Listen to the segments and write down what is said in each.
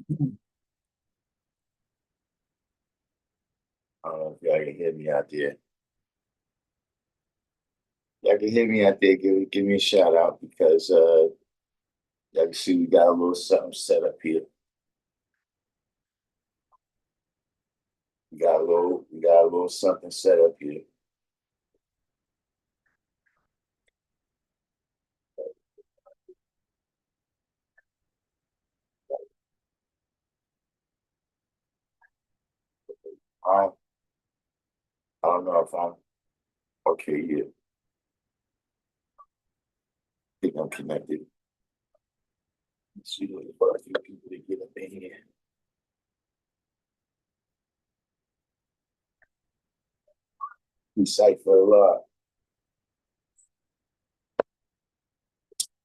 I don't know if y'all can hear me out there. Y'all can hear me out there. Give me a shout out because y'all can see we got a little something set up here. We got a little something set up here. I I don't know if I'm okay. Yeah, I think I'm connected. Let's see for a few people to get up in here. We cipher a lot.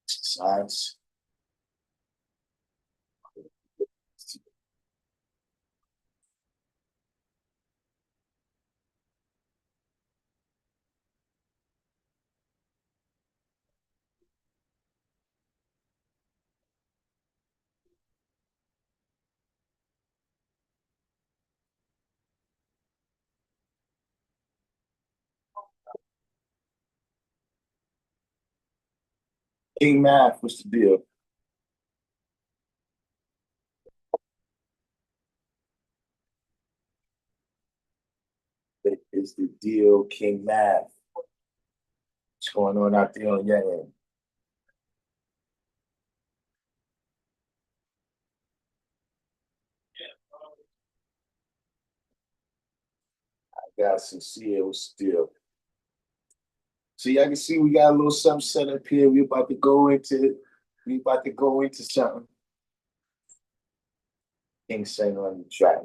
Science. King Math, what's the deal? What is the deal, King Math? What's going on out there on your end? I got sincere, what's the deal? So y'all can see we got a little something set up here. We about to go into something. King Sang on the track.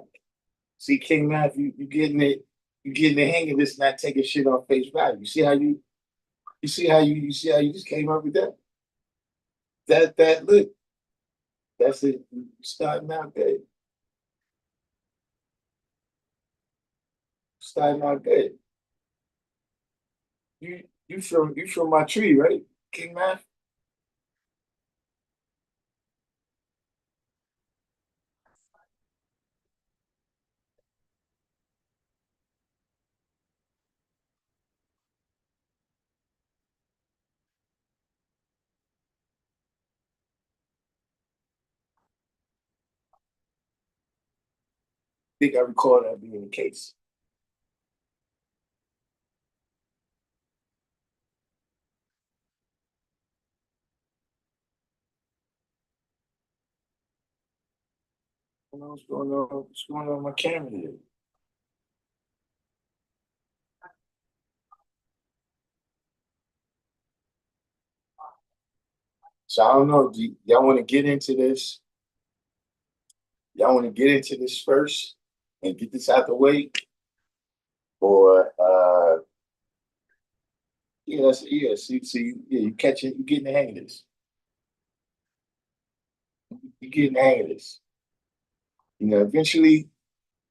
See, King Math, you getting the hang of this, not taking shit on face value. You see how you just came up with that? That look, that's it. You starting out good. Starting out good. You from my tree, right? King Math? I think I recall that being the case. I don't know what's going on. What's going on with my camera here? So I don't know. Y'all want to get into this? Y'all want to get into this first and get this out the way, or yeah, yeah. See, yeah, you catch it. You getting the hang of this. You getting the hang of this. Eventually,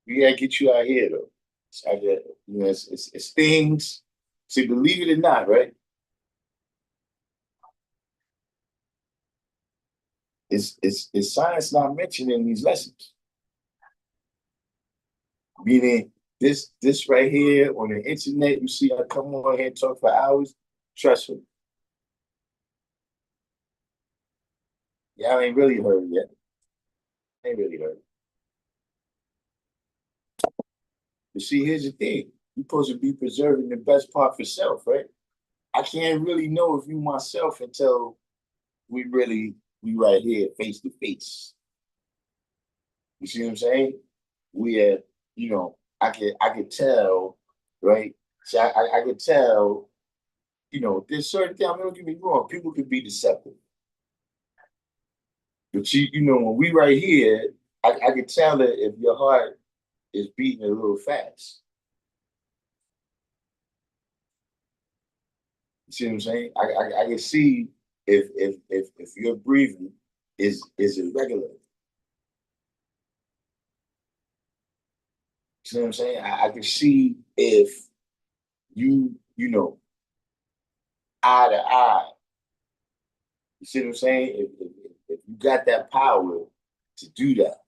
we gotta get you out here though. It's out there, it's things. See, believe it or not, right? It's science not mentioned in these lessons. Meaning this right here on the internet, you see I come on here and talk for hours. Trust me, y'all ain't really heard yet. Ain't really heard. But see, here's the thing. You're supposed to be preserving the best part for self, right? I can't really know if you myself until we right here face to face. You see what I'm saying? We are, I could tell, right? So I could tell, there's certain things, I mean, don't get me wrong, people could be deceptive. But when we right here, I could tell that if your heart is beating a little fast. You see what I'm saying? I can see if your breathing is irregular. You see what I'm saying? I can see if eye to eye. You see what I'm saying? If you got that power to do that.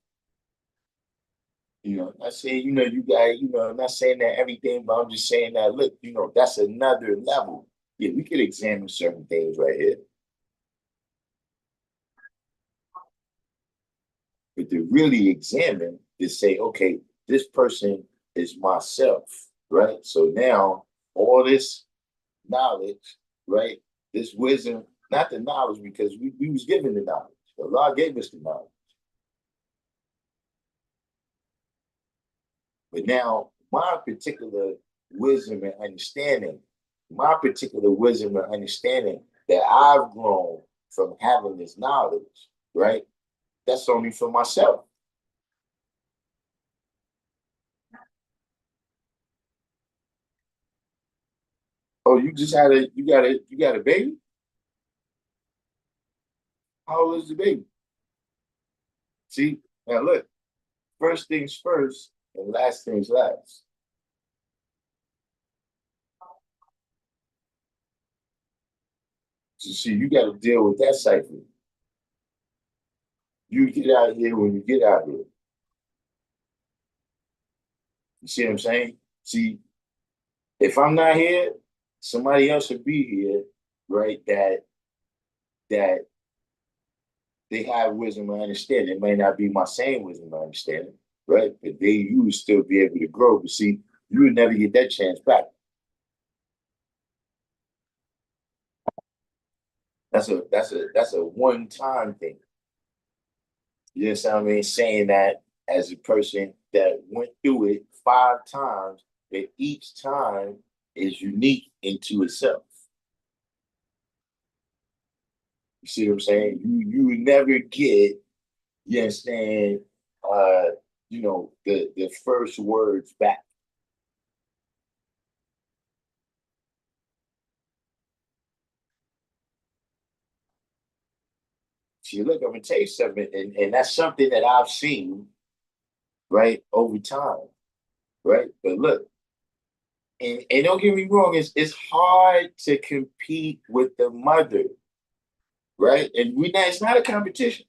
Not saying, you got, I'm not saying that everything, but I'm just saying that, look, that's another level. Yeah, we could examine certain things right here. But to really examine, to say, okay, this person is myself, right? So now all this knowledge, right? This wisdom, not the knowledge, because we was given the knowledge. Allah gave us the knowledge. But now my particular wisdom and understanding, that I've grown from having this knowledge, right? That's only for myself. Oh, you got a baby? How old is the baby? See, now look, first things first and last things last. So see, you got to deal with that cycle. You get out here when you get out here. You see what I'm saying? See, if I'm not here, somebody else will be here, right? That they have wisdom and understanding. It may not be my same wisdom and understanding, right? But you will still be able to grow. But see, you would never get that chance back. That's a one-time thing. You know what I mean? Saying that as a person that went through it 5 times, that each time is unique into itself. You see what I'm saying? You would never get, you understand, uh, the first words back. See, look, I'm gonna tell you something, and that's something that I've seen, right, over time, right? But look, and don't get me wrong, it's hard to compete with the mother, right? And it's not a competition.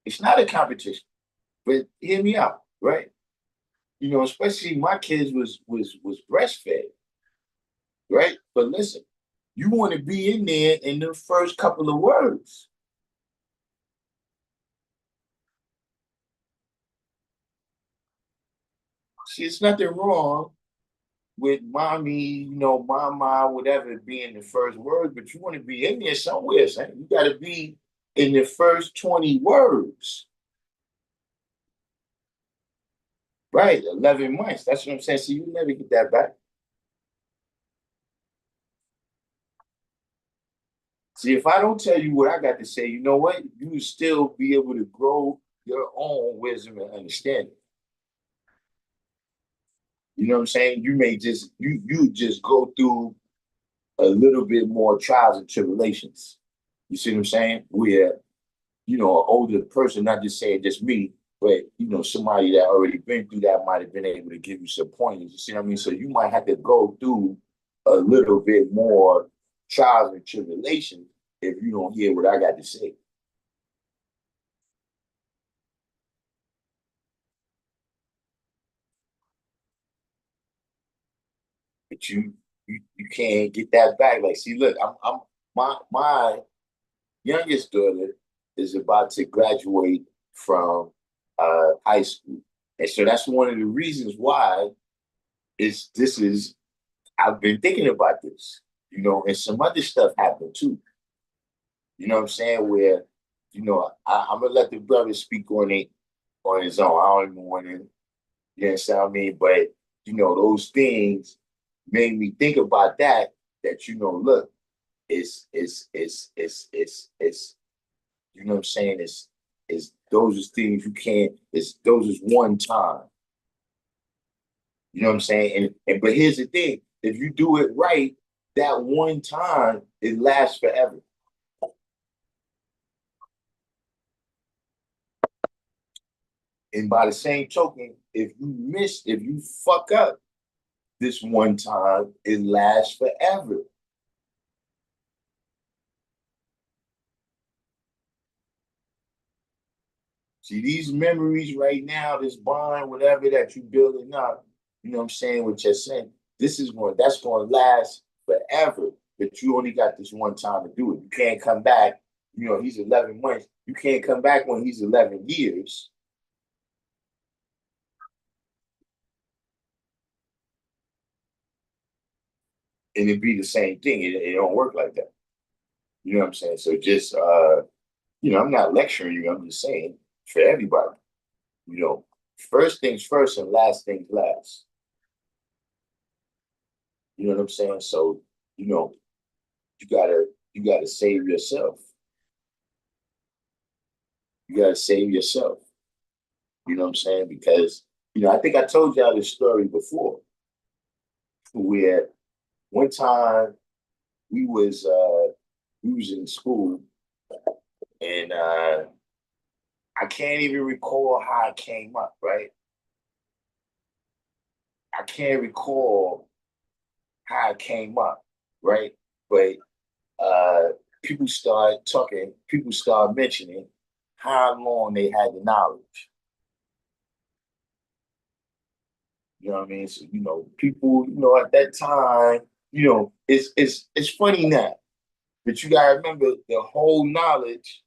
It's not a competition. But hear me out, right? Especially my kids was breastfed, right? But listen, you want to be in there in the first couple of words. See, it's nothing wrong with mommy, mama, whatever, being the first word, but you want to be in there somewhere, son. You got to be in the first 20 words, right? 11 months. That's what I'm saying. So you never get that back. See, if I don't tell you what I got to say, you know what? You will still be able to grow your own wisdom and understanding. You know what I'm saying? You may just go through a little bit more trials and tribulations. You see what I'm saying? Where an older person, not just saying just me, but somebody that already been through that might have been able to give you some pointers. You see what I mean? So you might have to go through a little bit more trials and tribulations if you don't hear what I got to say. But you can't get that back. Like, see, look, I'm my youngest daughter is about to graduate from high school, and so that's one of the reasons why is this is I've been thinking about this, and some other stuff happened too. You know what I'm saying? Where I'm gonna let the brother speak on it on his own. I don't even want to, you understand what I mean? But those things made me think about that. That look, it's you know what I'm saying? It's those is things you can't. It's those is one time. You know what I'm saying? And but here's the thing: if you do it right, that one time it lasts forever. And by the same token, if you fuck up this one time, it lasts forever. See, these memories right now, this bond, whatever that you building up, you know what I'm saying, what you're saying, that's going to last forever. But you only got this one time to do it. You can't come back. You know, he's 11 months. You can't come back when he's 11 years. And it'd be the same thing. It don't work like that. You know what I'm saying? So just, I'm not lecturing you. I'm just saying for everybody, you know, first things first and last things last. You know what I'm saying? So, you know, you gotta you gotta save yourself. You gotta save yourself. You know what I'm saying? Because, I think I told y'all this story before where one time we was in school and I can't even recall how it came up, right? I can't recall how it came up, right? But uh people start mentioning how long they had the knowledge. You know what I mean? So, people, at that time, it's funny now, but you gotta remember the whole knowledge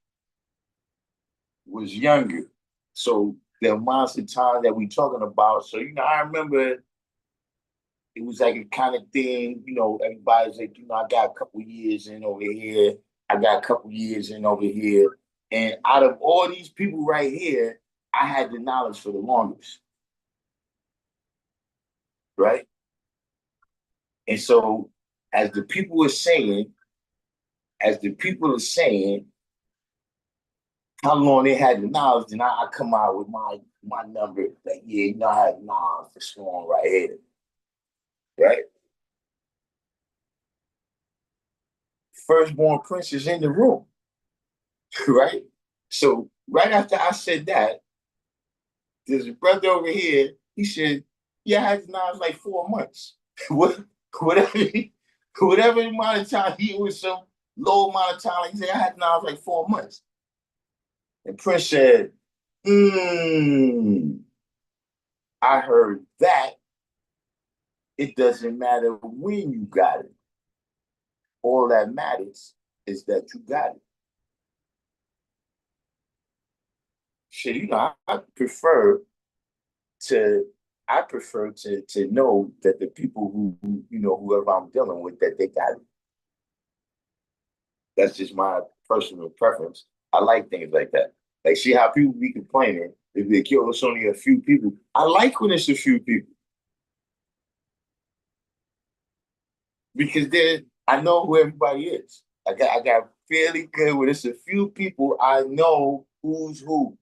was younger. So the amounts of time that we talking about. So, I remember it was like a kind of thing, everybody's like, I got a couple years in over here. I got a couple years in over here. And out of all these people right here, I had the knowledge for the longest, right? And so as the people are saying, as the people are saying how long they had the knowledge, then I come out with my number, like, yeah, I had knowledge for so long right here, right? Firstborn prince is in the room, right? So right after I said that, there's a brother over here. He said, "Yeah, I had knowledge like 4 months. what, whatever, whatever amount of time he was some low amount of time. Like he said, I had knowledge like 4 months." And Prince said, I heard that. It doesn't matter when you got it. All that matters is that you got it. Shit, to I prefer to know that the people whoever I'm dealing with, that they got it. That's just my personal preference. I like things like that. Like, see how people be complaining. They be like, yo, it's only a few people. I like when it's a few people because then I know who everybody is. I got fairly good when it's a few people. I know who's who.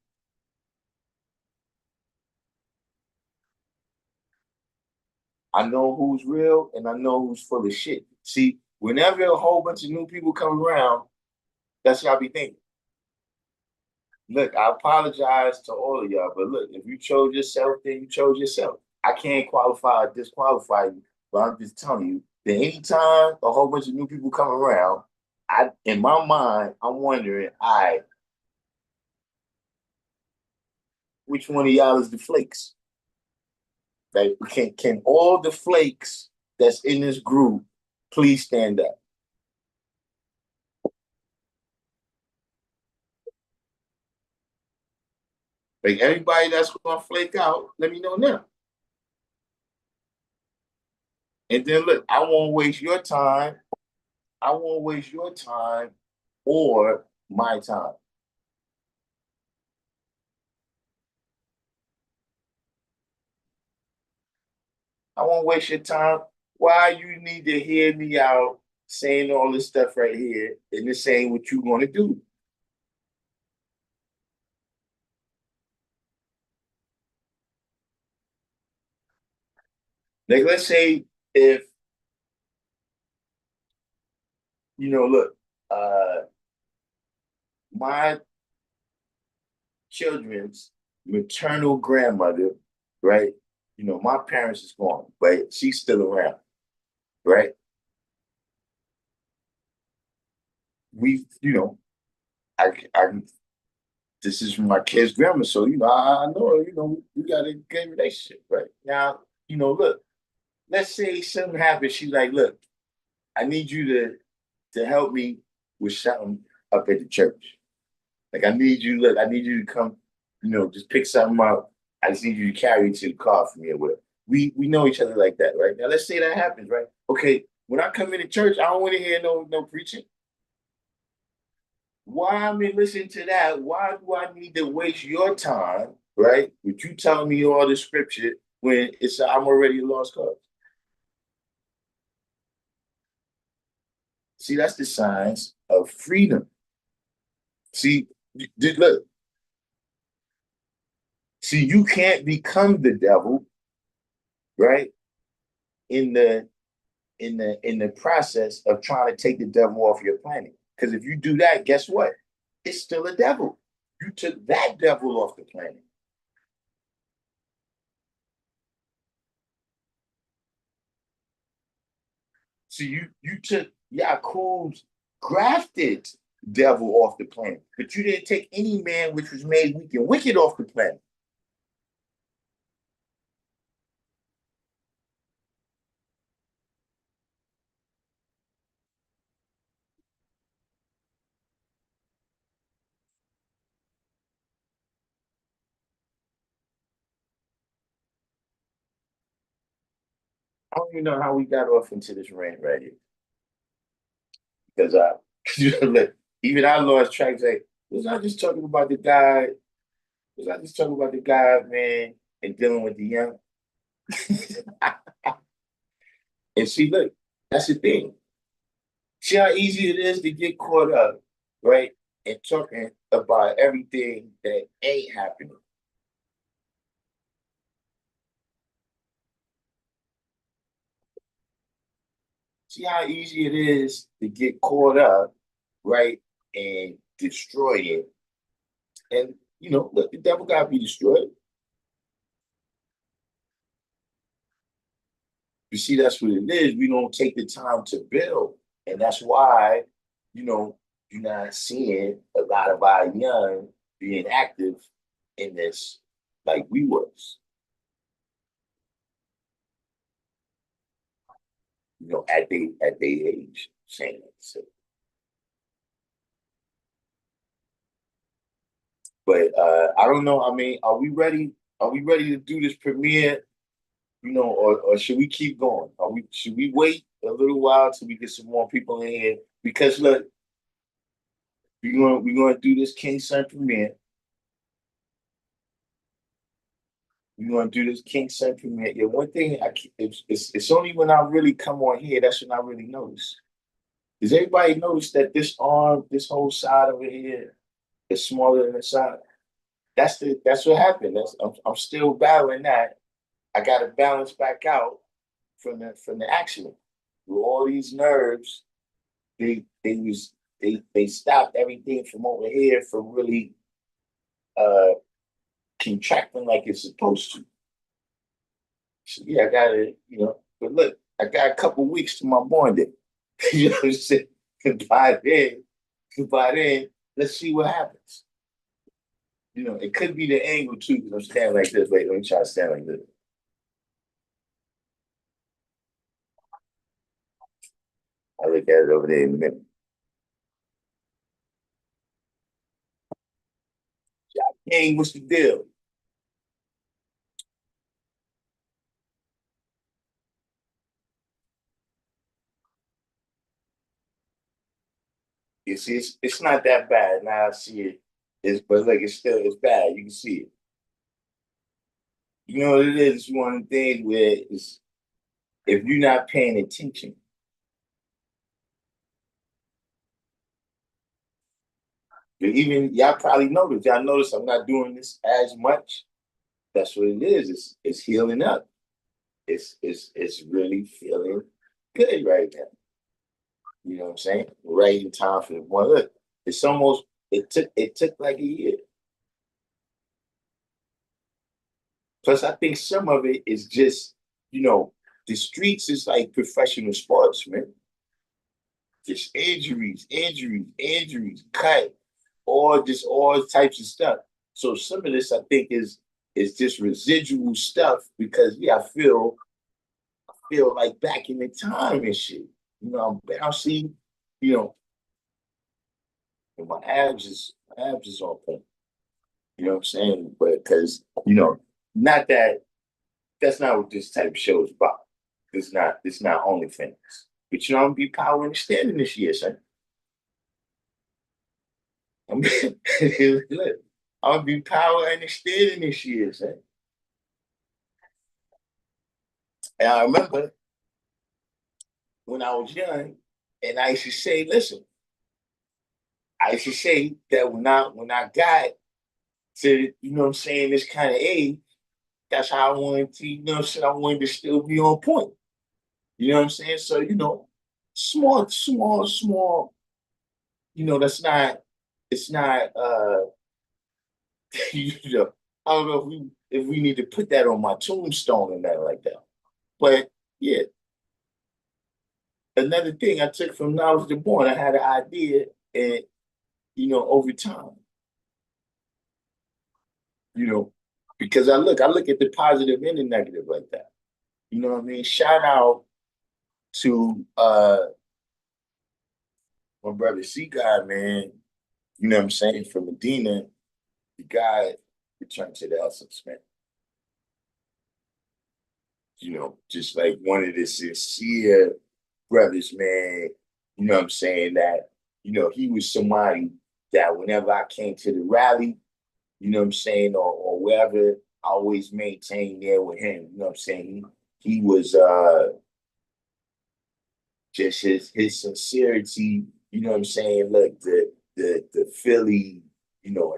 I know who's real and I know who's full of shit. See, whenever a whole bunch of new people come around, that's what I be thinking. Look, I apologize to all of y'all, but look, if you chose yourself, then you chose yourself. I can't qualify or disqualify you, but I'm just telling you that anytime a whole bunch of new people come around, in my mind, I'm wondering, which one of y'all is the flakes? Like, can all the flakes that's in this group please stand up? Like, everybody that's gonna flake out, let me know now. And then look, I won't waste your time. I won't waste your time or my time. I won't waste your time. Why you need to hear me out saying all this stuff right here and this ain't what you gonna do? Like, let's say if look, my children's maternal grandmother, right? My parents is gone, but she's still around, right? We, I this is my kid's grandma, so I know her, we got a good relationship, right? Now, look, let's say something happens. She's like, look, I need you to help me with something up at the church. Like I need you to come, just pick something up. I just need you to carry it to the car for me or whatever. We know each other like that, right? Now let's say that happens, right? Okay, when I come into church, I don't want to hear no preaching. Why am I listening to that? Why do I need to waste your time, right? With you telling me all the scripture when I'm already a lost cause. See, that's the signs of freedom. See, look. See, you can't become the devil, right? In the process of trying to take the devil off your planet. Because if you do that, guess what? It's still a devil. You took that devil off the planet. So you took Yaakov's grafted devil off the planet, but you didn't take any man which was made weak and wicked off the planet. I don't even know how we got off into this rant right here. Because look, even I lost track. Like, was I just talking about the guy? Was I just talking about the guy, man, and dealing with the young? And see, look, that's the thing. See how easy it is to get caught up, right? And talking about everything that ain't happening. See how easy it is to get caught up, right? And destroy it. And, look, the devil got to be destroyed. You see, that's what it is. We don't take the time to build. And that's why, you know, you're not seeing a lot of our young being active in this like we was, at their age, saying it. So, but I don't know. I mean, are we ready? Are we ready to do this premiere? Or should we keep going? Should we wait a little while till we get some more people in here? Because look, we're gonna do this King Sun premiere. We're gonna do this King Sun premiere. Yeah, one thing it's only when I really come on here that's when I really notice. Does everybody notice that this arm, this whole side over here, is smaller than the side? That's what happened. I'm still battling that. I got to balance back out from the accident. With all these nerves, they stopped everything from over here from really uh contracting like it's supposed to. So yeah, I got to, but look, I got a couple weeks to my born day. You know what I'm saying? By then, by then, let's see what happens. It could be the angle too, because I'm standing like this. Wait, let me try to stand like this. I look at it over there in a minute. Hey, what's the deal? You see, it's not that bad. Now I see it. But look, it's bad. You can see it. You know what it is? It's one of the things where if you're not paying attention, even y'all probably noticed. Y'all notice I'm not doing this as much. That's what it is. It's healing up. It's really feeling good right now. You know what I'm saying? Right in time for the one. Look, it took like a year. Plus, I think some of it is just, the streets is like professional sports, man. Just injuries, injuries, injuries, cut. all types of stuff. So some of this I think is just residual stuff because yeah, I feel like back in the time and shit. You know, I'm bouncy, you know, and my abs is on point. You know what I'm saying? But because, not that that's not what this type of show is about. It's not OnlyFans. But I'm gonna be power understanding this year, son. I'm look, I'm gonna be power understanding this year, son. And I remember when I was young, and I used to say, listen, I used to say that when I got to, what I'm saying, this kind of age, that's how I wanted to, what I'm saying, I wanted to still be on point. You know what I'm saying? So, small, small, small, that's not, it's not, you know, I don't know if we need to put that on my tombstone and that like that. But yeah, another thing I took from knowledge to born, I had an idea and, over time, you know, because I look at the positive and the negative like that. You know what I mean? Shout out to my brother C guy, man. You know what I'm saying? From Medina, the guy returned to the essence, man. Just like one of the sincere brothers, man. You know what I'm saying? That, he was somebody that whenever I came to the rally, you know what I'm saying, or wherever, I always maintained there with him. You know what I'm saying? He was just his sincerity, you know what I'm saying? Look, the Philly,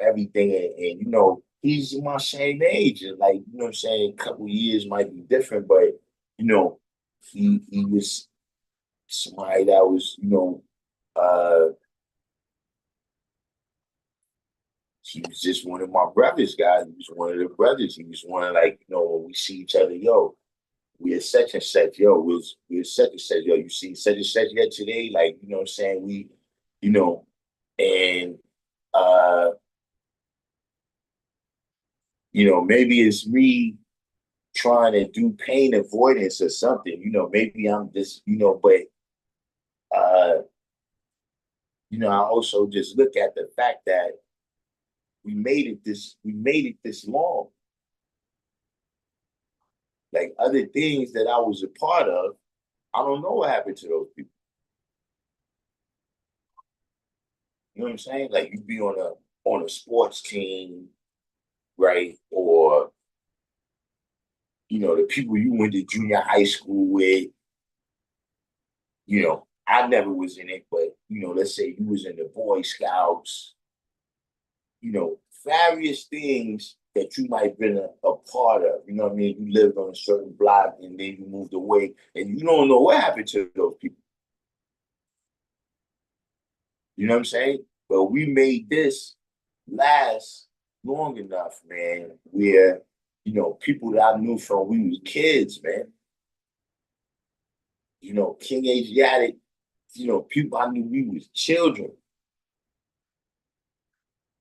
everything, and he's my same age, and like, you know what I'm saying, a couple years might be different, but you know, he was somebody that was, he was just one of my brothers, guys. He was one of the brothers. He was one of, like, when we see each other, yo, we're such and such, yo, we're such and such, yo, you see such and such yet today, like, you know what I'm saying? You know, and maybe it's me trying to do pain avoidance or something, maybe I'm just, but uh, I also just look at the fact that we made it this long. Like other things that I was a part of, I don't know what happened to those people. You know what I'm saying? Like you be on a sports team, right? Or the people you went to junior high school with. I never was in it, but let's say you was in the Boy Scouts. Various things that you might have been a part of. You know what I mean? You lived on a certain block and then you moved away, and you don't know what happened to those people. You know what I'm saying? But we made this last long enough, man, where, people that I knew from we was kids, man. King Asiatic, people I knew we was children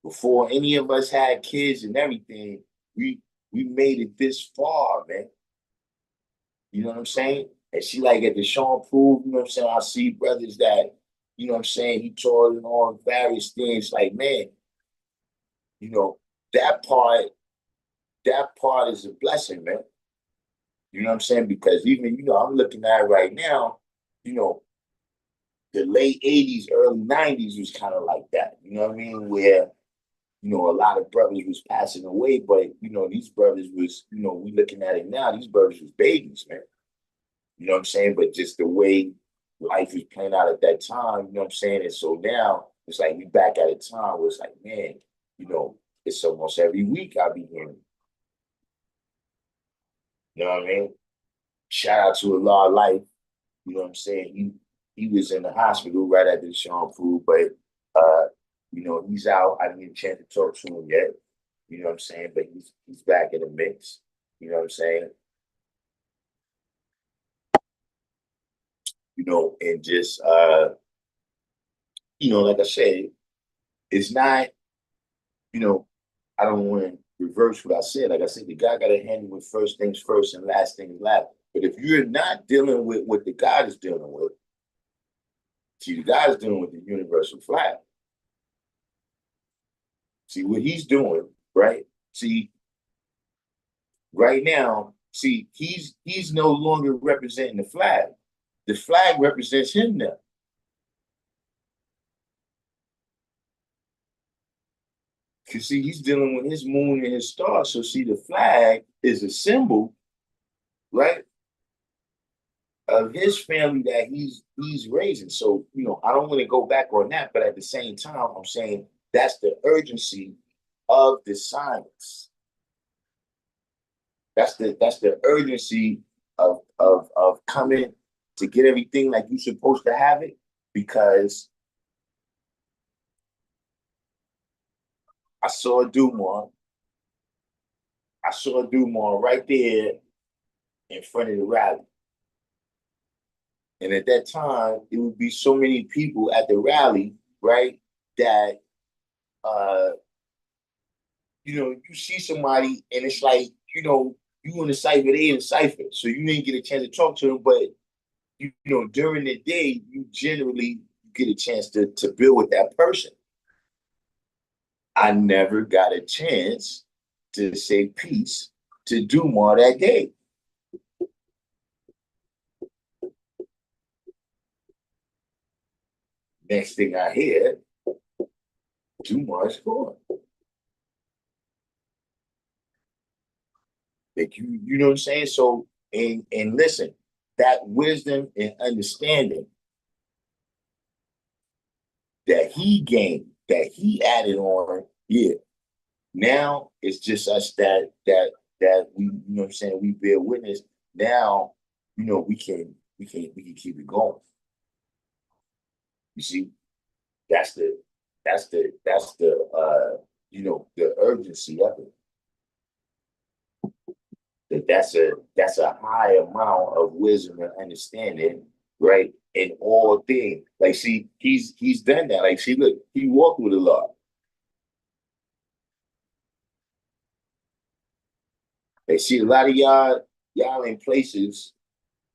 before any of us had kids and everything. We made it this far, man. You know what I'm saying? And she like at the Sean Prove, you know what I'm saying? I see brothers that, what I'm saying, he taught and all various things. Like, man, you know, that part, that part is a blessing, man. You know what I'm saying? Because even, I'm looking at it right now, you know, the late 80s, early 90s was kind of like that. You know what I mean? Where, a lot of brothers was passing away, but these brothers was, we looking at it now, these brothers was babies, man. You know what I'm saying? But just the way life was playing out at that time, you know what I'm saying? And so now it's like we back at a time where it's like, man, it's almost every week I be hearing. You know what I mean? Shout out to Allah Life. You know what I'm saying? He was in the hospital right after the Sean Food, but he's out. I didn't get a chance to talk to him yet. You know what I'm saying? But he's back in the mix. You know what I'm saying? And just like I said, it's not you know, I don't want to reverse what I said. Like I said, the guy got to handle with first things first and last things last. But if you're not dealing with what the God is dealing with, see, the God is dealing with the universal flag. See what he's doing, right? See, right now, see, he's no longer representing the flag. The flag represents him now. Because see, he's dealing with his moon and his stars. So see, the flag is a symbol, right, of his family that he's raising. So, I don't want to go back on that, but at the same time, I'm saying that's the urgency of the science. That's the urgency of coming to get everything like you're supposed to have it, because I saw Dumont. I saw Dumont right there in front of the rally. And at that time, it would be so many people at the rally, right? That uh, you see somebody and it's like, you in the cipher, they in the cipher. So you didn't get a chance to talk to them, but during the day, you generally get a chance to build with that person. I never got a chance to say peace to Dumont that day. Next thing I hear, Dumont's gone. Like you know what I'm saying? So and listen, that wisdom and understanding that he gained, that he added on, yeah. Now it's just us that we, what I'm saying, we bear witness. Now, we can keep it going. You see, that's the urgency of it. That's a high amount of wisdom and understanding, right? In all things. Like, see, he's done that. Like, see, look, he walked with the law. Like, see, a lot of y'all in places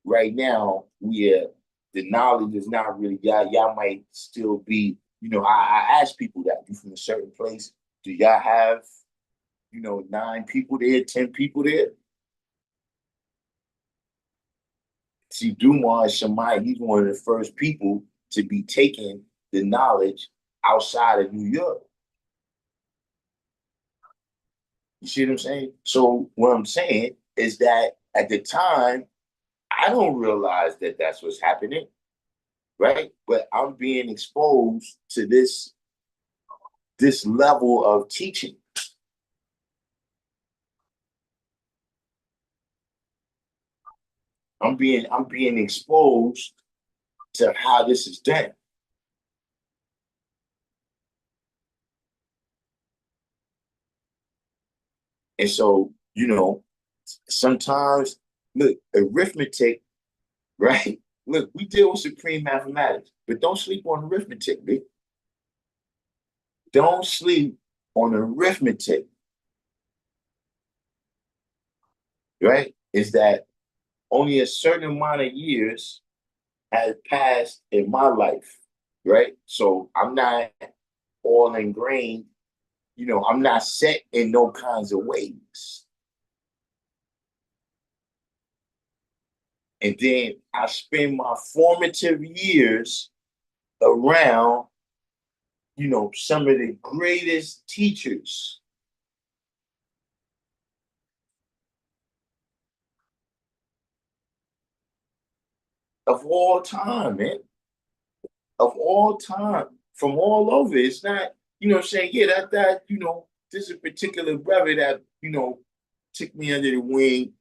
right now where the knowledge is not really y'all might still be, I ask people that you from a certain place, do y'all have, 9 people there, 10 people there? See, Dumont Shamai, he's one of the first people to be taking the knowledge outside of New York. You see what I'm saying? So what I'm saying is that at the time, I don't realize that that's what's happening, right? But I'm being exposed to this level of teaching. I'm being exposed to how this is done. And so, sometimes, look, arithmetic, right? Look, we deal with supreme mathematics, but don't sleep on arithmetic, big. Don't sleep on arithmetic, right? Is that only a certain amount of years has passed in my life, right? So I'm not all ingrained, I'm not set in no kinds of ways. And then I spend my formative years around, some of the greatest teachers of all time, man, of all time, from all over. It's not, saying, yeah, this is a particular brother that, took me under the wing,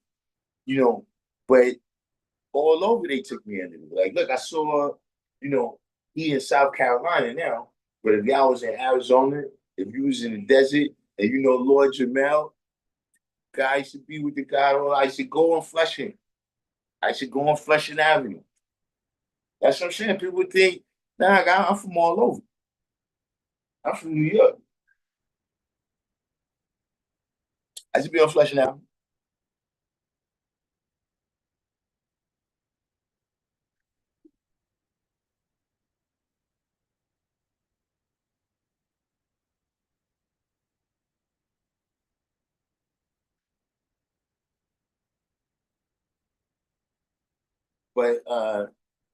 you know, but all over they took me under the wing. Like, look, I saw, you know, he in South Carolina now, but if y'all was in Arizona, if you was in the desert, and Lord Jamel, guy should be with the guy, I should go on Flushing. I should go on Flushing Avenue. That's what I'm saying. People think, nah, I'm from all over. I'm from New York. I should be on Flushing out. But I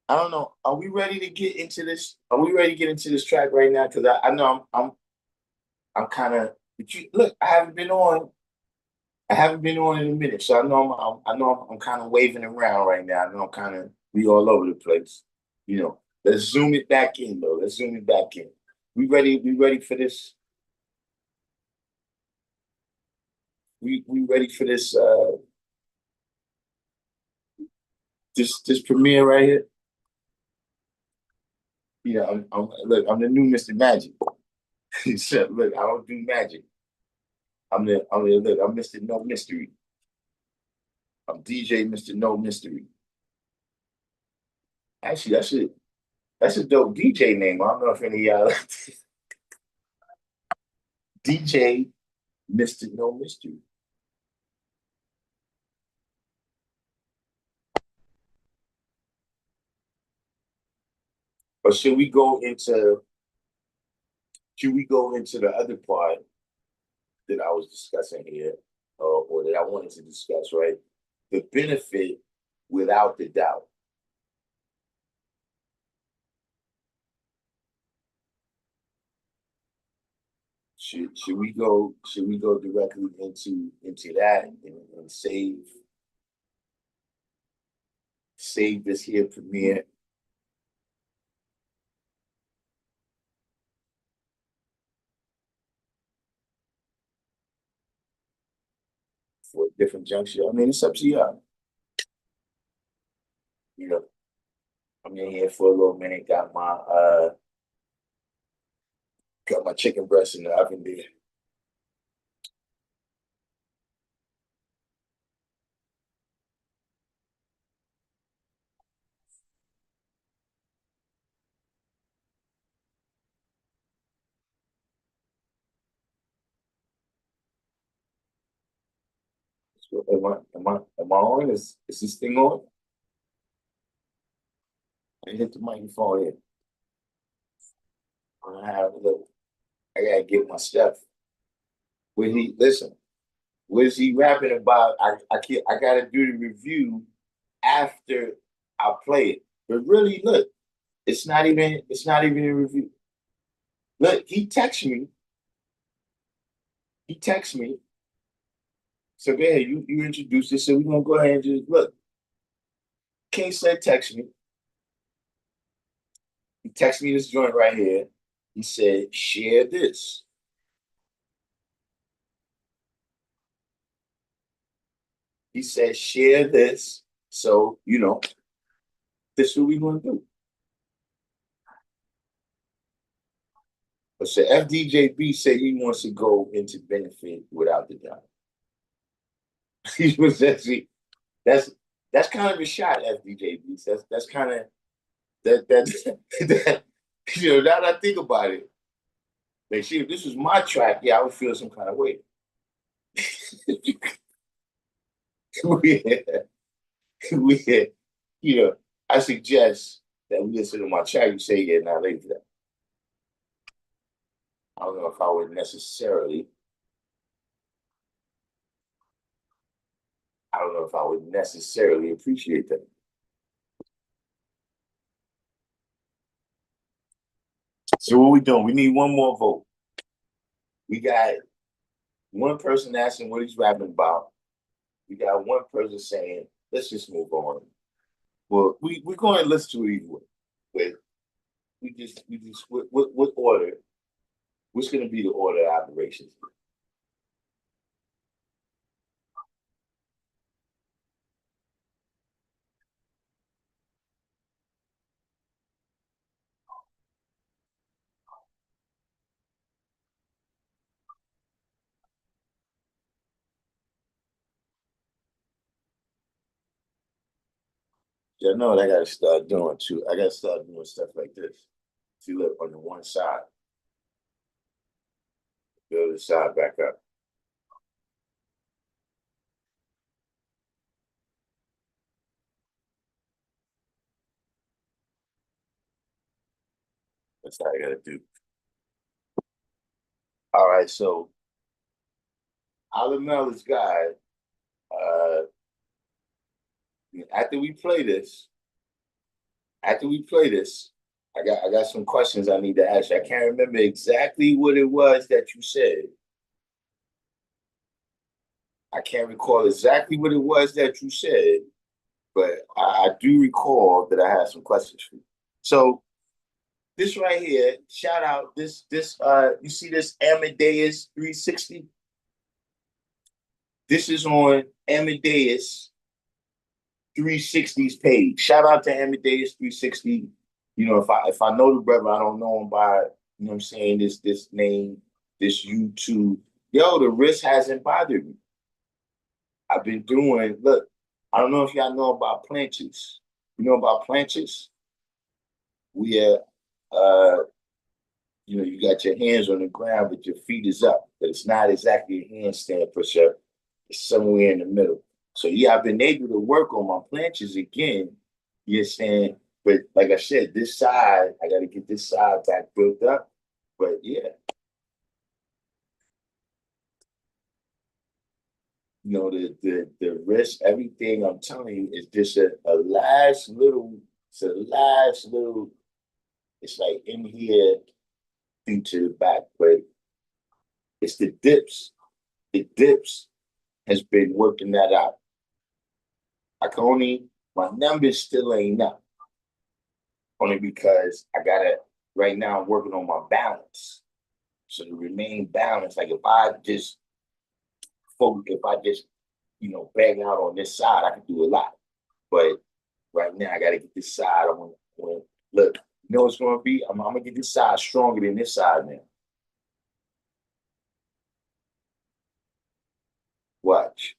don't know. Are we ready to get into this? Are we ready to get into this track right now? Because I know I'm kind of. But you look, I haven't been on in a minute, so I know I'm kind of waving around right now. I know I'm kind of we all over the place. You know, let's zoom it back in though. Let's zoom it back in. We ready? We ready for this? We ready for this? This premiere right here. You know, look. I'm the new Mr. Magic. So, look, I don't do magic. I'm the look. I'm Mr. No Mystery. I'm DJ Mr. No Mystery. Actually, that's a dope DJ name. I don't know if any of y'all DJ Mr. No Mystery. Or should we go into the other part that I was discussing here, or that I wanted to discuss, right? The benefit without the doubt. Should we go directly into that and save this here premiere for a different juncture? I mean, it's up to you. You know, I'm in here for a little minute, got my chicken breast in the oven there. So am I on? Is this thing on? I hit the microphone here. I have a little, I gotta get my stuff. When he listen, what is he rapping about? I gotta do the review after I play it. But really, look, it's not even a review. Look, he texts me. So go ahead, you introduce this, so we're gonna go ahead and just look. King said text me. He texted me this joint right here. He said, share this. He said, share this. So, this is what we're gonna do. But so FDJB said he wants to go into benefit without the doubt. He was actually that's that's kind of a shot, FDJB. That's kind of that now that I think about it, like see if this was my track, yeah, I would feel some kind of way. we, we I suggest that we listen to my track. You say yeah, not later that. I don't know if I would necessarily. I don't know if I would necessarily appreciate that. So what we doing? We need one more vote. We got one person asking what he's rapping about. We got one person saying, let's just move on. Well, we're going to listen to it either way. But what order? What's going to be the order of operations? Yeah, I know what I got to start doing too. I got to start doing stuff like this. See, look, on the one side, build the side back up. That's how I gotta do. All right, so Allah is God. Uh, after we play this, after we play this, I got some questions I need to ask you. I can't remember exactly what it was that you said. I can't recall exactly what it was that you said, but I do recall that I had some questions for you. So this right here, shout out this you see this Amadeus 360? This is on Amadeus 360's page. Shout out to Amadeus 360. You know, if I know the brother, I don't know him by, you know what I'm saying, this name, this YouTube. Yo, the wrist hasn't bothered me. I've been doing, look, I don't know if y'all know about planches. You know about planches? We you know, you got your hands on the ground, but your feet is up. But it's not exactly a handstand push-up. It's somewhere in the middle. So yeah, I've been able to work on my planches again. You understand? But like I said, this side, I got to get this side back built up. But yeah. You know, the wrist, everything I'm telling you is just a last little, it's like in here into the back, but it's the dips. The dips has been working that out. My numbers still ain't up. Only because right now I'm working on my balance. So to remain balanced, like if I just, you know, bang out on this side, I can do a lot. But right now I got to get this side. Look, you know what's going to be? I'm going to get this side stronger than this side now. Watch.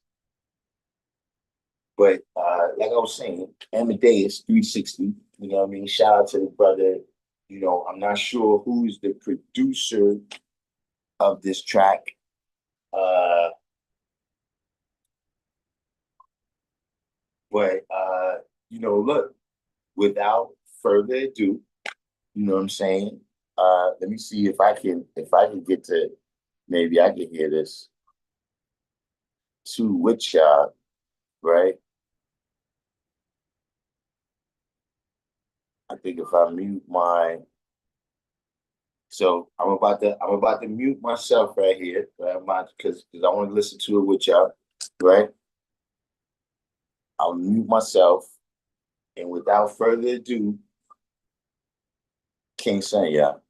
But like I was saying, Amadeus 360, you know what I mean? Shout out to the brother. You know, I'm not sure who's the producer of this track. But you know, look, without further ado, you know what I'm saying? Let me see if I can get to, maybe I can hear this too with y'all, right? I think if I mute so I'm about to mute myself right here, right? Because I want to listen to it with y'all, right? I'll mute myself, and without further ado, King Son, y'all.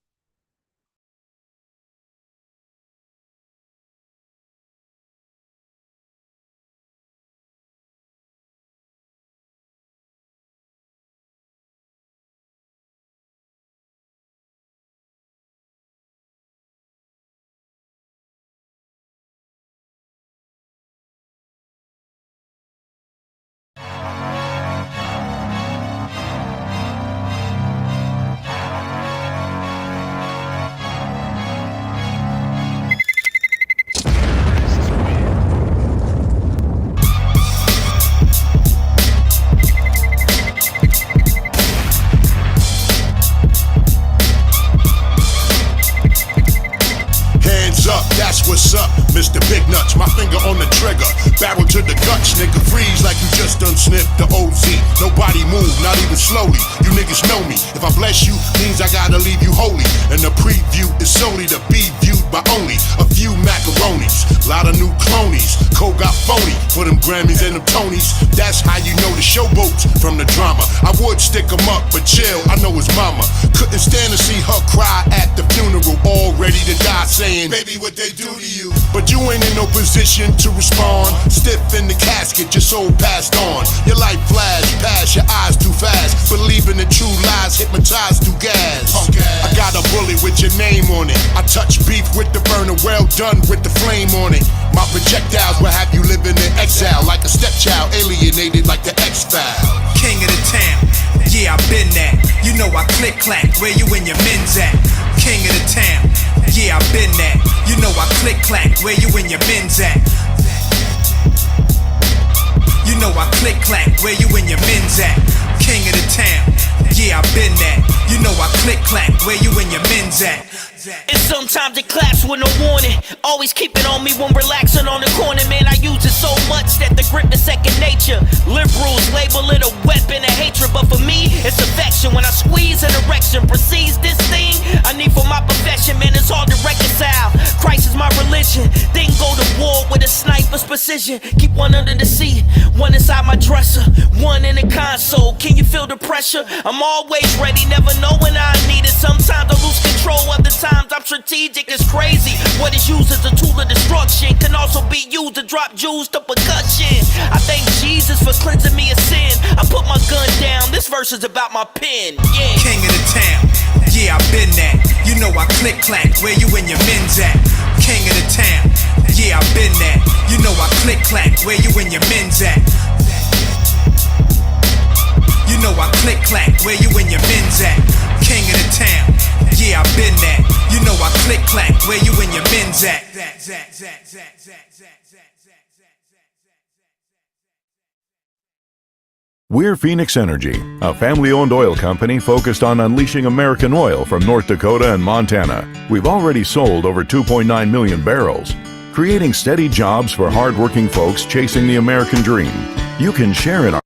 What's up, Mr. Big Nuts? My finger on the trigger, barrel to the guts, nigga. Freeze like you just done sniffed the OZ. Nobody move, not even slowly. You niggas know me. If I bless you, means I gotta leave you holy. And the preview is solely to be viewed by only a few macaronis. Lot of new clonies. Cole got phony for them Grammys and them Tonys. That's how you know the showboats from the drama. I would stick 'em up, but chill, I know his mama couldn't stand to see her cry at the funeral, all ready to die, saying, baby, what they do to you? But you ain't in no position to respond. Stiff in the casket, your soul passed on. Your life flashed past your eyes too fast. Believing in true lies, hypnotized through gas. I got a bullet with your name on it. I touch beef with the burner, well done with the flame on it. My projectiles will have you living in exile, like a stepchild, alienated like the X-File. King of the town, yeah, I've been that. You know I click-clack, where you and your men's at? King of the town, yeah, I've been that. You know I click-clack, where you and your men's at? You know I click-clack, where you and your men's at? King of the town, yeah, I've been that. You know I click clack, where you and your men's at? And sometimes it claps with no warning. Always keep it on me when relaxing on the corner. Man, I use it so much that the grip is second nature. Liberals label it a weapon of hatred, but for me, it's affection. When I squeeze an erection, precedes this thing I need for my profession. Man, it's hard to reconcile. Christ is my religion. Then go to war with a sniper's precision. Keep one under the seat, one inside my dresser, one in the console. Can you feel the pressure? I'm always ready, never know when I need it. Sometimes I lose control, other times I'm strategic. It's crazy what is used as a tool of destruction can also be used to drop jewels to percussion. I thank Jesus for cleansing me of sin. I put my gun down, this verse is about my pen. Yeah. King of the town, yeah, I've been that. You know I click clack, where you and your men's at? King of the town, yeah, I've been that. You know I click clack, where you and your men's at? You know I click clack, where you and your men's at? King of the town, yeah, I've been that. You know I click clack, where you and your men's at? We're Phoenix Energy, a family-owned oil company focused on unleashing American oil from North Dakota and Montana. We've already sold over 2.9 million barrels, creating steady jobs for hard-working folks chasing the American dream. You can share in our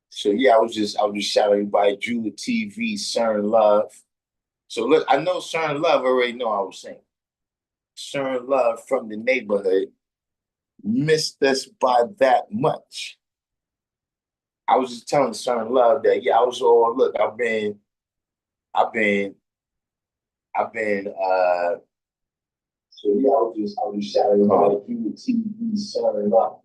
So yeah, I was just shouting everybody, Drew the TV, CERN Love. So look, I know CERN Love already know I was saying. CERN Love from the neighborhood missed us by that much. I was just telling CERN Love that yeah, I was all look, I've been so yeah, I was shouting everybody, Drew the TV, CERN Love.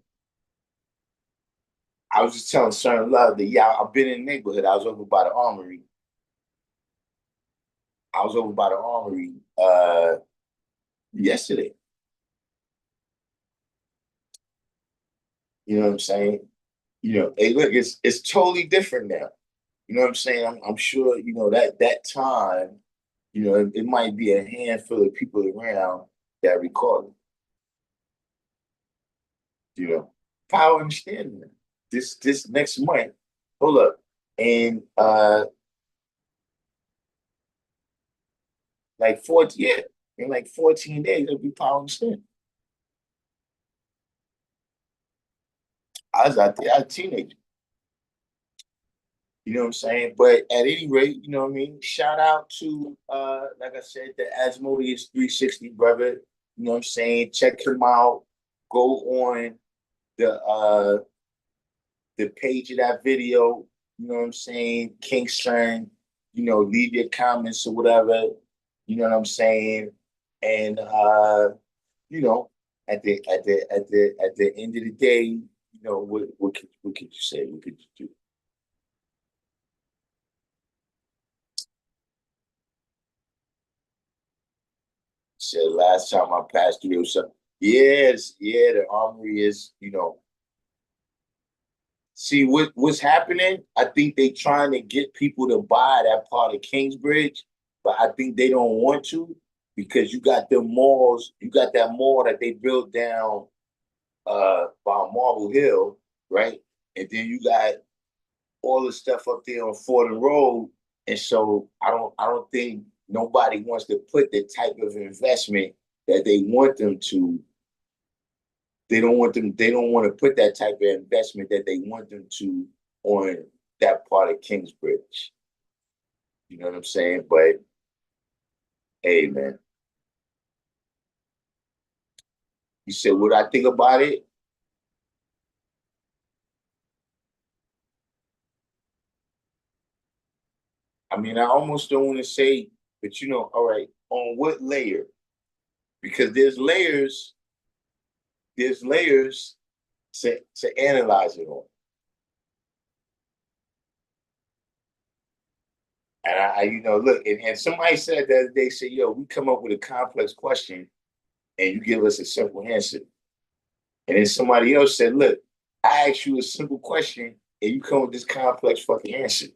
I was just telling CERN Love that yeah, I've been in the neighborhood. I was over by the armory. Yesterday. You know what I'm saying? You know, hey, look, it's totally different now. You know what I'm saying? I'm sure, you know, that time, you know, it might be a handful of people around that recorded. You know, power understanding that. This next month, hold up. And like 14, yeah, in like 14 days, it'll be power understanding. I was out there, I was a teenager. You know what I'm saying? But at any rate, you know what I mean? Shout out to like I said, the Asmodeus 360 brother. You know what I'm saying? Check him out. Go on the page of that video, you know what I'm saying? King CERN, you know, leave your comments or whatever, you know what I'm saying? And you know, at the end of the day, you know, what could you say? What could you do? Said last time I passed through something. Yes, yeah, the armory is, you know. See what's happening? I think they trying to get people to buy that part of Kingsbridge, but I think they don't want to because you got the malls, you got that mall that they built down by Marble Hill, right? And then you got all the stuff up there on Fordham Road. And so I don't think nobody wants to put the type of investment that they want them to. They don't want to put that type of investment that they want them to on that part of Kingsbridge. You know what I'm saying? But hey, man. You said what I think about it? I mean, I almost don't want to say, but all right, on what layer? Because there's layers to analyze it on. And look, and somebody said that they say, yo, we come up with a complex question and you give us a simple answer. And then somebody else said, look, I asked you a simple question and you come with this complex fucking answer.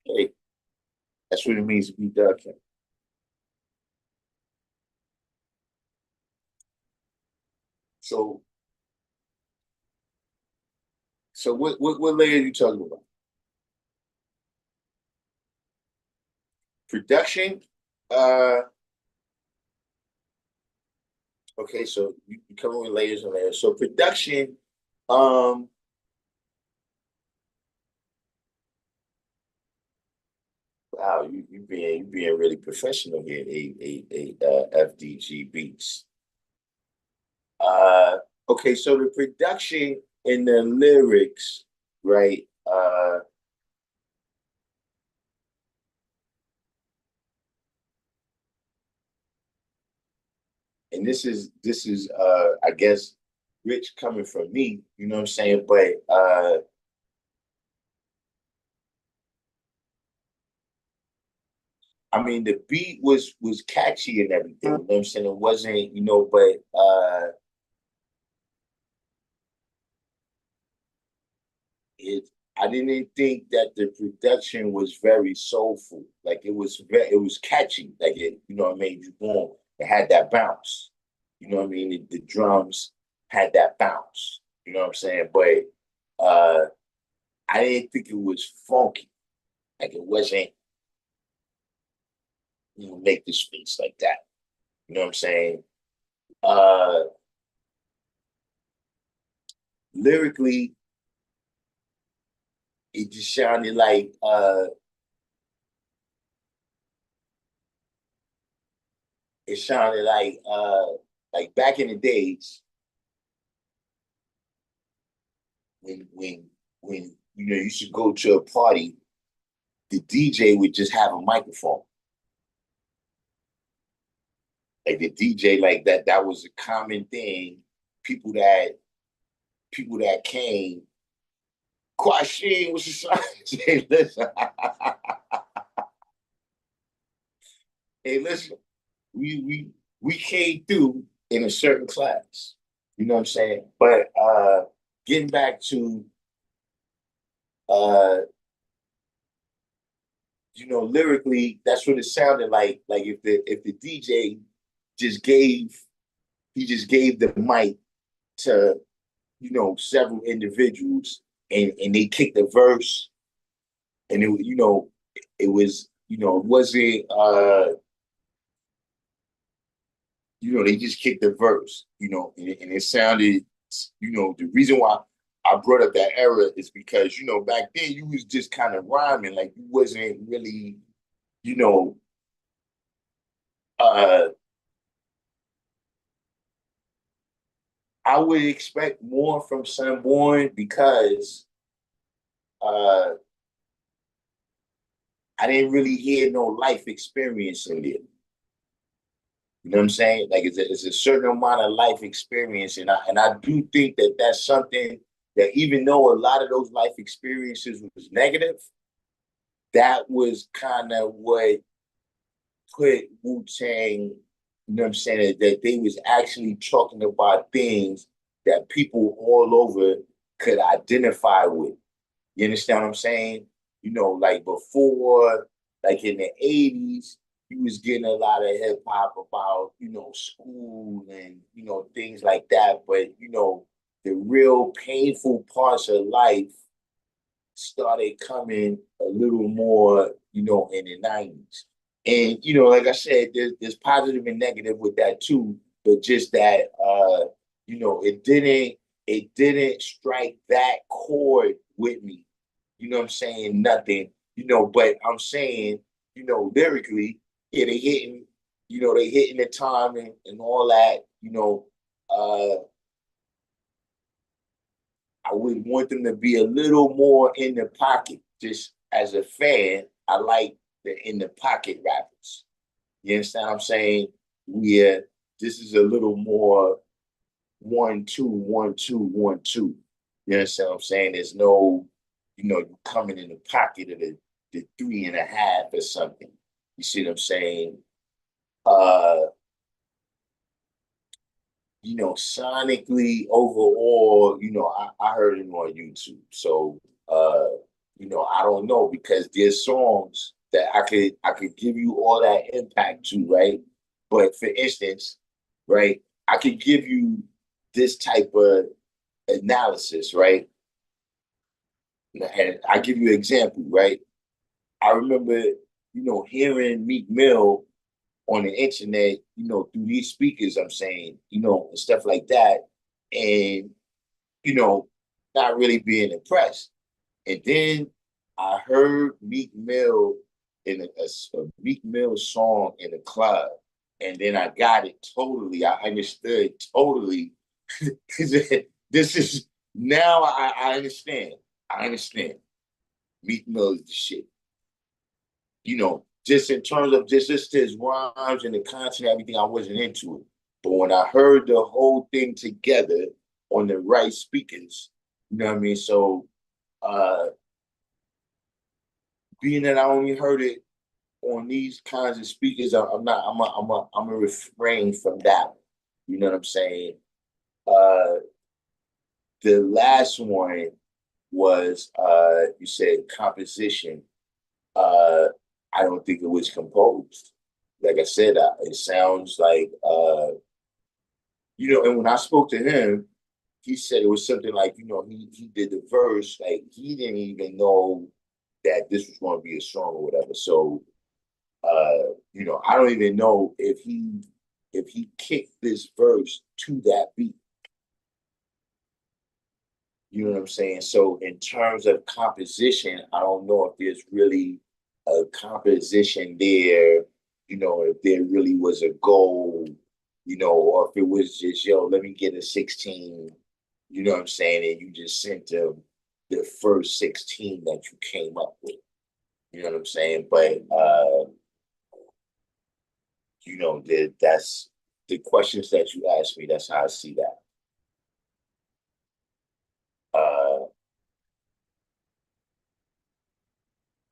Hey, that's what it means to be Darkim. So what layer are you talking about? Production? Okay, so you come in with layers and layers. So production, wow, you being really professional here, FDG Beats. Okay, so the production and the lyrics, right? And this is I guess rich coming from me, you know what I'm saying? But I mean the beat was catchy and everything, you know what I'm saying? It wasn't, but I didn't think that the production was very soulful. Like it was catchy. Like it, it made you boom. It had that bounce. You know what I mean? The drums had that bounce. You know what I'm saying? But I didn't think it was funky. Like it wasn't, make the space like that. You know what I'm saying? Uh Lyrically, it just sounded like back in the days when you used to go to a party, the DJ would just have a microphone. Like the DJ, like that was a common thing. People that came, Quasheen was the song. Hey, listen. Hey, listen. We came through in a certain class. You know what I'm saying? But getting back to lyrically, that's what it sounded like. Like if the DJ just gave the mic to several individuals and they kicked the verse and it was it wasn't they just kicked the verse, and it sounded, the reason why I brought up that era is because, back then you was just kind of rhyming, like you wasn't really, uh, I would expect more from Sunborn because I didn't really hear no life experience in there. You know what I'm saying? Like it's a certain amount of life experience, and I do think that that's something that even though a lot of those life experiences was negative, that was kind of what put Wu-Tang, you know what I'm saying, that they was actually talking about things that people all over could identify with. You understand what I'm saying? like before, like in the 80s, you was getting a lot of hip hop about, school and, things like that. But, the real painful parts of life started coming a little more, in the 90s. And, like I said, there's positive and negative with that too, but just that it didn't strike that chord with me. You know what I'm saying? Nothing, but I'm saying, lyrically, yeah, they hitting the time and all that, I would want them to be a little more in the pocket. Just as a fan, I like the in the pocket rappers. You understand what I'm saying? Yeah, this is a little more 1-2, 1-2, 1-2. You understand what I'm saying? There's no, you coming in the pocket of the 3.5 or something. You see what I'm saying? Uh, sonically overall, I heard him on YouTube. So I don't know because there's songs that I could give you all that impact to, right? But for instance, right, I could give you this type of analysis, right? And I give you an example, right? I remember, hearing Meek Mill on the internet, through these speakers, I'm saying, and stuff like that. And, you know, not really being impressed. And then I heard Meek Mill in a Meek Mill song in a club. And then I got it totally. I understood totally. This is now I understand. I understand. Meek Mill is the shit. Just in terms of just his rhymes and the content, everything, I wasn't into it. But when I heard the whole thing together on the right speakers, you know what I mean? So uh being that I only heard it on these kinds of speakers, I'm a refrain from that. You know what I'm saying? Uh the last one was you said composition. uh I don't think it was composed. Like I said, it sounds like and when I spoke to him, he said it was something like, he did the verse, like he didn't even know that this was going to be a song or whatever. So I don't even know if he kicked this verse to that beat. You know what I'm saying? So in terms of composition, I don't know if there's really a composition there, if there really was a goal, or if it was just, yo, let me get a 16, you know what I'm saying? And you just sent them the first 16 that you came up with. You know what I'm saying? But that's the questions that you asked me, that's how I see that.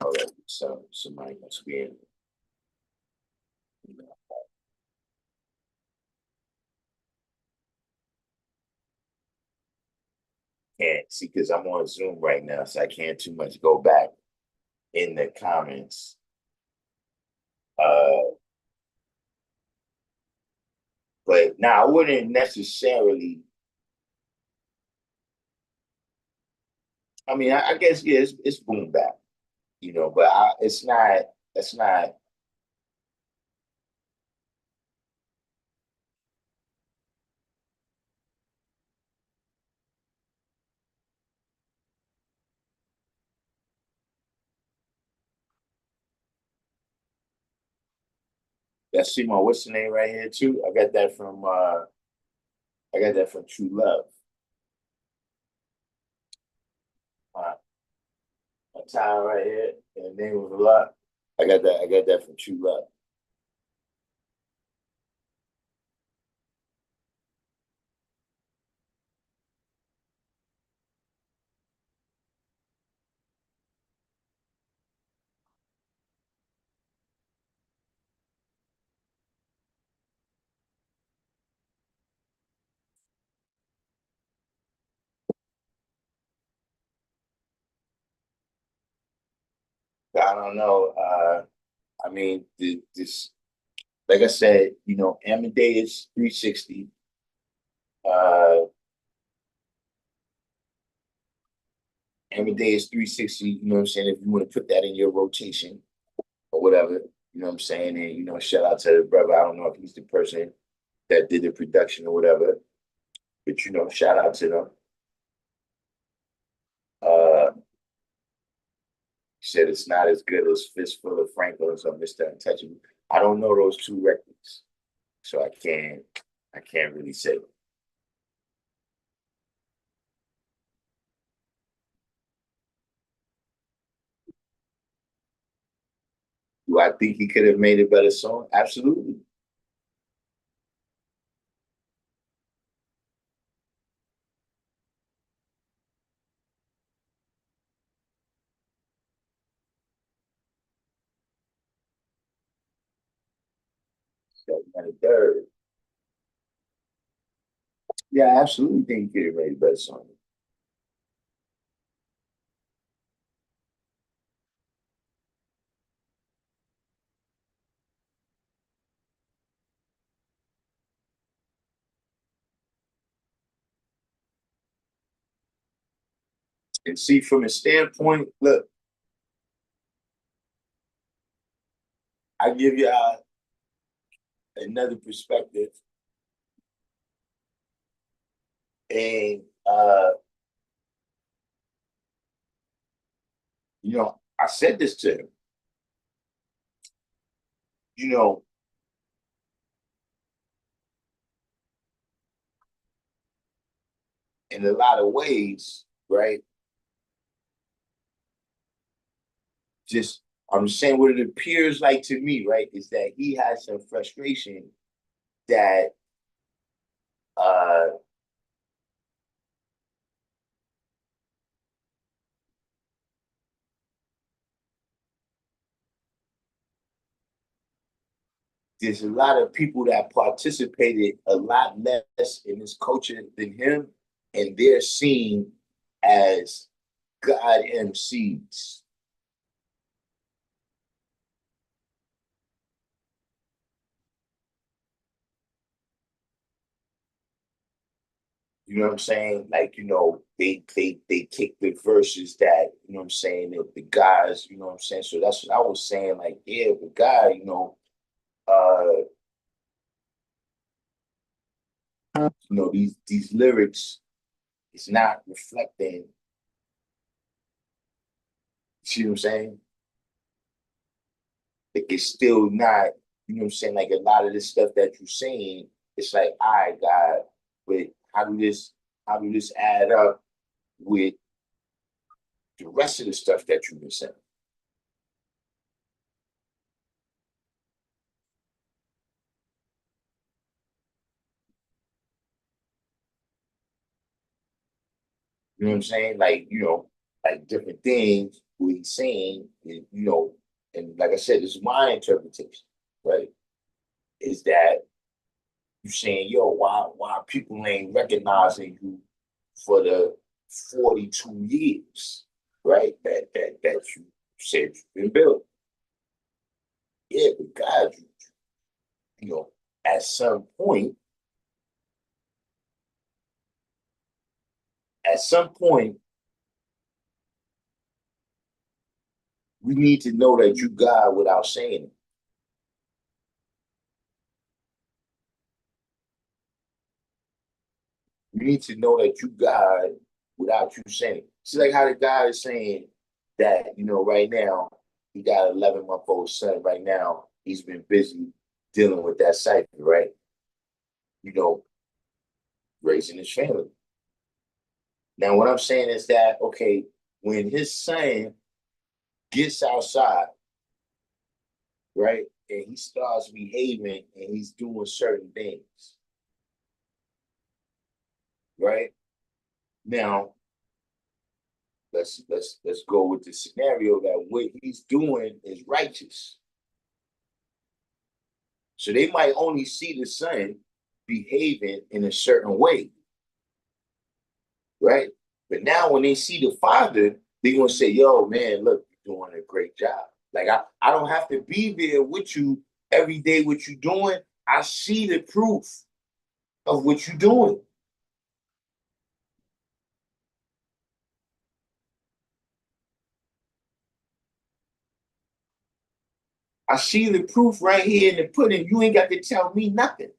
All right, so somebody must be in. Can't see because I'm on Zoom right now, so I can't too much go back in the comments. Uh, but now I wouldn't necessarily. I mean, I guess yeah, it's boom bap, but it's not. It's not. That's Simo. What's the name right here too? I got that from. I got that from True Love. Uh, a time right here, and the name was a lot. I got that. I got that from True Love. I don't know. I mean, this, like I said, you know, Amadeus 360. Uh, Amadeus 360. You know what I'm saying? If you want to put that in your rotation or whatever, you know what I'm saying? And you know, shout out to the brother. I don't know if he's the person that did the production or whatever, but you know, shout out to them. Uh, said it's not as good as Fistful of Franklin's or Mr. Untouchable. I don't know those two records, so I can't really say. Do I think he could have made a better song? Absolutely. Second and a third. Yeah, I absolutely think he could have made a better song. And see, from a standpoint, look, I give y'all another perspective. And you know, I said this to him, you know, in a lot of ways, right? Just I'm saying what it appears like to me, right, is that he has some frustration that uh there's a lot of people that participated a lot less in this culture than him, and they're seen as God MCs. You know what I'm saying? Like, you know, they kick the verses that, you know what I'm saying, the guys, you know what I'm saying? So that's what I was saying, like, yeah, the guy, you know, these lyrics is not reflecting, you see what I'm saying? Like it's still not, you know what I'm saying? Like a lot of this stuff that you're saying, it's like, all right, God, but how do this add up with the rest of the stuff that you've been saying? You know what I'm saying? Like, you know, like different things what he's saying, and, you know, and like I said, this is my interpretation, right? Is that you saying, yo, why people ain't recognizing you for the 42 years, right? That you said you've been building. Yeah, but God, you know, at some point, at some point, we need to know that you God without saying it. You need to know that you God without you saying it. See, like how the guy is saying that, you know, right now, he got an 11-month-old son right now. He's been busy dealing with that cipher, right? You know, raising his family. Now, what I'm saying is that, okay, when his son gets outside, right, and he starts behaving and he's doing certain things, right? Now, let's go with the scenario that what he's doing is righteous. So they might only see the son behaving in a certain way, right? But now when they see the father, they're gonna say, yo, man, look, you're doing a great job. Like I don't have to be there with you every day. What you doing? I see the proof of what you're doing. I see the proof right here in the pudding. You ain't got to tell me nothing.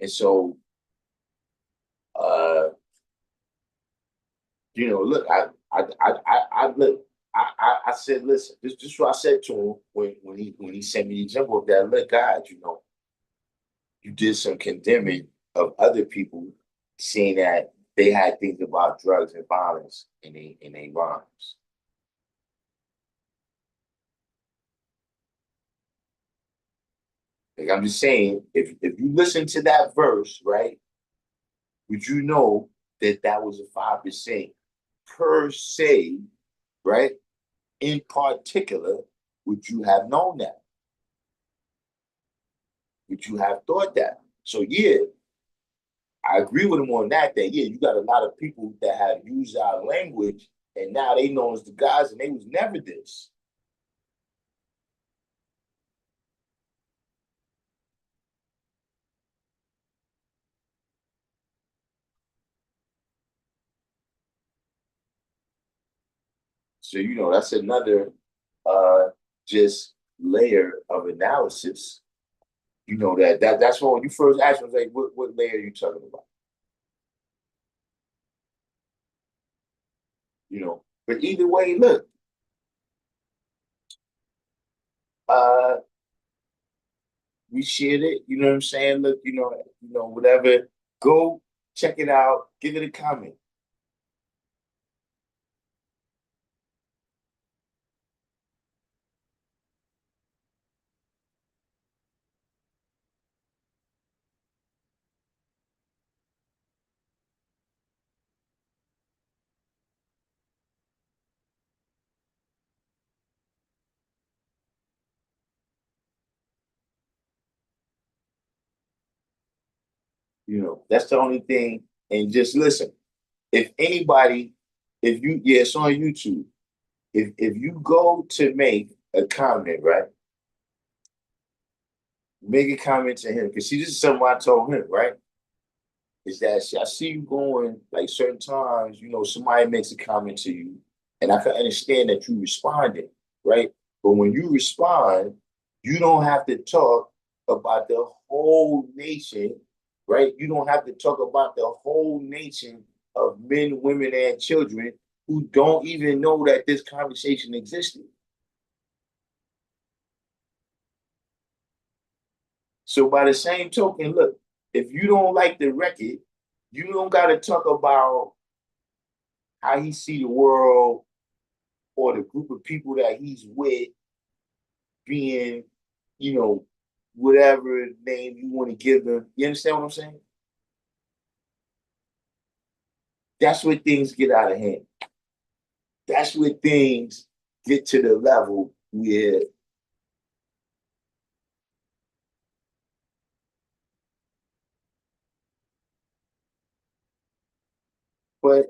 And so, uh, look, I look, I said, listen, this is what I said to him when he sent me the example of that. Look, God, you did some condemning of other people, saying that they had things about drugs and violence in their rhymes. Like I'm just saying, if you listen to that verse, right, would you know that that was a 5% per se, right? In particular, would you have known that? Would you have thought that? So yeah, I agree with him on that. That yeah, you got a lot of people that have used our language, and now they know as the guys, and they was never this. So that's another just layer of analysis. That's what when you first asked me, I was like, what layer are you talking about? But either way, look, uh, we shared it. You know what I'm saying? Look, whatever. Go check it out. Give it a comment. That's the only thing. And just listen. If anybody, if you, yeah, it's on YouTube. If you go to make a comment, right? Make a comment to him because see, this is something I told him, right? Is that I see you going like certain times, somebody makes a comment to you, and I can understand that you responded, right? But when you respond, you don't have to talk about the whole nation, right? You don't have to talk about the whole nation of men, women, and children who don't even know that this conversation existed. So by the same token, look, if you don't like the record, you don't got to talk about how he see the world or the group of people that he's with being, you know, whatever name you want to give them. You understand what I'm saying? That's where things get out of hand. That's where things get to the level where but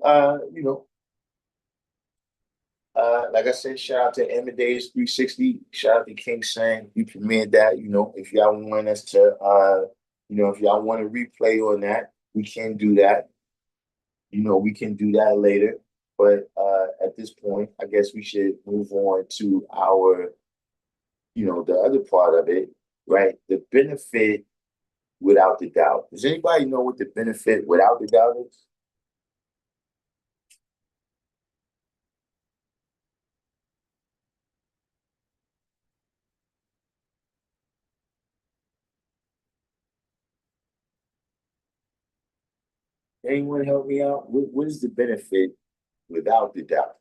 like I said, shout out to Amadeus 360. Shout out to King Sang. We premiered that. If y'all want us to, if y'all want to replay on that, we can do that. We can do that later. But at this point, I guess we should move on to our, the other part of it, right? The benefit without the doubt. Does anybody know what the benefit without the doubt is? Anyone help me out? What is the benefit without the doubt?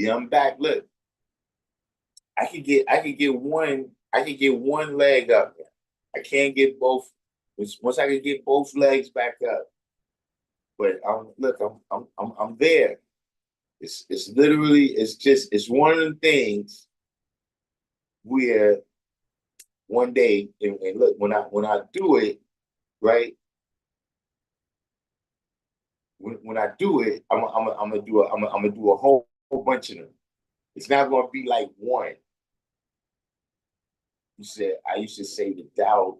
Yeah, I'm back. Look, I could get one leg up. I can't get both. Once I can get both legs back up, but I'm there. It's literally it's one of the things where one day and look when I do it right when I do it I'm gonna do a whole bunch of them. It's not gonna be like one. I used to say the doubt.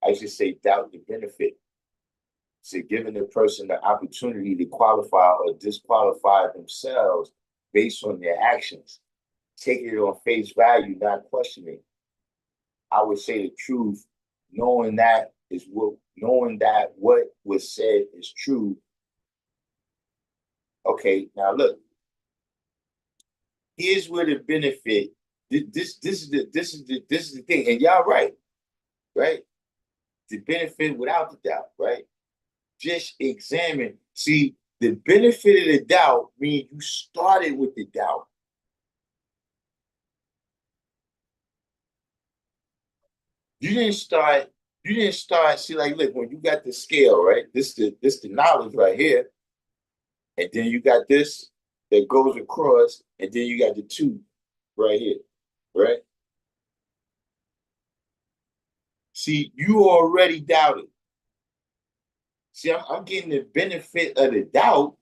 I used to say doubt the benefit. So giving the person the opportunity to qualify or disqualify themselves based on their actions, taking it on face value, not questioning. I would say the truth, knowing that what was said is true. Okay, now look, here's where the benefit. This is the thing, and y'all right, right? The benefit without the doubt, right? Just examine. See, the benefit of the doubt means you started with the doubt. You didn't start. You didn't start. See, like, look, when you got the scale, right? This the knowledge right here, and then you got this that goes across, and then you got the two right here, right? See, you already doubted. See, I'm getting the benefit of the doubt.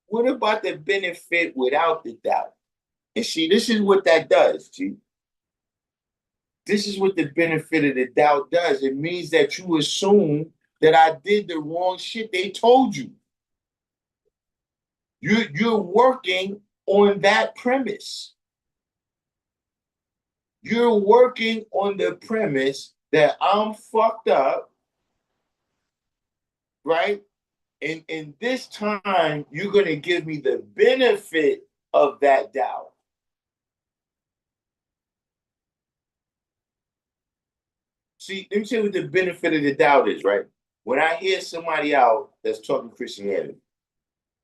What about the benefit without the doubt? And see, this is what that does, G. This is what the benefit of the doubt does. It means that you assume that I did the wrong shit they told you. You're working on that premise. You're working on the premise that I'm fucked up, right? And this time, you're going to give me the benefit of that doubt. See, let me tell you what the benefit of the doubt is, right? When I hear somebody out that's talking Christianity,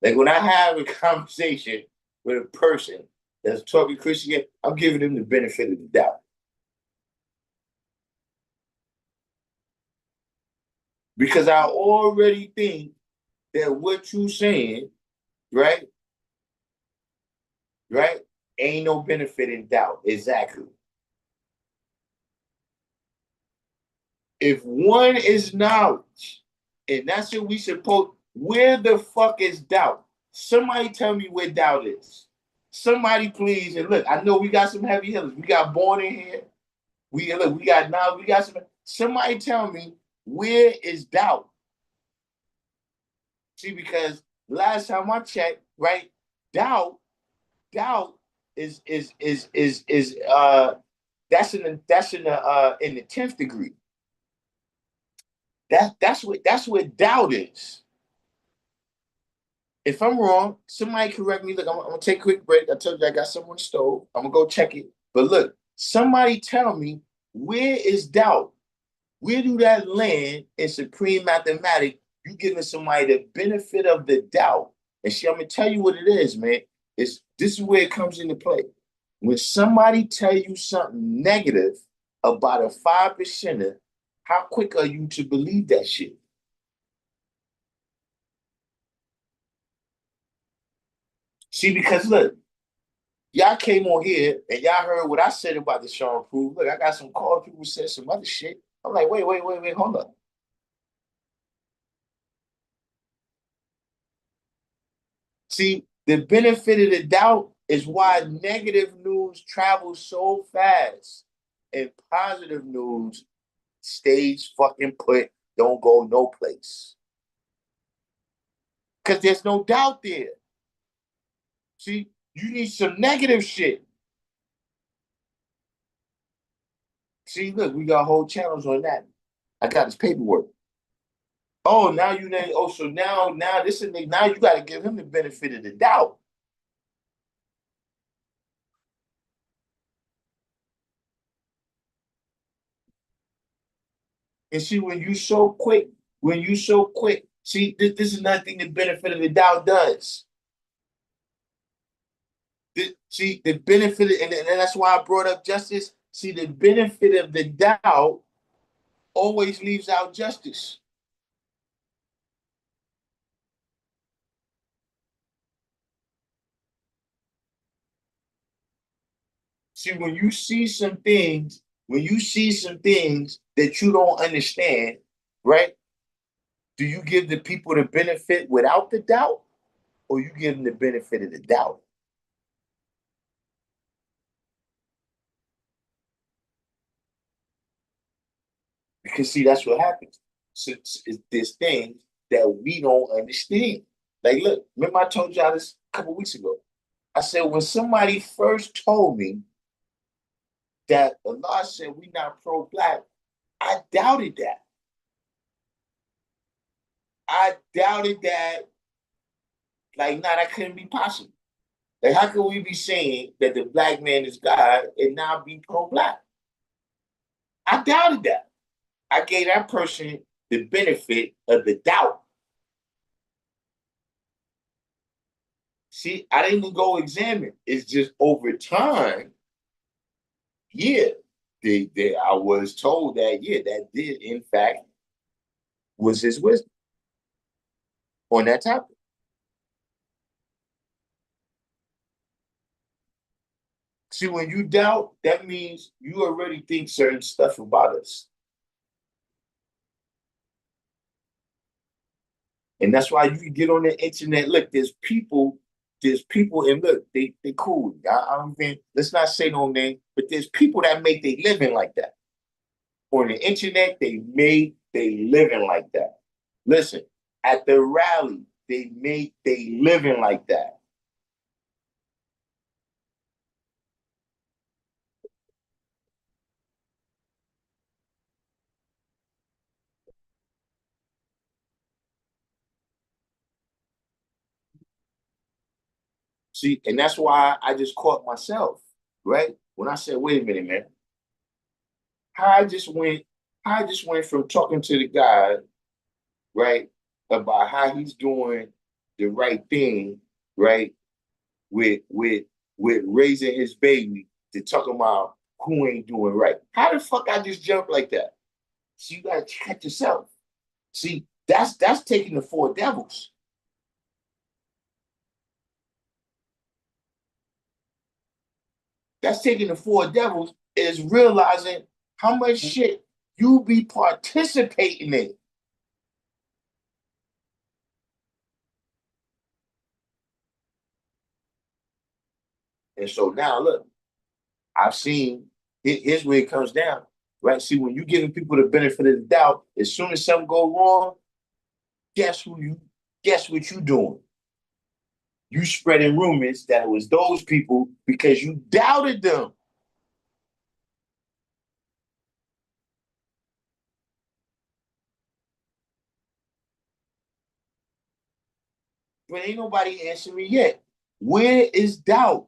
like when I have a conversation with a person that's talking Christianity, I'm giving them the benefit of the doubt. Because I already think that what you saying, right, right, ain't no benefit in doubt. Exactly. If one is knowledge, and that's what we supposed, where the fuck is doubt? Somebody tell me where doubt is. Somebody please, and look, I know we got some heavy hitters. We got Born in here. We got now, we got some. Somebody tell me where is doubt? See, because last time I checked, right, doubt is that's in the 10th degree. That's what doubt is. If I'm wrong, somebody correct me. Look, I'm gonna take a quick break. I told you I got something on the stove. I'm gonna go check it. But look, somebody tell me where is doubt? Where do that land in supreme mathematics? You giving somebody the benefit of the doubt. And see, I'm gonna tell you what it is, man. This is where it comes into play. When somebody tell you something negative about a 5%er, how quick are you to believe that shit? See, because look, y'all came on here and y'all heard what I said about the Sean Proof. Look, I got some calls, people said some other shit. I'm like, wait, hold up. See, the benefit of the doubt is why negative news travels so fast and positive news stays fucking put, don't go no place. Because there's no doubt there. See, you need some negative shit. See, look, we got whole channels on that. I got his paperwork. Oh, now you know. Oh, so now this is now you got to give him the benefit of the doubt. And see, when you so quick, see, this is nothing the benefit of the doubt does. See the benefit, and that's why I brought up justice. See, the benefit of the doubt always leaves out justice. See, when you see some things that you don't understand, right? Do you give the people the benefit without the doubt, or you give them the benefit of the doubt? Because see, that's what happens. So there's things that we don't understand. Like, look, remember I told y'all this a couple weeks ago. I said when somebody first told me that Allah said we not pro-black, I doubted that. I doubted that. Like, nah, that couldn't be possible. Like, how can we be saying that the black man is God and now be pro-black? I doubted that. I gave that person the benefit of the doubt. See, I didn't even go examine. It's just over time, yeah, I was told that, yeah, that did, in fact, was his wisdom on that topic. See, when you doubt, that means you already think certain stuff about us. And that's why you can get on the internet. Look, there's people, and look, they cool. I don't think, let's not say no name, but there's people that make their living like that. On the internet, they make their living like that. Listen, at the rally, they make their living like that. See, and that's why I just caught myself, right? When I said, wait a minute, man, how I just went, how I just went from talking to the guy, right, about how he's doing the right thing, right, with with with raising his baby to talking about who ain't doing right. How the fuck I just jumped like that? So you gotta check yourself. See, that's taking the four devils. That's taking the four devils is realizing how much shit you be participating in. And so now look, I've seen here's where it comes down. Right. See, when you giving people the benefit of the doubt, as soon as something go wrong, guess what you doing? You spreading rumors that it was those people because you doubted them. But ain't nobody answering me yet. Where is doubt?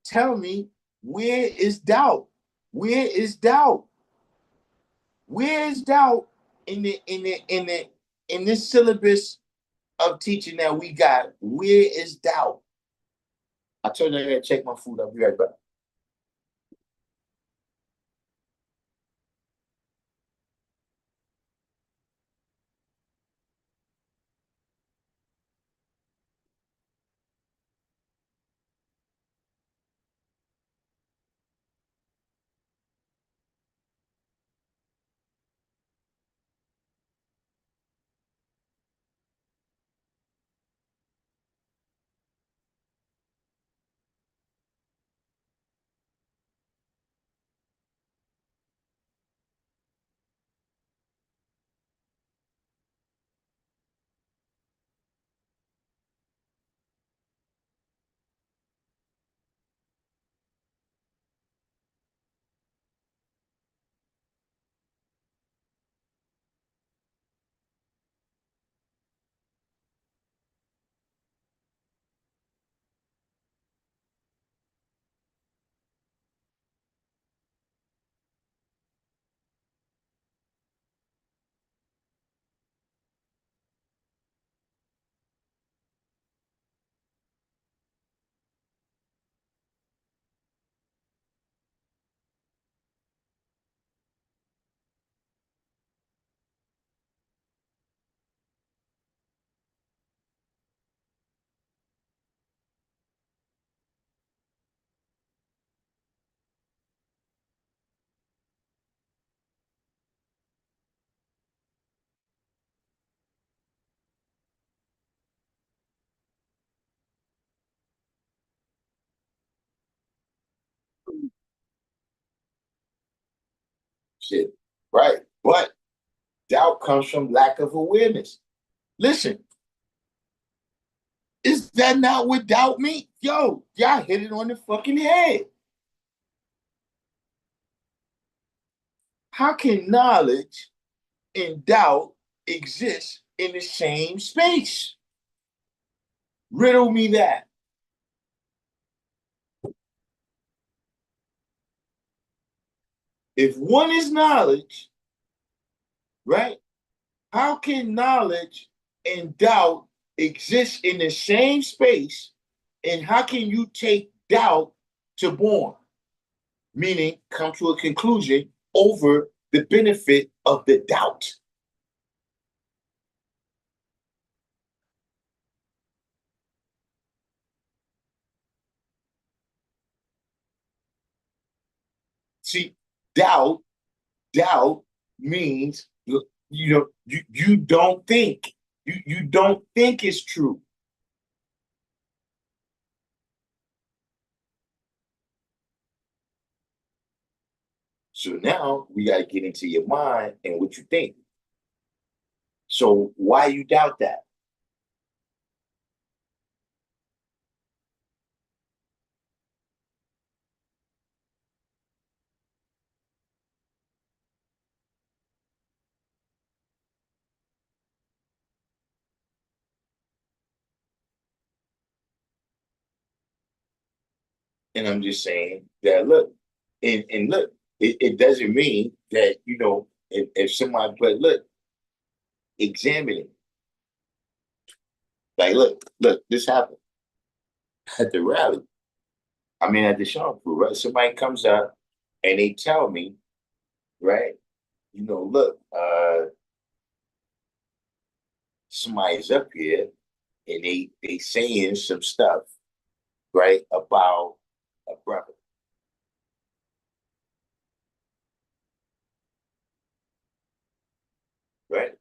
Tell me, where is doubt? Where is doubt? Where is doubt in this syllabus of teaching that we got? Where is doubt? I told you I gotta check my food. I'll be right back. shit, right? But doubt comes from lack of awareness. Listen, is that not what doubt means? Yo, y'all hit it on the fucking head. How can knowledge and doubt exist in the same space? Riddle me that. If one is knowledge, right? How can knowledge and doubt exist in the same space? And how can you take doubt to born? Meaning come to a conclusion over the benefit of the doubt. See, doubt means you don't think. You don't think it's true. So now we got to get into your mind and what you think. So why you doubt that? And I'm just saying that look, and look, it doesn't mean that, if somebody, but look, examine it. Like, look, this happened at the rally. I mean, at the shampoo, right? Somebody comes up and they tell me, right? Look, somebody's up here and they saying some stuff, right, about a brother. Right?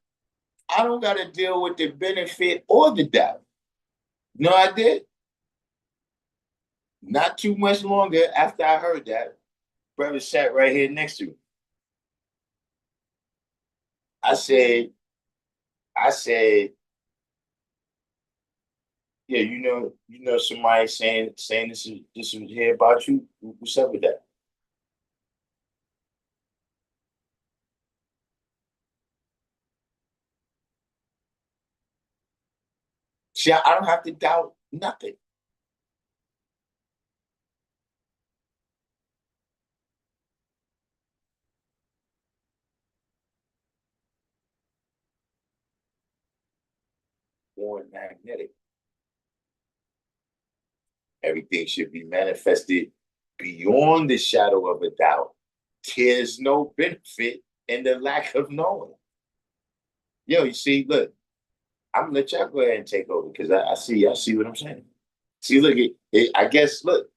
I don't got to deal with the benefit or the doubt. No, I did. Not too much longer after I heard that, brother sat right here next to me. I said, I said, yeah, somebody saying this is here about you. What's up with that? See, I don't have to doubt nothing. Born magnetic. Everything should be manifested beyond the shadow of a doubt. There's no benefit in the lack of knowing. Yo, you see, look, I'm gonna let y'all go ahead and take over because I see what I'm saying. See, look, I guess, look,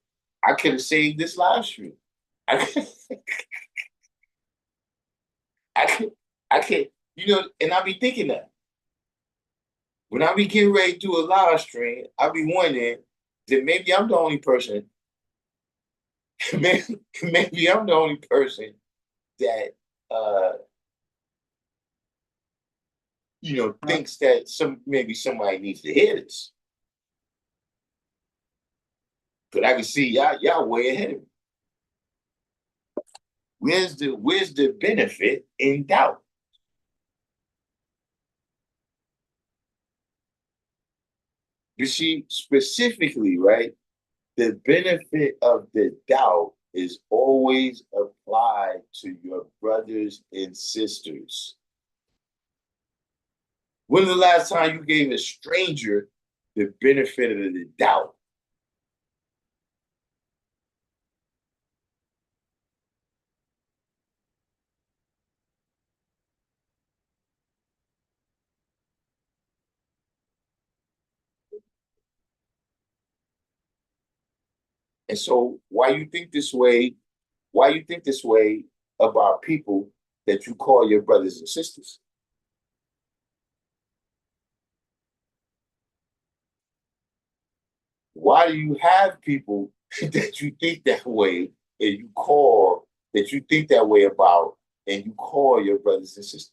I could have saved this live stream. I could, I could, I could, and I be thinking that when I be getting ready to do a live stream, I be wondering that maybe I'm the only person, maybe I'm the only person that, thinks that maybe somebody needs to hear this. But I can see y'all way ahead of me. Where's the benefit in doubt? You see, specifically, right? The benefit of the doubt is always applied to your brothers and sisters. When the last time you gave a stranger the benefit of the doubt? And so why you think this way? Why you think this way about people that you call your brothers and sisters? Why do you have people that you think that way and that you think that way about and you call your brothers and sisters.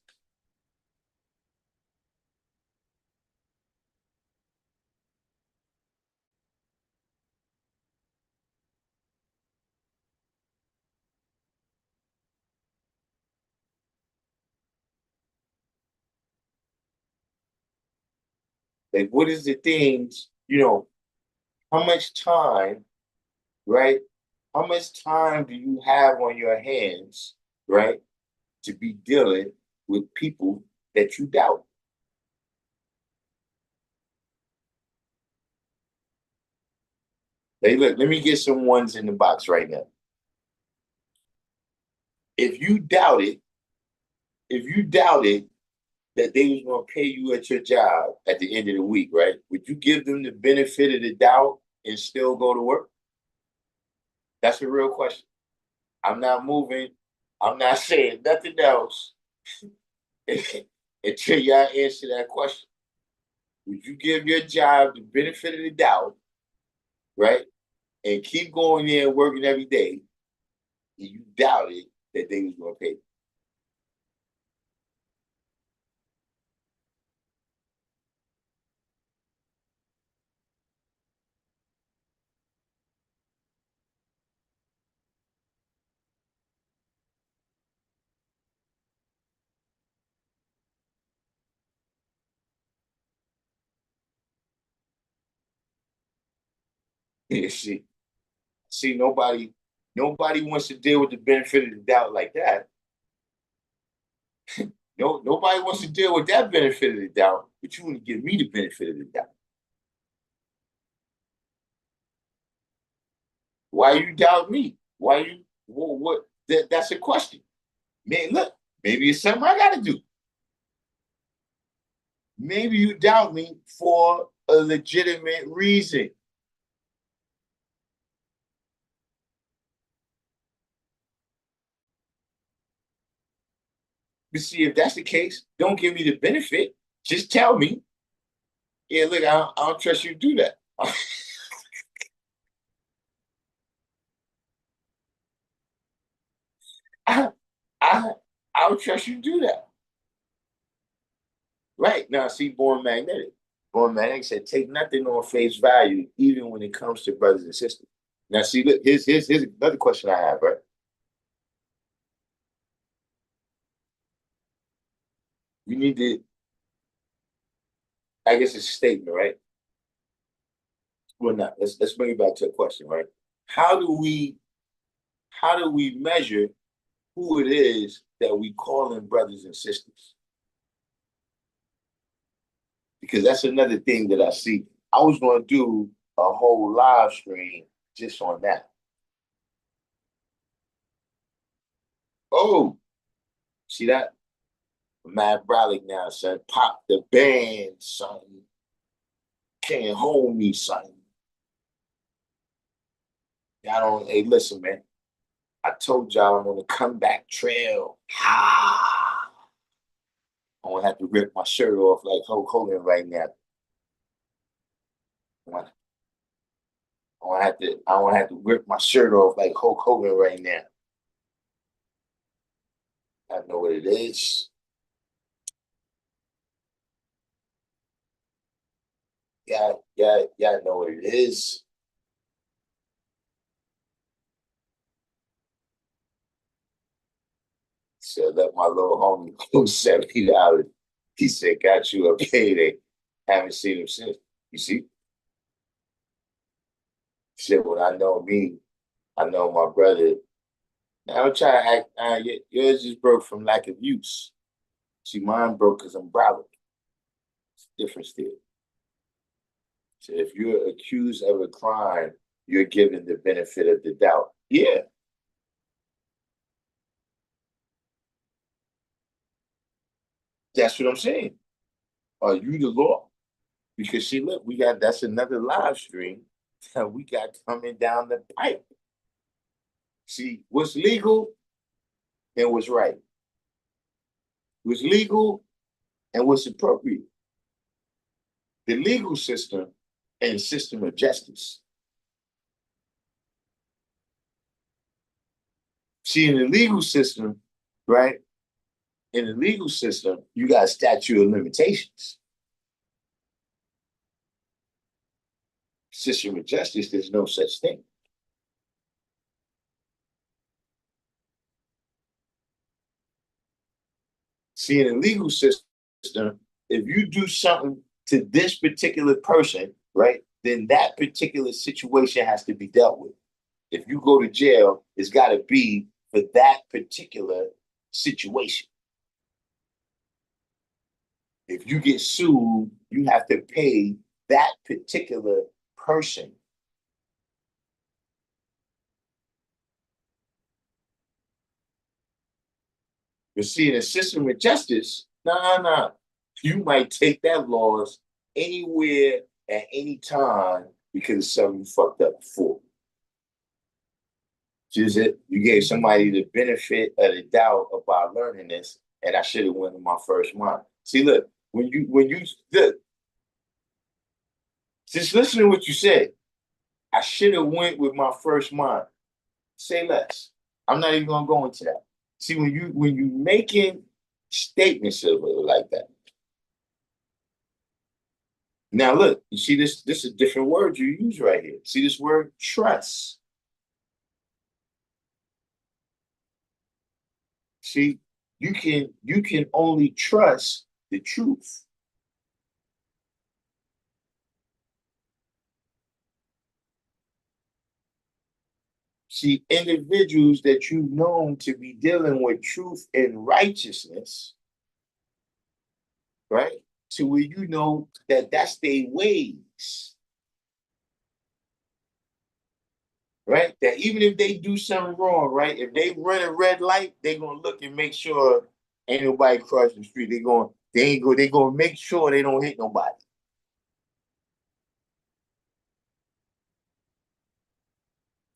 Like, what is the things, how much time, right? How much time do you have on your hands, right, to be dealing with people that you doubt? Hey, look, let me get some ones in the box right now. If you doubted, if you doubted that they was gonna pay you at your job at the end of the week, right? Would you give them the benefit of the doubt and still go to work? That's a real question. I'm not moving. I'm not saying nothing else until y'all answer that question. Would you give your job the benefit of the doubt, right? And keep going there and working every day, and you doubted that they was gonna pay you? See, nobody wants to deal with the benefit of the doubt like that. No, nobody wants to deal with that benefit of the doubt, but you want to give me the benefit of the doubt. Why you doubt me? Why you what that's a question. Man, look, maybe it's something I gotta do. Maybe you doubt me for a legitimate reason. But see, if that's the case, don't give me the benefit. Just tell me, yeah, look, I don't trust you to do that. I, I, I don't trust you to do that. Right. Now, see, Born Magnetic. Born Magnetic said, take nothing on face value, even when it comes to brothers and sisters. Now, see, look, here's another question I have, right? You need to, I guess it's a statement, right? Well, not. Let's bring it back to a question, right? How do we how do we measure who it is that we call in brothers and sisters? Because that's another thing that I see. I was going to do a whole live stream just on that. Oh, see that? Mad Brolic now, son. Pop the band, son. Can't hold me, son. Y'all don't, hey, listen, man. I told y'all I'm on the comeback trail. Ah, I'm gonna have to rip my shirt off like Hulk Hogan right now. I want to have to rip my shirt off like Hulk Hogan right now. I know what it is. Yeah, know what it is. So let my little homie lose $70. He said, got you a payday. Haven't seen him since. You see? He said, when I know me, I know my brother. Now I'm trying to act, yours just broke from lack of use. See, mine broke because I'm brolic. It's different still. So if you're accused of a crime, you're given the benefit of the doubt. Yeah, that's what I'm saying. Are you the law? Because see, look, that's another live stream that we got coming down the pipe. See, what's legal and what's right. What's legal and what's appropriate. The legal system and system of justice. See, in the legal system, right? In the legal system, you got a statute of limitations. System of justice, there's no such thing. See, in the legal system, if you do something to this particular person, right, then that particular situation has to be dealt with. If you go to jail, it's got to be for that particular situation. If you get sued, you have to pay that particular person. But see, in a system of justice, no. You might take that loss anywhere at any time because of something you fucked up before. Just it, you gave somebody the benefit of the doubt about learning this, and I should have went in my first mind. See, look, when you look, just listen to what you said. I should have went with my first mind. Say less. I'm not even gonna go into that. See, when you making statements of it like that. Now look, you see this is a different word you use right here. See this word trust. See, you can only trust the truth. See, individuals that you've known to be dealing with truth and righteousness, right? To where you know that that's their ways, right? That even if they do something wrong, right? If they run a red light, they're gonna look and make sure ain't nobody crossing the street. They're gonna make sure they don't hit nobody.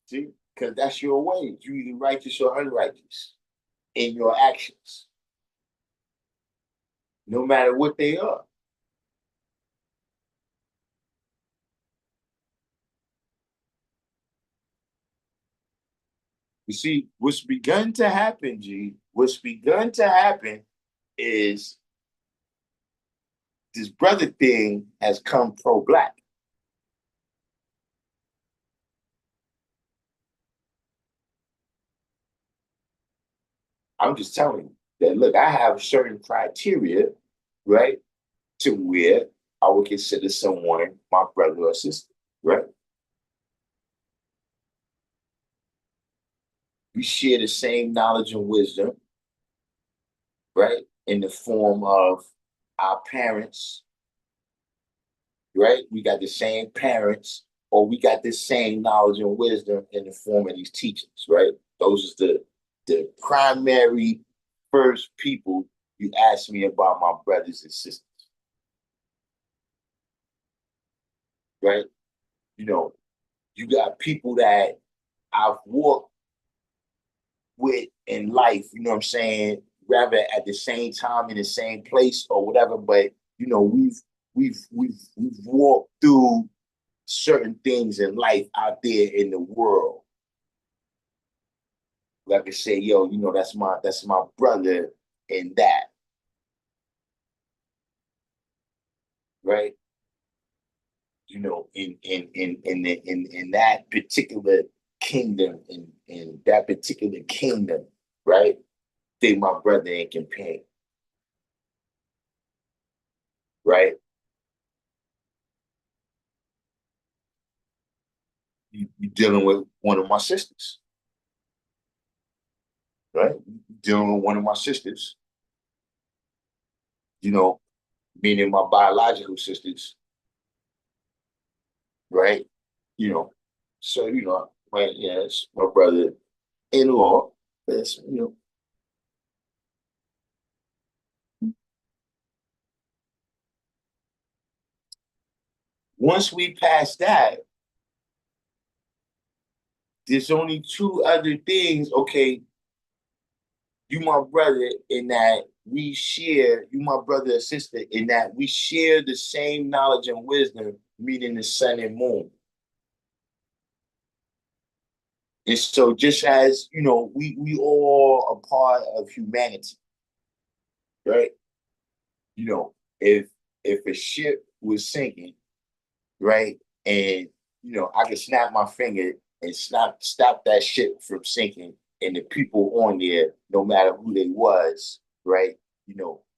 See? Because that's your ways. You either righteous or unrighteous in your actions, no matter what they are. You see, what's begun to happen, G, what's begun to happen is this brother thing has come pro-black. I'm just telling you that, look, I have certain criteria, right, to where I would consider someone my brother or sister, right? We share the same knowledge and wisdom, right, in the form of our parents, right? We got the same parents, or we got the same knowledge and wisdom in the form of these teachings, right? Those are the primary first people you ask me about my brothers and sisters, right? You know, you got people that I've walked with in life, you know what I'm saying, rather at the same time in the same place or whatever, but you know, we've walked through certain things in life out there in the world. Like I say, yo, you know, that's my brother in that. Right? You know, in that particular kingdom, in that particular kingdom, right? They my brother and companion. Right? You dealing with one of my sisters, right? Dealing with one of my sisters, you know, meaning my biological sisters, right? You know, so you know, my yeah, it's my brother-in-law. That's you know. Once we pass that, there's only two other things. Okay, you my brother in that we share, you my brother or sister in that we share the same knowledge and wisdom, meaning the sun and moon. And so just as, we all a part of humanity, right? You know, if a ship was sinking, right? And I could snap my finger and stop that ship from sinking, and the people on there, no matter who they was, right?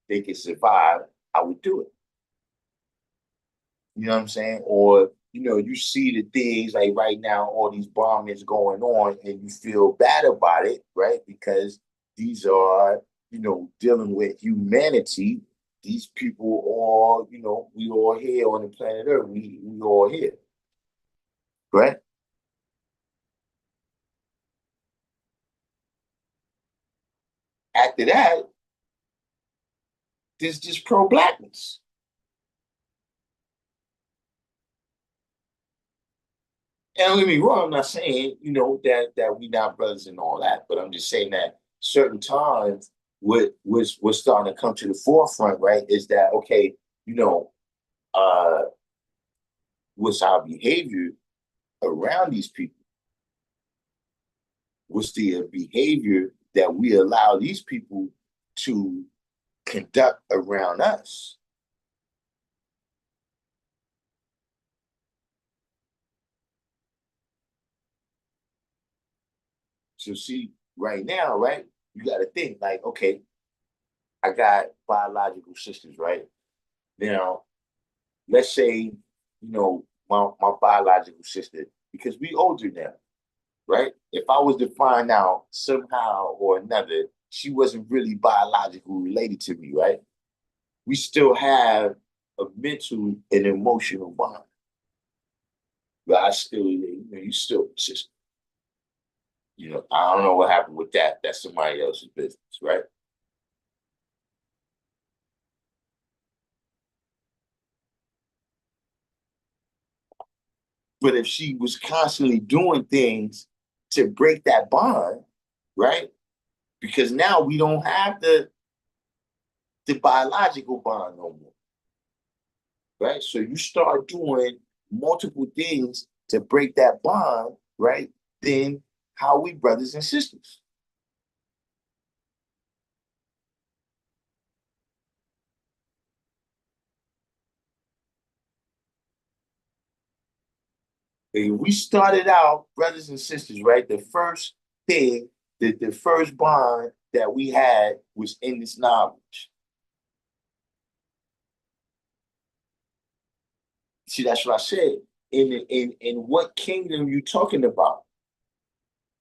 They could survive. I would do it. You know what I'm saying? Or you see the things like right now, all these bombings going on, and you feel bad about it, right? Because these are, dealing with humanity. These people all, we all here on the planet Earth. We all here, right? After that, there's just pro-blackness. And don't get me wrong, I'm not saying, that we not brothers and all that, but I'm just saying that certain times what's starting to come to the forefront, right, is that okay, uh what's our behavior around these people? What's the behavior that we allow these people to conduct around us? So see, right now, right, you got to think like, okay, I got biological sisters, right? Now, let's say, my biological sister, because we older now, right? If I was to find out somehow or another she wasn't really biological related to me, right? We still have a mental and emotional bond. But I still, you still sister. I don't know what happened with that. That's somebody else's business, right? But if she was constantly doing things to break that bond, right? Because now we don't have the biological bond no more, right? So you start doing multiple things to break that bond, right? Then how are we brothers and sisters? And we started out brothers and sisters, right? The first thing, the first bond that we had was in this knowledge. See, that's what I said. In what kingdom you talking about?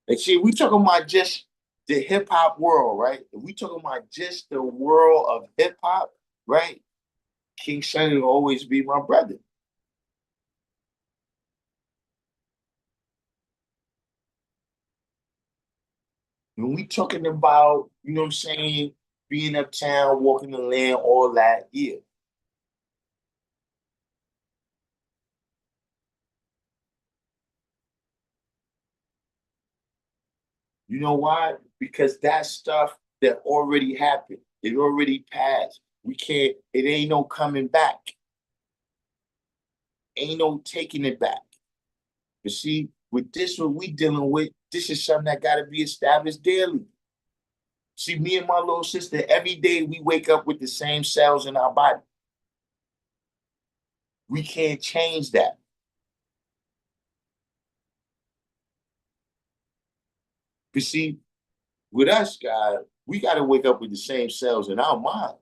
Like, see, we talking about just the hip hop world, right? If we talking about just the world of hip hop, right? King Sonny will always be my brother. When we talking about, what I'm saying, being uptown, walking the land, all that, yeah. You know why? Because that stuff that already happened, it already passed. We can't, it ain't no coming back. Ain't no taking it back. But see, with this, what we dealing with, this is something that got to be established daily. See, me and my little sister, every day we wake up with the same cells in our body. We can't change that. But see, with us, guys, we got to wake up with the same cells in our mind.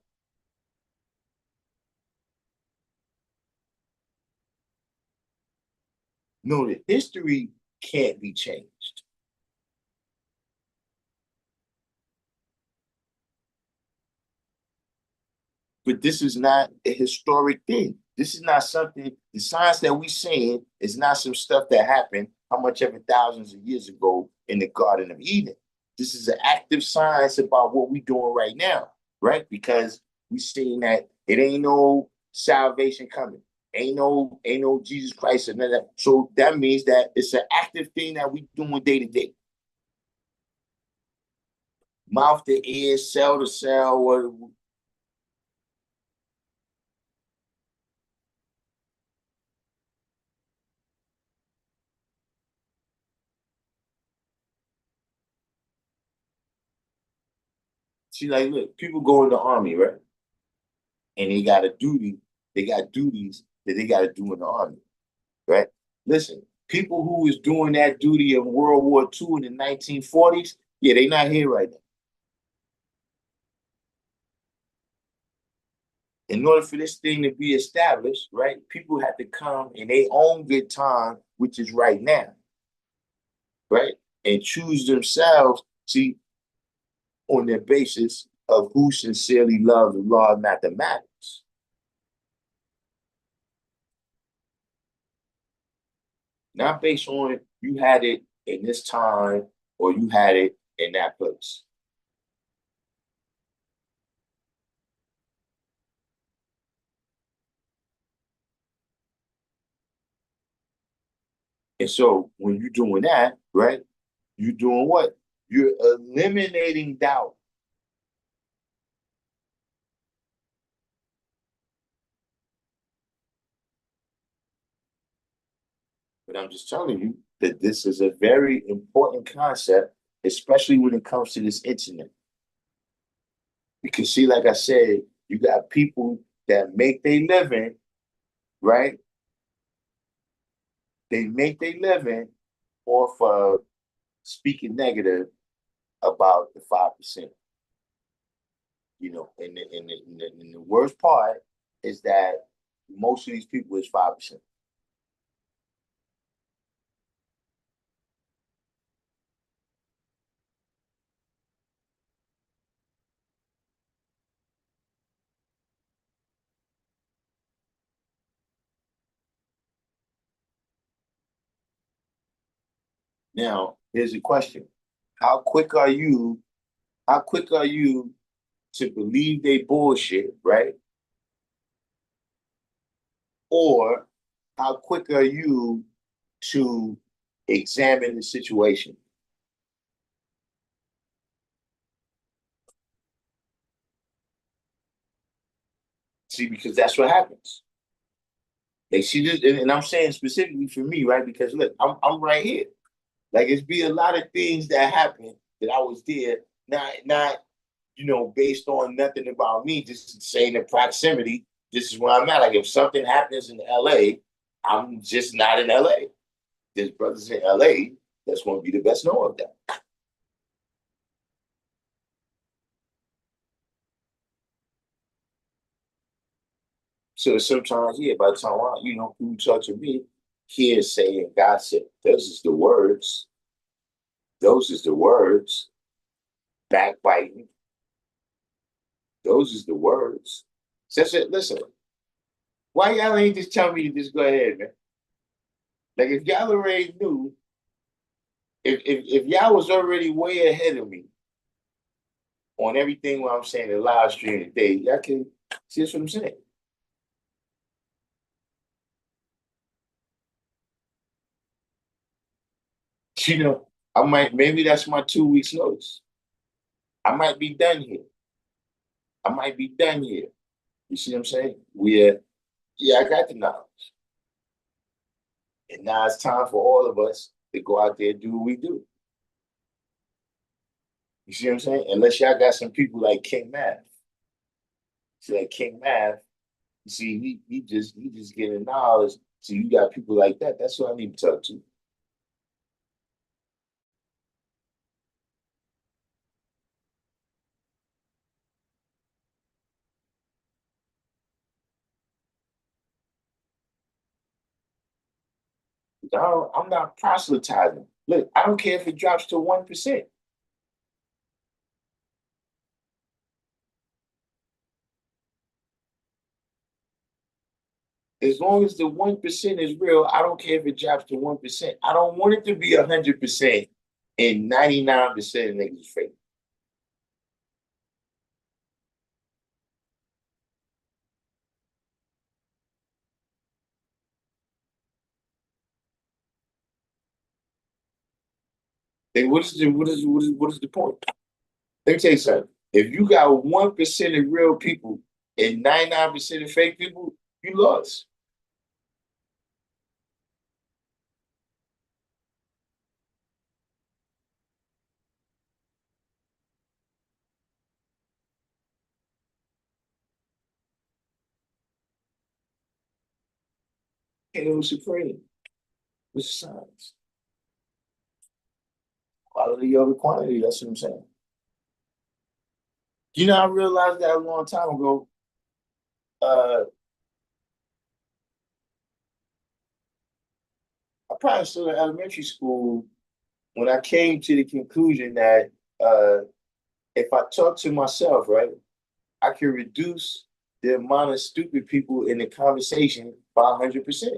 No, the history can't be changed. But this is not a historic thing. This is not something, the science that we're saying is not some stuff that happened, how much ever thousands of years ago in the Garden of Eden. This is an active science about what we're doing right now, right? Because we're seeing that it ain't no salvation coming. Ain't no Jesus Christ and none of that. So that means that it's an active thing that we doing day to day. Mouth to ear, cell to cell, what. See, like, look, people go in the army, right? And they got a duty, they got duties that they got to do in the army, right? Listen, people who was doing that duty in World War II in the 1940s, yeah, they not here right now. In order for this thing to be established, right, people have to come in their own good time, which is right now, right? And choose themselves, see, on their basis of who sincerely loves the law of mathematics. Not based on you had it in this time or you had it in that place. And so when you're doing that, right, you're doing what? You're eliminating doubt. But I'm just telling you that this is a very important concept, especially when it comes to this internet. Because see, like I said, you got people that make their living, right? They make their living off of speaking negative about the 5%. You know, and the worst part is that most of these people is 5%. Now, here's a question. How quick are you, how quick are you to believe they bullshit, right? Or how quick are you to examine the situation? See, because that's what happens. They see this, and I'm saying specifically for me, right? Because look, I'm right here. Like it's be a lot of things that happen that I was there, not based on nothing about me, just saying the proximity. This is where I'm at. Like if something happens in LA, I'm just not in LA. There's brothers in LA that's going to be the best know of that. So sometimes, yeah, by the time people talk to me, hearsay and gossip. Those is the words. Those is the words. Backbiting. Those is the words. So I said, listen, why y'all ain't just tell me to just go ahead, man? Like if y'all already knew, if y'all was already way ahead of me on everything what I'm saying in live stream today, y'all can see what I'm saying. I might maybe that's my 2 weeks notice. I might be done here. I might be done here. You see what I'm saying? Yeah, I got the knowledge. And now it's time for all of us to go out there and do what we do. You see what I'm saying? Unless y'all got some people like King Math. See, like King Math, you see, he just getting knowledge. So you got people like that. That's what I need to talk to. I'm not proselytizing. Look, I don't care if it drops to 1%. As long as the 1% is real, I don't care if it drops to 1%. I don't want it to be 100% and 99% of niggas fake. Then what is the point? Let me tell you something. If you got 1% of real people and 99% of fake people, you lost. Hail Supreme. What's the science? Quality over quantity, that's what I'm saying. You know, I realized that a long time ago. I probably still in elementary school when I came to the conclusion that if I talk to myself, right, I can reduce the amount of stupid people in the conversation by 100%.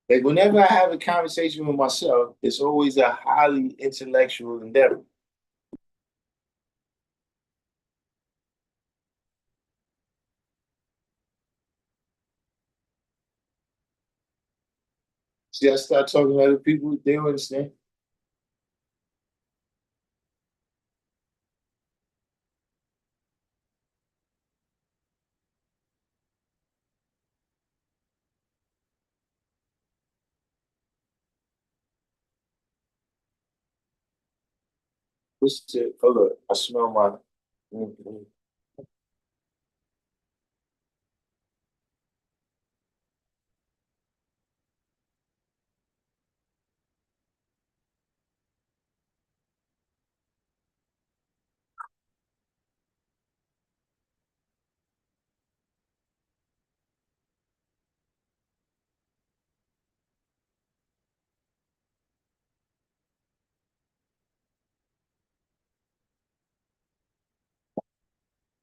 Like whenever I have a conversation with myself, it's always a highly intellectual endeavor. See, I start talking to other people, they don't understand. What's the, oh look, I smell my, mhm.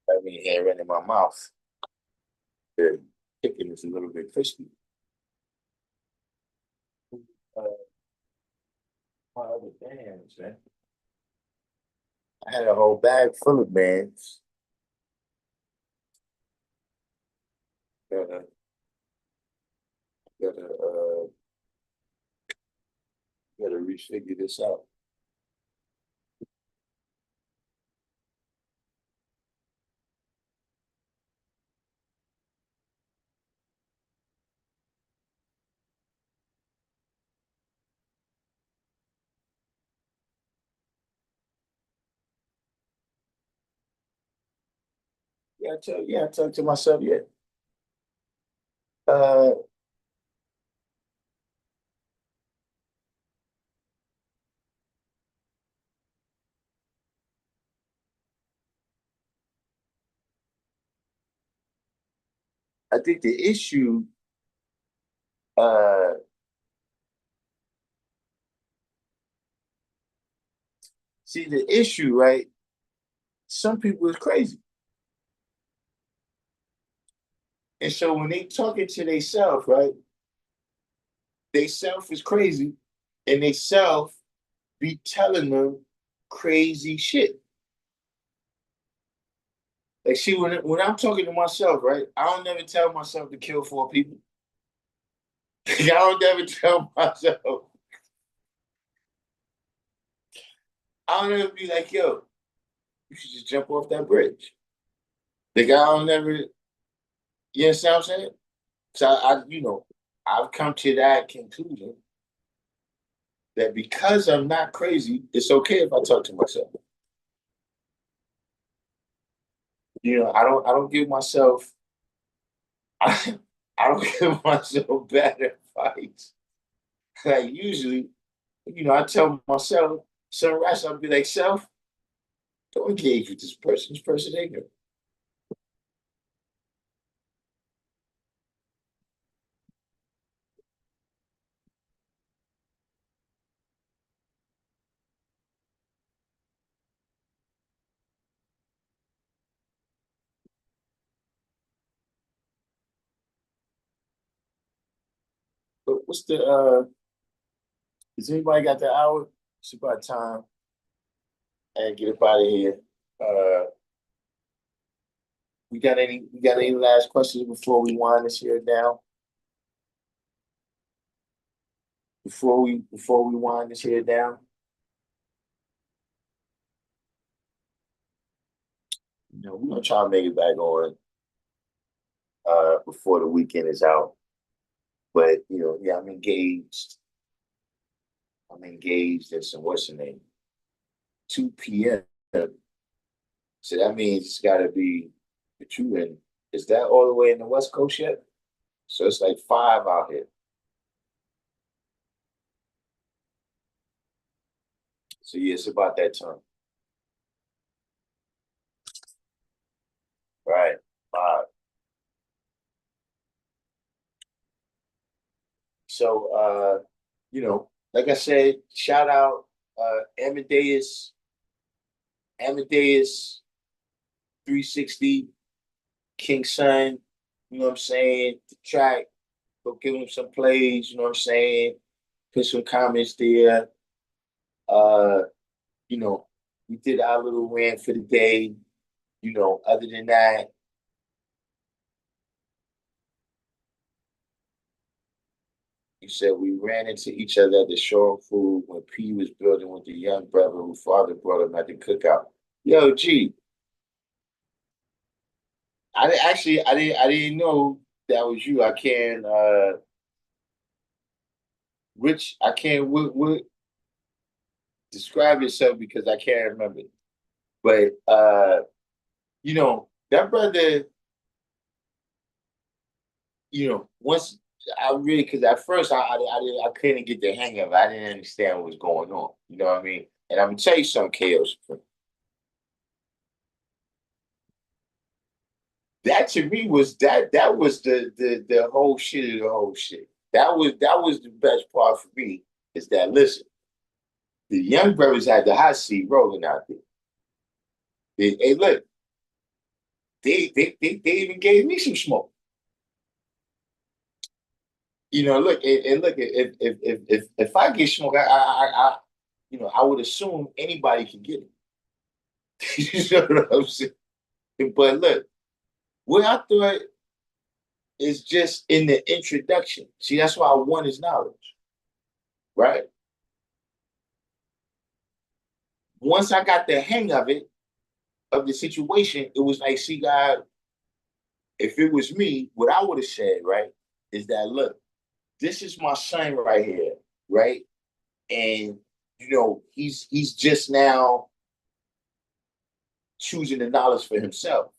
I mean, hair in my mouth. The chicken is a little bit crispy. Uh, my other bands, man. I had a whole bag full of bands. Gotta, gotta, gotta refigure this out. I talk to myself, yeah. Uh, I think the issue, uh, see the issue, right? Some people is crazy. And so when they talking to themselves, right? They self is crazy and they self be telling them crazy shit. Like, see, when I'm talking to myself, right? I don't never tell myself to kill 4 people. I don't never tell myself. I don't ever be like, yo, you should just jump off that bridge. Like, I don't never, you understand what I'm saying? So I've come to that conclusion that because I'm not crazy, it's okay if I talk to myself. I don't give myself, I don't give myself bad advice. Like usually, I tell myself some rest, I'll be like, self, don't engage with this person. This person ignorant. But what's the has anybody got the hour? It's about time and get up out of here. Uh we got any last questions before we wind this here down? Before we wind this here down? We're gonna try to make it back on before the weekend is out. But yeah, I'm engaged. I'm engaged in some what's the name? 2 p.m. So that means it's got to be with you in. Is that all the way in the West Coast yet? So it's like 5 out here. So yeah, it's about that time. Right. 5. So like I said, shout out Amadeus 360, King Son, you know what I'm saying? The track, go give him some plays, you know what I'm saying? Put some comments there. Uh, you know, we did our little rant for the day. Other than that, you said we ran into each other at the shore food when P was building with the young brother whose father brought him at the cookout. Yo, G, I didn't know that was you. I can't Rich, I can't what describe yourself because I can't remember. But that brother, once I really because at first I couldn't get the hang of it. I didn't understand what was going on. You know what I mean? And I'm gonna tell you something, Chaos. That to me was that was the whole shit of the whole shit. That was the best part for me is that listen, the young brothers had the hot seat rolling out there. Hey, look, they even gave me some smoke. Look and look if I get smoke, I would assume anybody can get it. You know what I'm saying? But look, what I thought is just in the introduction. See, that's why I want his knowledge, right? Once I got the hang of it, of the situation, it was like, see, God, if it was me, what I would have said, right, is that look, this is my son right here, right? And he's just now choosing the knowledge for himself.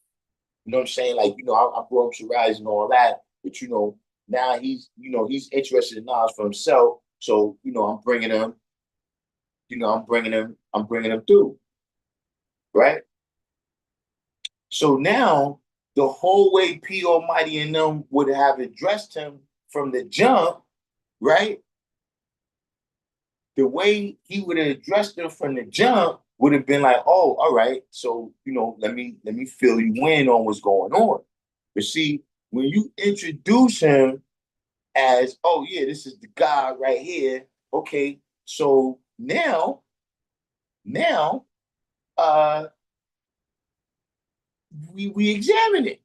You know what I'm saying? Like, I brought him to Rise and all that, but now he's interested in knowledge for himself. So, I'm bringing him through, right? So now the whole way P Almighty and them would have addressed him from the jump, right? The way he would have addressed them from the jump would have been like, oh, all right, so let me fill you in on what's going on. But see, when you introduce him as, oh yeah, this is the guy right here, okay, so now uh we examine it.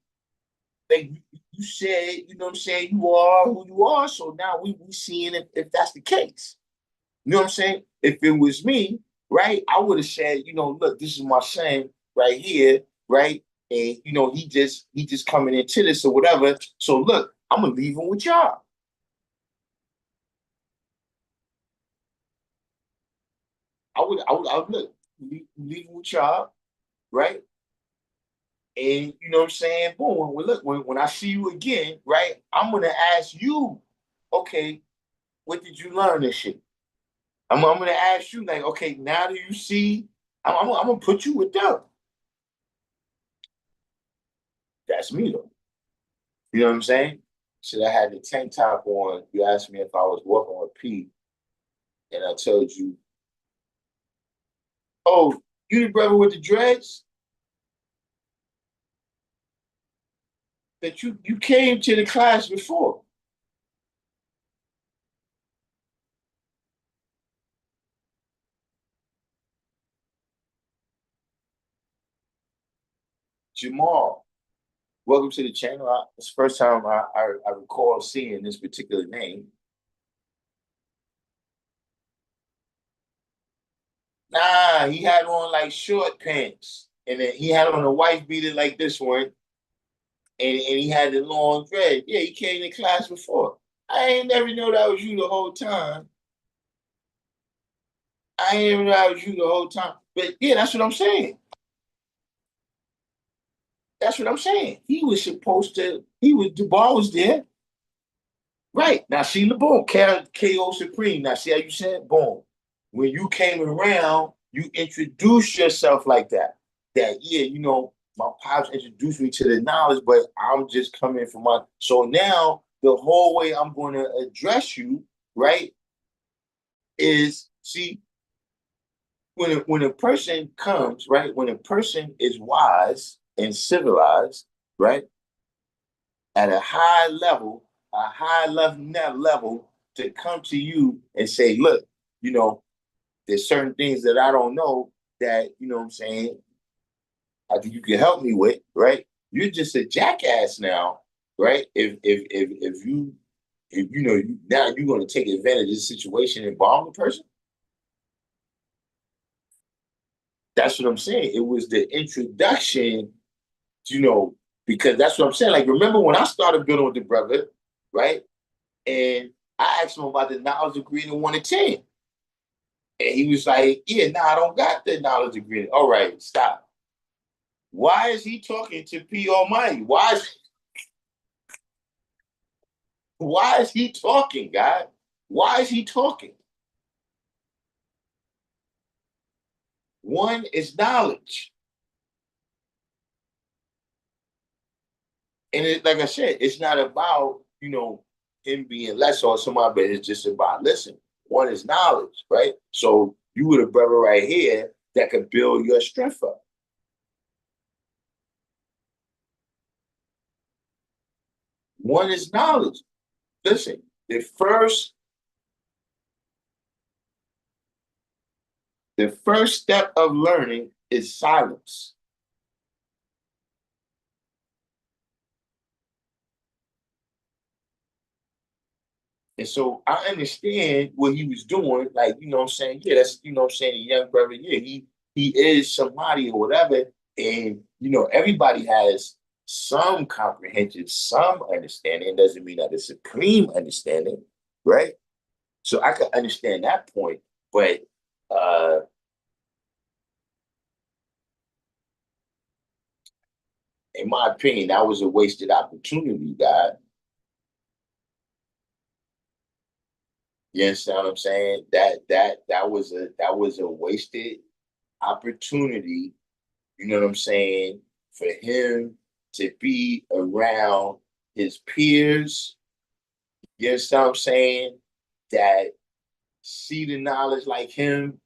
Like you said, you know what I'm saying, you are who you are, so now we seeing if that's the case. You know what I'm saying? If it was me, right, I would have said, look, this is my son right here, right? And he just coming into this or whatever. So look, I'm gonna leave him with y'all. I would look, leave him with y'all, right? And you know what I'm saying? Boom. When I see you again, right, I'm gonna ask you, okay, what did you learn this shit? I'm gonna ask you, like, okay, now do you see? I'm gonna put you with them. That's me though. You know what I'm saying? So I had the tank top on. You asked me if I was working with Pete, and I told you, oh, you the brother with the dreads? That you came to the class before. Jamal, welcome to the channel. It's the first time I recall seeing this particular name. Nah, he had on like short pants. And then he had on a white beater like this one. And he had the long dread. Yeah, he came to class before. I ain't never know that was you the whole time. I ain't never know that was you the whole time. But yeah, that's what I'm saying. That's what I'm saying. He was supposed to, Duval was there. Right. Now see the boom, KO Supreme. Now see how you said boom. When you came around, you introduced yourself like that. That, yeah, my pops introduced me to the knowledge, but I'm just coming from my, so now the whole way I'm going to address you, right, is see, when a person comes, right, when a person is wise and civilized, right, at a high level to come to you and say, look, there's certain things that I don't know that, what I'm saying, I think you can help me with, right? You're just a jackass now, right? If now you're going to take advantage of the situation and bomb the person. That's what I'm saying. It was the introduction, because that's what I'm saying. Like, remember when I started building with the brother, right? And I asked him about the knowledge degree in 1 to 10. And he was like, yeah, nah, I don't got the knowledge degree. All right, stop. Why is he talking to P Almighty? Why is he talking, God? Why is he talking? One is knowledge. And like I said, it's not about, him being less or somebody, but it's just about, listen, one is knowledge, right? So you were the brother right here that could build your strength up. One is knowledge. Listen, the first step of learning is silence. And so I understand what he was doing. Like, what I'm saying? Yeah, that's, what I'm saying, the young brother, yeah, he is somebody or whatever. And, everybody has some comprehension, some understanding. It doesn't mean that it's supreme understanding, right? So I can understand that point. But in my opinion, that was a wasted opportunity, God. You understand what I'm saying? That was a wasted opportunity, you know what I'm saying, for him to be around his peers, you understand what I'm saying, that see the knowledge like him,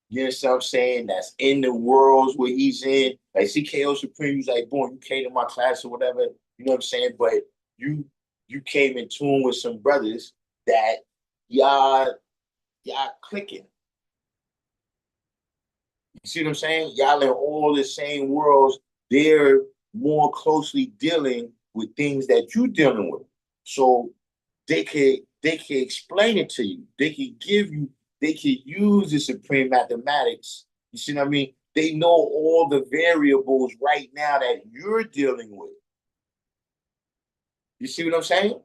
you understand what I'm saying, that's in the worlds where he's in. Like CKO Supreme, he's like, boom, you came to my class or whatever, you know what I'm saying? But you came in tune with some brothers that y'all clicking. You see what I'm saying? Y'all in all the same worlds. They're more closely dealing with things that you're dealing with. So they can explain it to you. They can give you, they can use the supreme mathematics. You see what I mean? They know all the variables right now that you're dealing with. You see what I'm saying?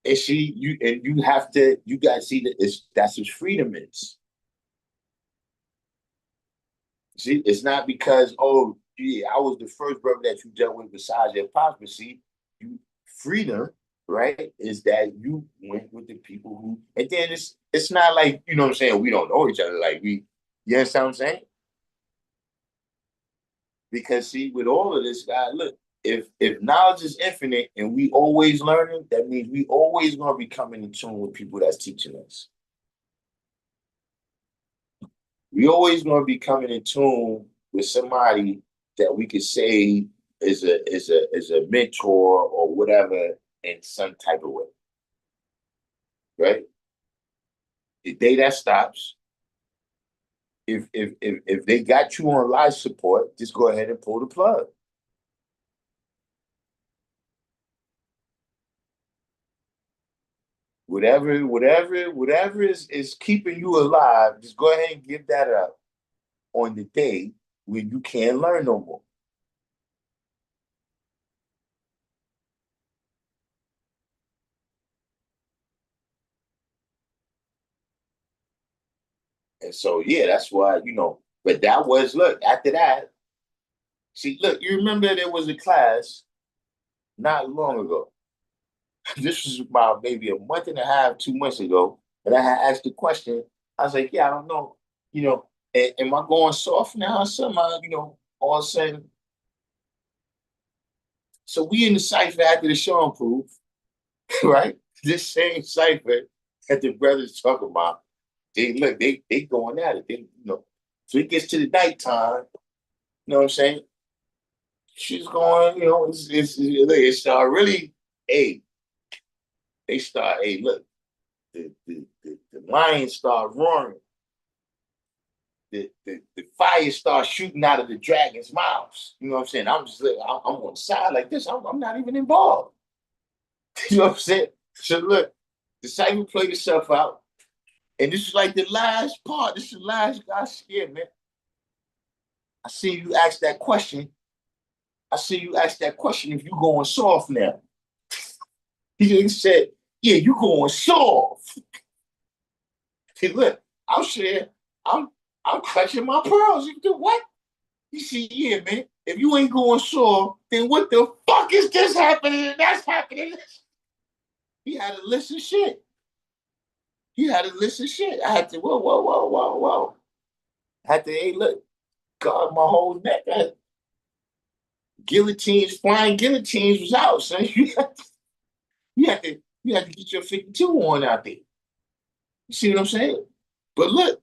And you have to, you guys see that that's his freedom is. See, it's not because, oh, yeah, I was the first brother that you dealt with besides your pops, but see, you freedom, right, is that you went with the people who, and then it's not like, you know what I'm saying, we don't know each other, like you understand what I'm saying? Because see, with all of this, guy, look, if knowledge is infinite and we always learning, that means we always gonna be coming in tune with people that's teaching us. We always gonna be coming in tune with somebody that we could say is a mentor or whatever in some type of way, right? The day that stops, if they got you on life support, just go ahead and pull the plug. Whatever is keeping you alive, just go ahead and give that up on the day when you can't learn no more. And so, yeah, that's why, but that was, look, after that, See, look, you remember there was a class not long ago. This was about maybe a month and a half, 2 months ago, and I had asked the question. I was like, yeah, I don't know, am I going soft now or something? All of a sudden. So we in the cipher after the show and proof, right? This same cipher that the brothers talk about. They going at it. So it gets to the nighttime, you know what I'm saying? She's going, it start really, hey, they start, hey, look, the lions start roaring. The fire starts shooting out of the dragon's mouths. You know what I'm saying? I'm just like, I'm on the side like this. I'm not even involved. You know what I'm saying? So look, the cycle played itself out. And this is like the last part. This is the last guy scared, man. I see you ask that question. If you going soft now. He said, yeah, you going soft. Hey, look, I'm saying, I'm clutching my pearls. You do what? You see, yeah, man. If you ain't going soft, then what the fuck is this happening and that's happening? He had a list of shit. I had to, whoa. I had to, hey, look, guard my whole neck. Flying guillotines was out, son. You had to get your 52 on out there. You see what I'm saying? But look,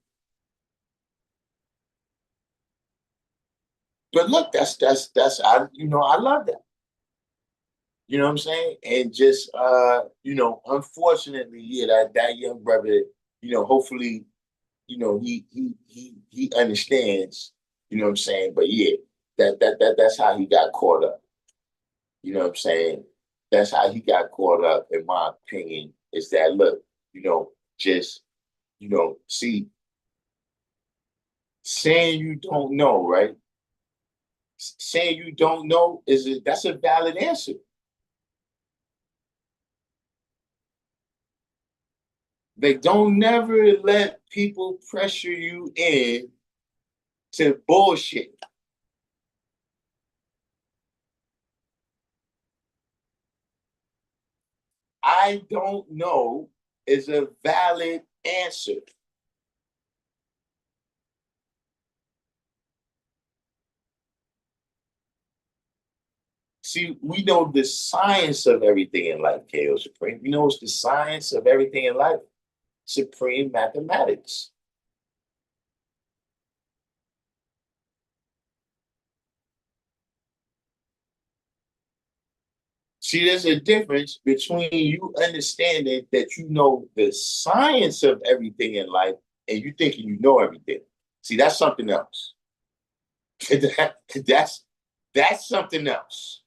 that's I love that. You know what I'm saying? And just unfortunately, yeah, that young brother, hopefully, he understands, you know what I'm saying? But yeah, that's how he got caught up. You know what I'm saying? That's how he got caught up, in my opinion, is that look, just, see, saying you don't know, right? Saying you don't know that's a valid answer. They don't never let people pressure you in to bullshit. I don't know is a valid answer. See, we know the science of everything in life, KO Supreme. You know what's the science of everything in life? Supreme mathematics. See, there's a difference between you understanding that you know the science of everything in life and you thinking you know everything. See, that's something else. That's something else.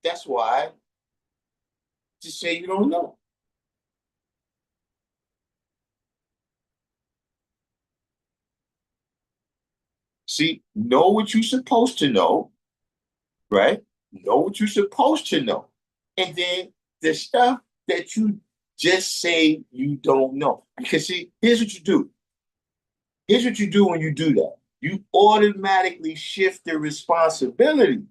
That's why just say you don't know. See, know what you're supposed to know, right? Know what you're supposed to know. And then the stuff that you just say you don't know. Because see, here's what you do. Here's what you do when you do that. You automatically shift the responsibility.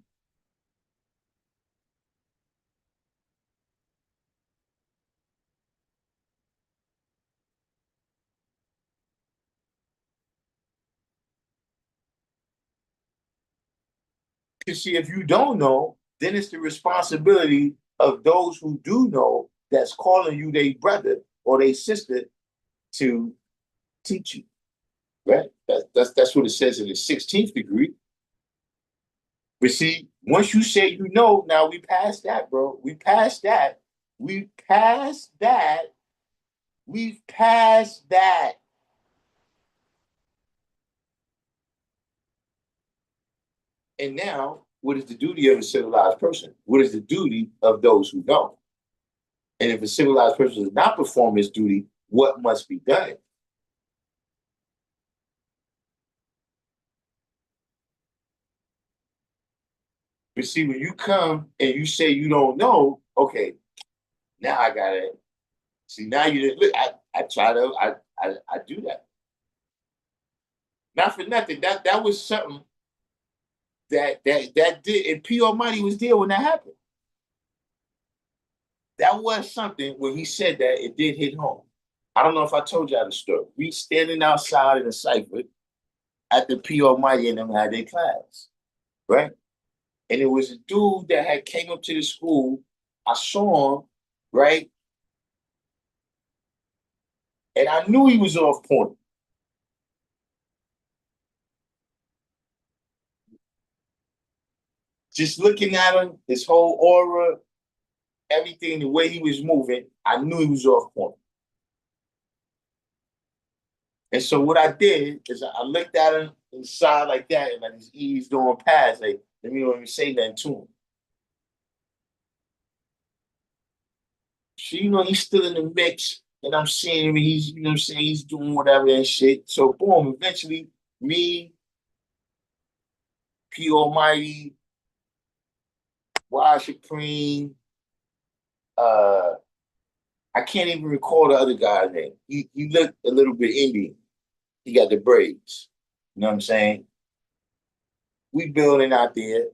Because see, if you don't know, then it's the responsibility of those who do know that's calling you their brother or their sister to teach you. Right? That's what it says in the 16th degree. But see, once you say you know, now we passed that, bro. We passed that. We passed that. We've passed that. And now, what is the duty of a civilized person? What is the duty of those who know? And if a civilized person does not perform his duty, what must be done? But see, when you come and you say you don't know, okay, now I gotta see. Now you look. I try to I do that. Not for nothing. That was something that did, and P Almighty was there when that happened. That was something when he said that, it did hit home. I don't know if I told y'all the story. We standing outside in the cipher at the P Almighty and them had their class, right? And it was a dude that had came up to the school. I saw him, right? And I knew he was off point. Just looking at him, his whole aura, everything, the way he was moving, I knew he was off point. And so what I did is I looked at him inside like that, and like his eased on past, like, let me don't even say nothing to him. So, he's still in the mix, and I'm seeing him, he's, you know what I'm saying, he's doing whatever and shit. So boom, eventually, me, P Almighty, Wild Supreme, I can't even recall the other guy's name. He looked a little bit Indian. He got the braids. You know what I'm saying? We building out there.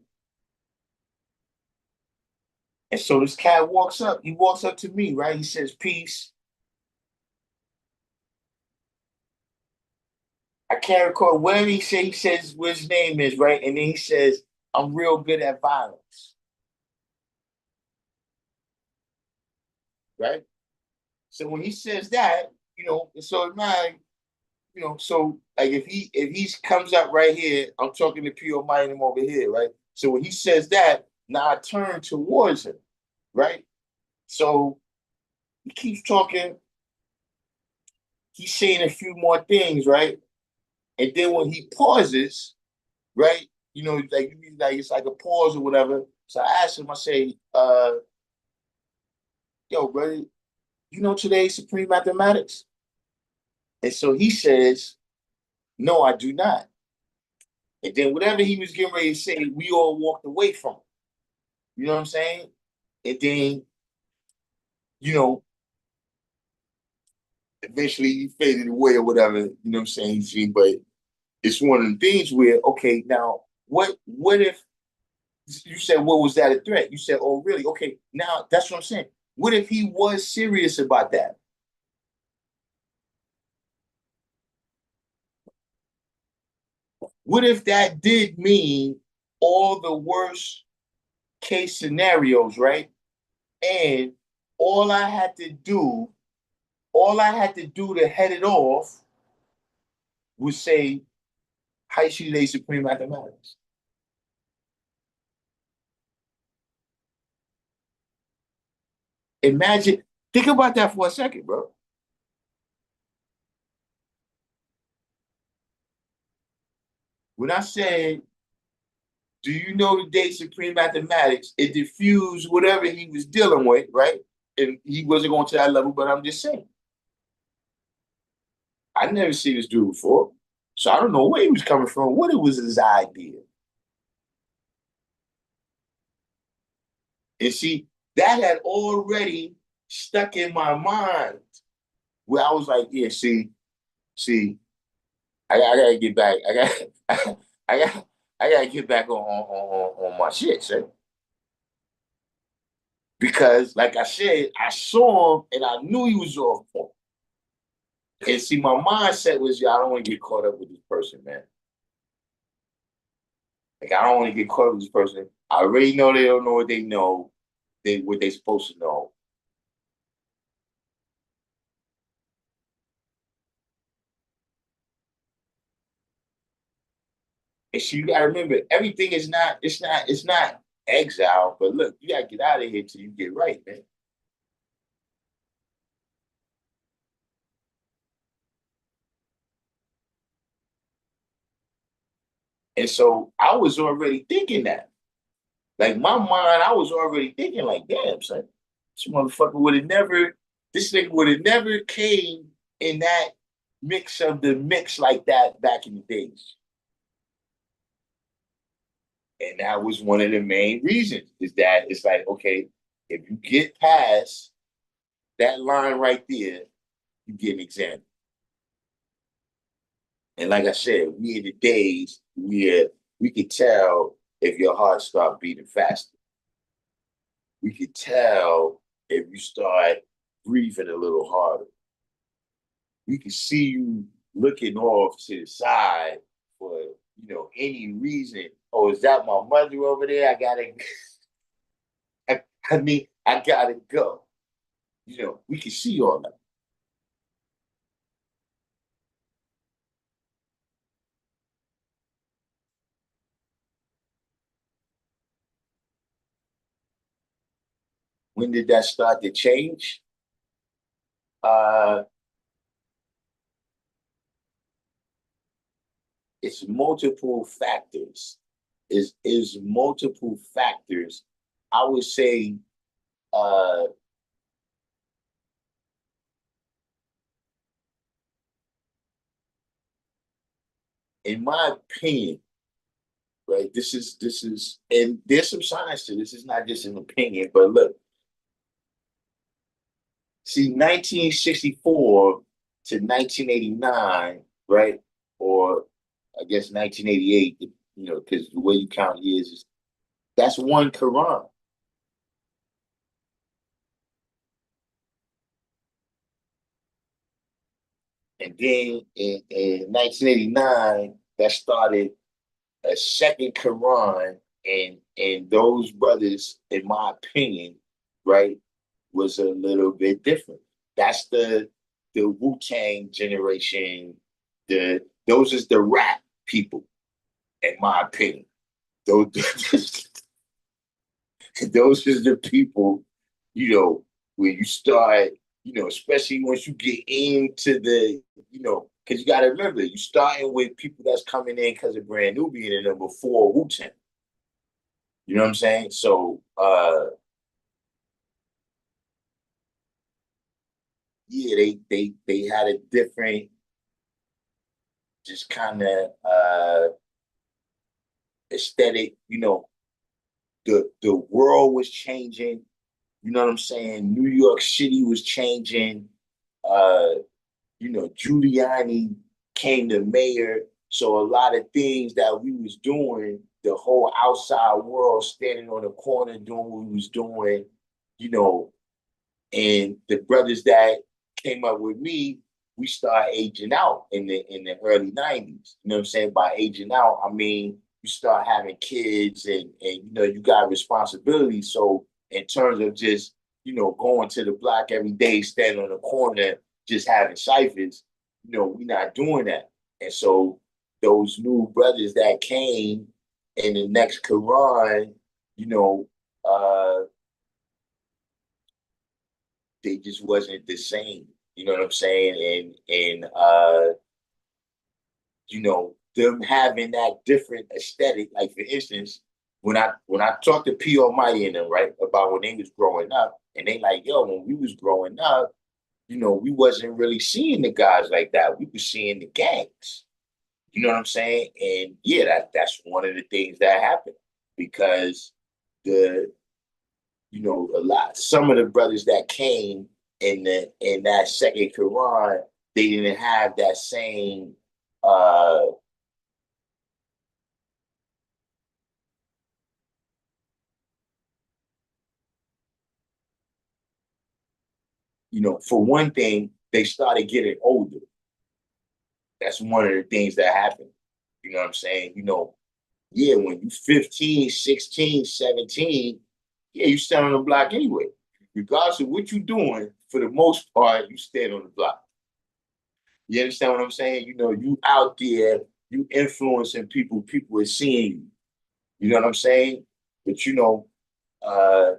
And so this cat walks up. He walks up to me, right? He says, peace. I can't recall where he says what his name is, right? And then he says, I'm real good at violence. Right? So when he says that, so mine, so like if he comes up right here, I'm talking to P.O. Mining over here, right? So when he says that, now I turn towards him, right? So he keeps talking. He's saying a few more things, right? And then when he pauses, right? Like it's like a pause or whatever. So I asked him, I say, yo, brother, today's Supreme Mathematics? And so he says, no, I do not. And then whatever he was getting ready to say, we all walked away from him. You know what I'm saying? And then, eventually he faded away or whatever, you know what I'm saying? But it's one of the things where, okay, now what if you said, what was that a threat? You said, oh, really? Okay, now that's what I'm saying. What if he was serious about that? What if that did mean all the worst case scenarios, right? And all I had to do to head it off was say, high school day Supreme Mathematics. Imagine, think about that for a second, bro. When I said, do you know the day Supreme Mathematics, it diffused whatever he was dealing with, right? And he wasn't going to that level, but I'm just saying. I never seen this dude before. So I don't know where he was coming from, what it was his idea. And see, that had already stuck in my mind where I was like, yeah, see, I gotta get back. I gotta get back on my shit, son. Because, like I said, I saw him and I knew he was off point. And see, my mindset was, I don't want to get caught up with this person, man. Like, I don't want to get caught up with this person. I already know they don't know what they know, what they supposed to know. And so you gotta remember, everything is not, it's not exile, but look, you gotta get out of here till you get right, man. And so I was already thinking that. Like my mind, I was already thinking like, damn, son, this motherfucker would have never, this nigga would have never came in that mix of the mix like that back in the days. And that was one of the main reasons, is that it's like, okay, if you get past that line right there, you get an example. And like I said, we in the days where we could tell if your heart start beating faster. We could tell if you start breathing a little harder. We could see you looking off to the side for any reason. Oh, is that my mother over there? I gotta I gotta go. We can see all that. When did that start to change? It's multiple factors. Is multiple factors. I would say in my opinion, right? This is, and there's some science to this. It's not just an opinion, but look, see, 1964 to 1989, right? Or I guess 1988, because the way you count years is that's one Quran. And then in 1989, that started a second Quran, and those brothers, in my opinion, right, was a little bit different. That's the Wu-Tang generation. Those is the rap people, in my opinion. Those those is the people, where you start, especially once you get into the, because you got to remember, you starting with people that's coming in because of Brand Nubian and then before Wu-Tang. You know what I'm saying? So, yeah, they had a different, just kind of aesthetic. The world was changing. You know what I'm saying? New York City was changing. Giuliani came to mayor. So a lot of things that we was doing, the whole outside world standing on the corner doing what we was doing, and the brothers that came up with me, we started aging out in the early 90s. You know what I'm saying? By aging out, I mean you start having kids and you got responsibilities. So in terms of just, going to the block every day, standing on the corner, just having ciphers, we're not doing that. And so those new brothers that came in the next Quran, they just wasn't the same. You know what I'm saying? And them having that different aesthetic. Like for instance, when I talked to P Almighty and them, right, about when they was growing up, and they like, yo, when we was growing up, we wasn't really seeing the guys like that. We was seeing the gangs. You know what I'm saying? And yeah, that's one of the things that happened because some of the brothers that came in that second Quran, they didn't have that same for one thing, they started getting older. That's one of the things that happened. You know what I'm saying? Yeah, when you 15, 16, 17, yeah, you stand on the block anyway. Regardless of what you're doing, for the most part, you stand on the block. You understand what I'm saying? You out there, you influencing people, people are seeing you. You know what I'm saying? But uh,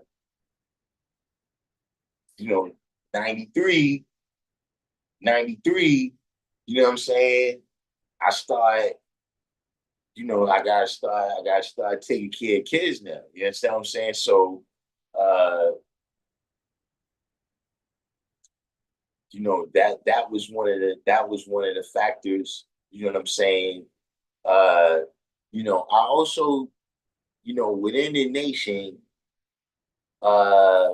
93, 93, you know what I'm saying? I start, I gotta start taking care of kids now. You understand what I'm saying? So uh, that was one of the factors, you know what I'm saying? Uh, I also, within the nation, uh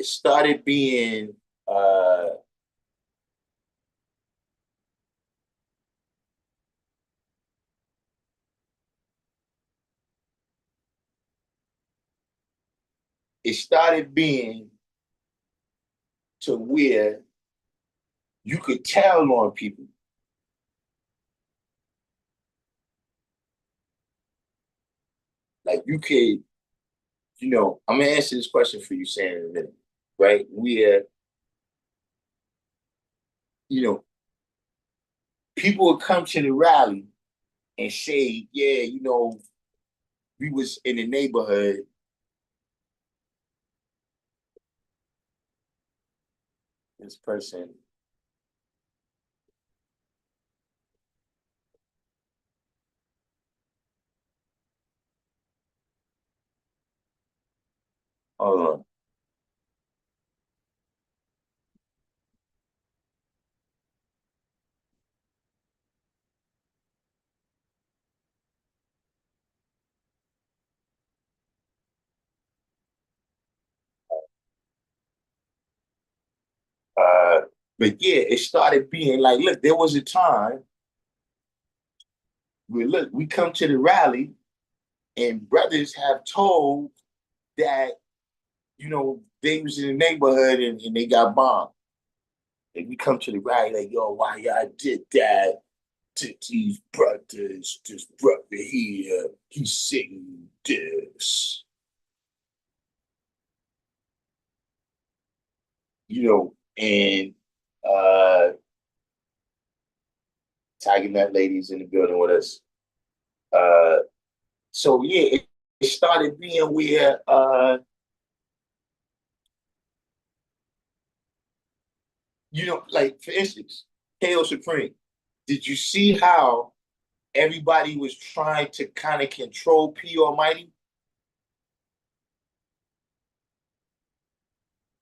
it started being it started being to where you could tell on people. Like you could, I'm gonna answer this question for you, Sam, in a minute, right? Where, people would come to the rally and say, yeah, we was in the neighborhood. This person, hold on. But yeah, it started being like, look, there was a time where, look, we come to the rally and brothers have told that, they was in the neighborhood and they got bombed. And we come to the rally like, yo, why y'all did that to these brothers? This brother here, he's saying this. And tagging that lady's in the building with us. So yeah, it started being where like for instance, KO Supreme. Did you see how everybody was trying to kind of control P Almighty?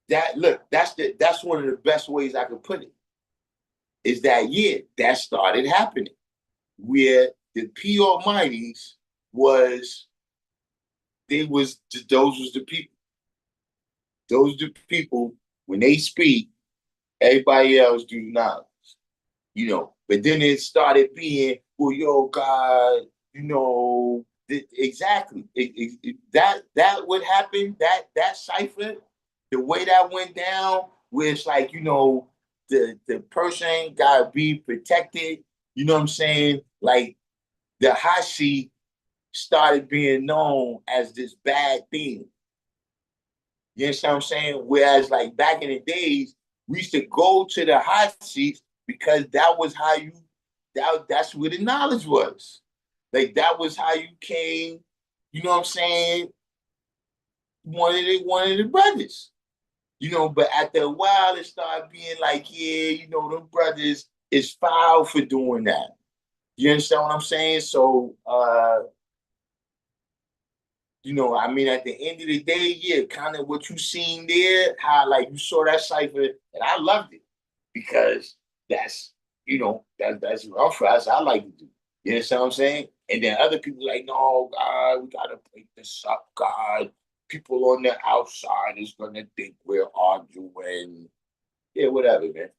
That's one of the best ways I could put it. Is that yeah, that started happening. Where the P Almighties those was the people. Those the people, when they speak, everybody else do not. But then it started being, well, yo, God, exactly. That would happen, that cipher, the way that went down, where it's like, the person gotta be protected, you know what I'm saying? Like the hot seat started being known as this bad thing. You understand what I'm saying? Whereas like back in the days, we used to go to the hot seats because that was how that's where the knowledge was. Like that was how you came, you know what I'm saying? One of the brothers. But after a while it started being like, yeah, them brothers is foul for doing that. You understand what I'm saying? So I mean, at the end of the day, yeah, kind of what you seen there, how like you saw that cipher, and I loved it because that's, that's rough. That's what I like to do. You understand what I'm saying? And then other people like, no, God, we gotta break this up, God. People on the outside is gonna think we're arguing. Yeah, whatever, man.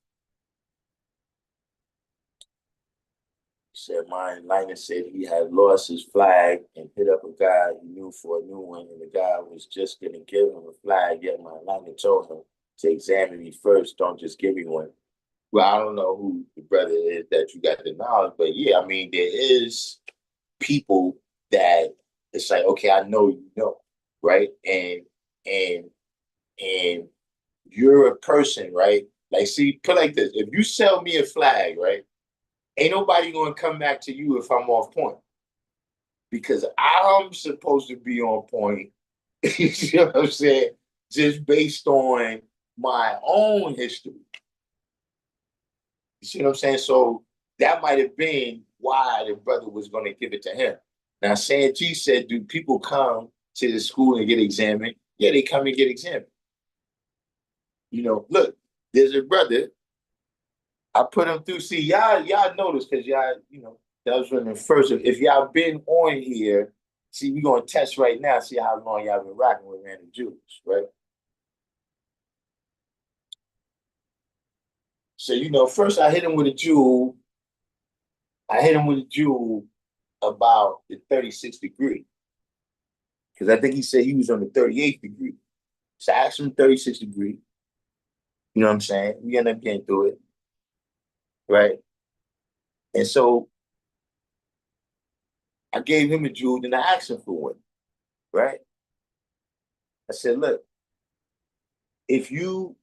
Said mine Linus said he had lost his flag and hit up a guy he knew for a new one, and the guy was just gonna give him a flag, yet my Linus told him to examine me first, don't just give me one. Well, I don't know who the brother is that you got the knowledge, but yeah, I mean, there is people that it's like, okay, I know right? And and you're a person, right? Like, see, put like this: if you sell me a flag, right? Ain't nobody gonna come back to you if I'm off point. Because I'm supposed to be on point. You know what I'm saying? Just based on my own history. You see what I'm saying? So that might have been why the brother was gonna give it to him. Now, Santee said, do people come to the school and get examined? Yeah, they come and get examined. Look, there's a brother. I put him through. See, y'all notice because y'all, that was when the first. If y'all been on here, see, we gonna test right now. See how long y'all been rocking with Random Jews, right? So, first I hit him with a jewel. I hit him with a jewel about the 36th degree. Because I think he said he was on the 38th degree. So I asked him 36th degree. You know what I'm saying? We ended up getting through it. Right. And so I gave him a jewel, then I asked him for one. Right. I said, look, if you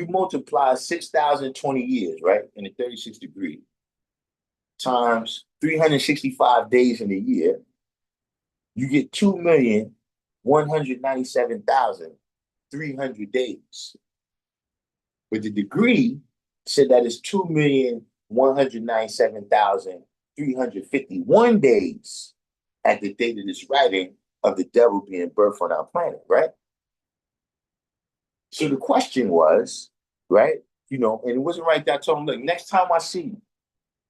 multiply 6,020 years, right, in the 36th degree, times 365 days in a year, you get 2,197,300 days. But the degree said that it's 2,197,351 days at the date of this writing of the devil being birthed on our planet, right? So the question was, right, and it wasn't right that I told him, look, next time I see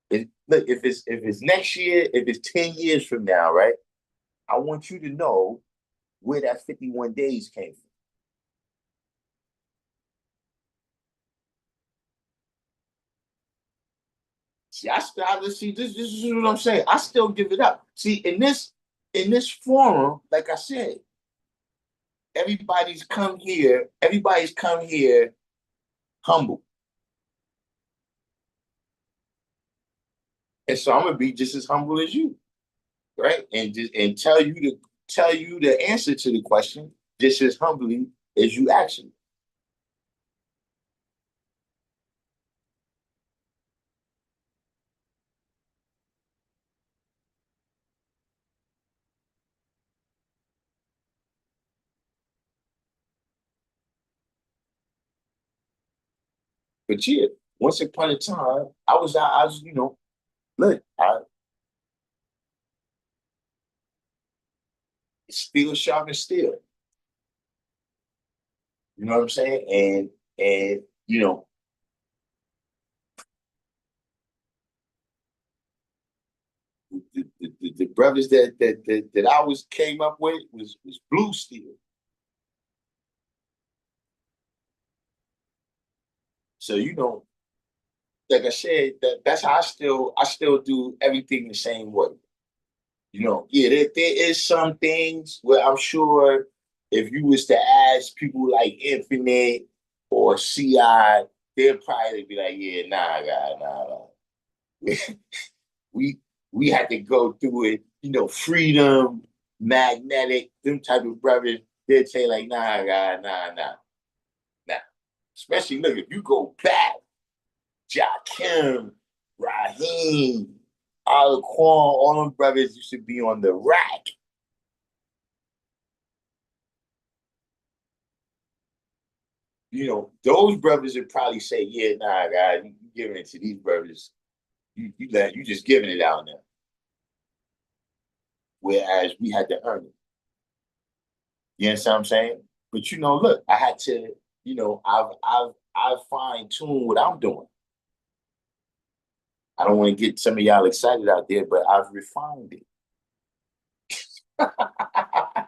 you, look, if it's next year, if it's 10 years from now, right, I want you to know where that 51 days came from. See, this is what I'm saying. I still give it up. See, in this forum, like I said, everybody's come here humble. And so I'm gonna be just as humble as you, right? And tell you the answer to the question just as humbly as you actually. But yeah, once upon a time, look, I steel sharp steel. You know what I'm saying? And the brothers that I was came up with was blue steel. So like I said, that's how I still do everything the same way. Yeah, there is some things where I'm sure if you was to ask people like Infinite or CI, they'll probably be like, yeah, nah, God, nah. we we had to go through it, freedom, magnetic, them type of brothers, they'd say like, nah, God, nah. Especially look, if you go back, Darkim, Raheem, Alaquan, all them brothers used to be on the rack. Those brothers would probably say, yeah, nah, God, you giving it to these brothers. You just giving it out now. Whereas we had to earn it. You understand what I'm saying? But look, I had to, I've fine-tuned what I'm doing. I don't want to get some of y'all excited out there, but I've refined it. I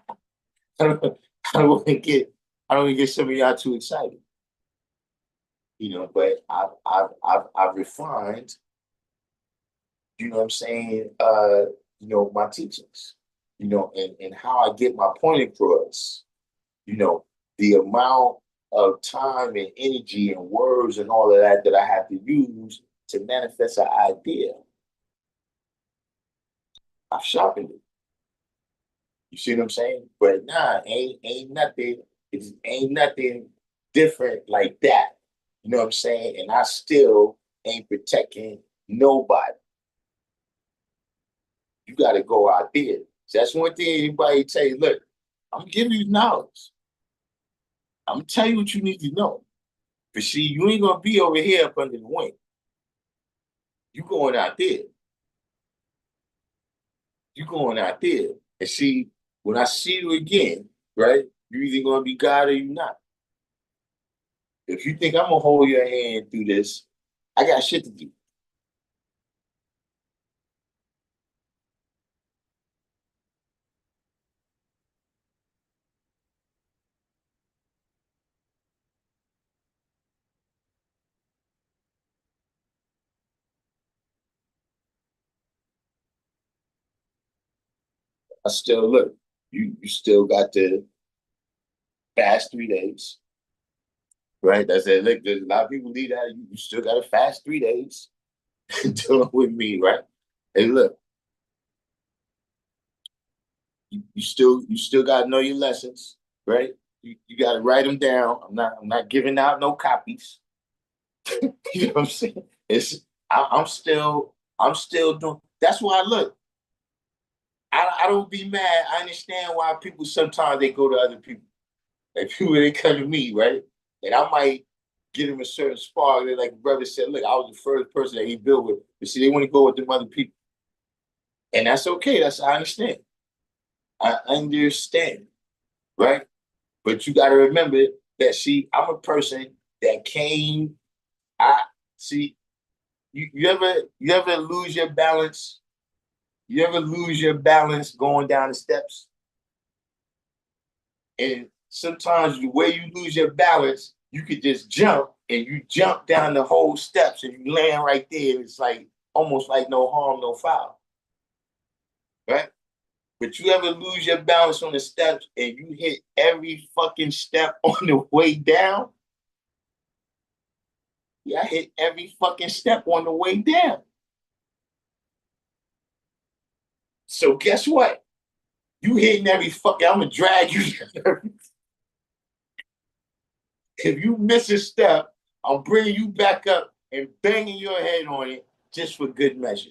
don't want to get some of y'all too excited. But I've refined, what I'm saying, my teachings, and how I get my point across, the amount of time and energy and words and all of that I have to use to manifest an idea. I've sharpened it. You see what I'm saying? But nah, ain't nothing. It ain't nothing different like that. You know what I'm saying? And I still ain't protecting nobody. You got to go out there. So that's one thing anybody tell you. Look, I'm giving you knowledge. I'm gonna tell you what you need to know. But see, you ain't gonna be over here up under the wing. You going out there. You going out there. And see, when I see you again, right? You're either gonna be God or you not. If you think I'm gonna hold your hand through this, I got shit to do. I still look. You still got to fast 3 days, right? That's it. Look, there's a lot of people leave that. You still got to fast 3 days dealing with me, right? And look, you still got to know your lessons, right? You got to write them down. I'm not giving out no copies. You know what I'm saying? I'm still doing. That's why I look. I don't be mad. I understand why people sometimes they go to other people. Like people they come to me, right? And I might give them a certain spark. They're like brother said, look, I was the first person that he built with. But see, they want to go with them other people. And that's okay. I understand. I understand, right? But you gotta remember that see, I'm a person that came, I see, you ever lose your balance? You ever lose your balance going down the steps? And sometimes the way you lose your balance, you could just jump and you jump down the whole steps and you land right there. And it's like almost like no harm, no foul. Right? But you ever lose your balance on the steps and you hit every fucking step on the way down? Yeah, I hit every fucking step on the way down. So guess what? You hitting every fucking, I'm gonna drag you. If you miss a step, I'm bringing you back up and banging your head on it just for good measure.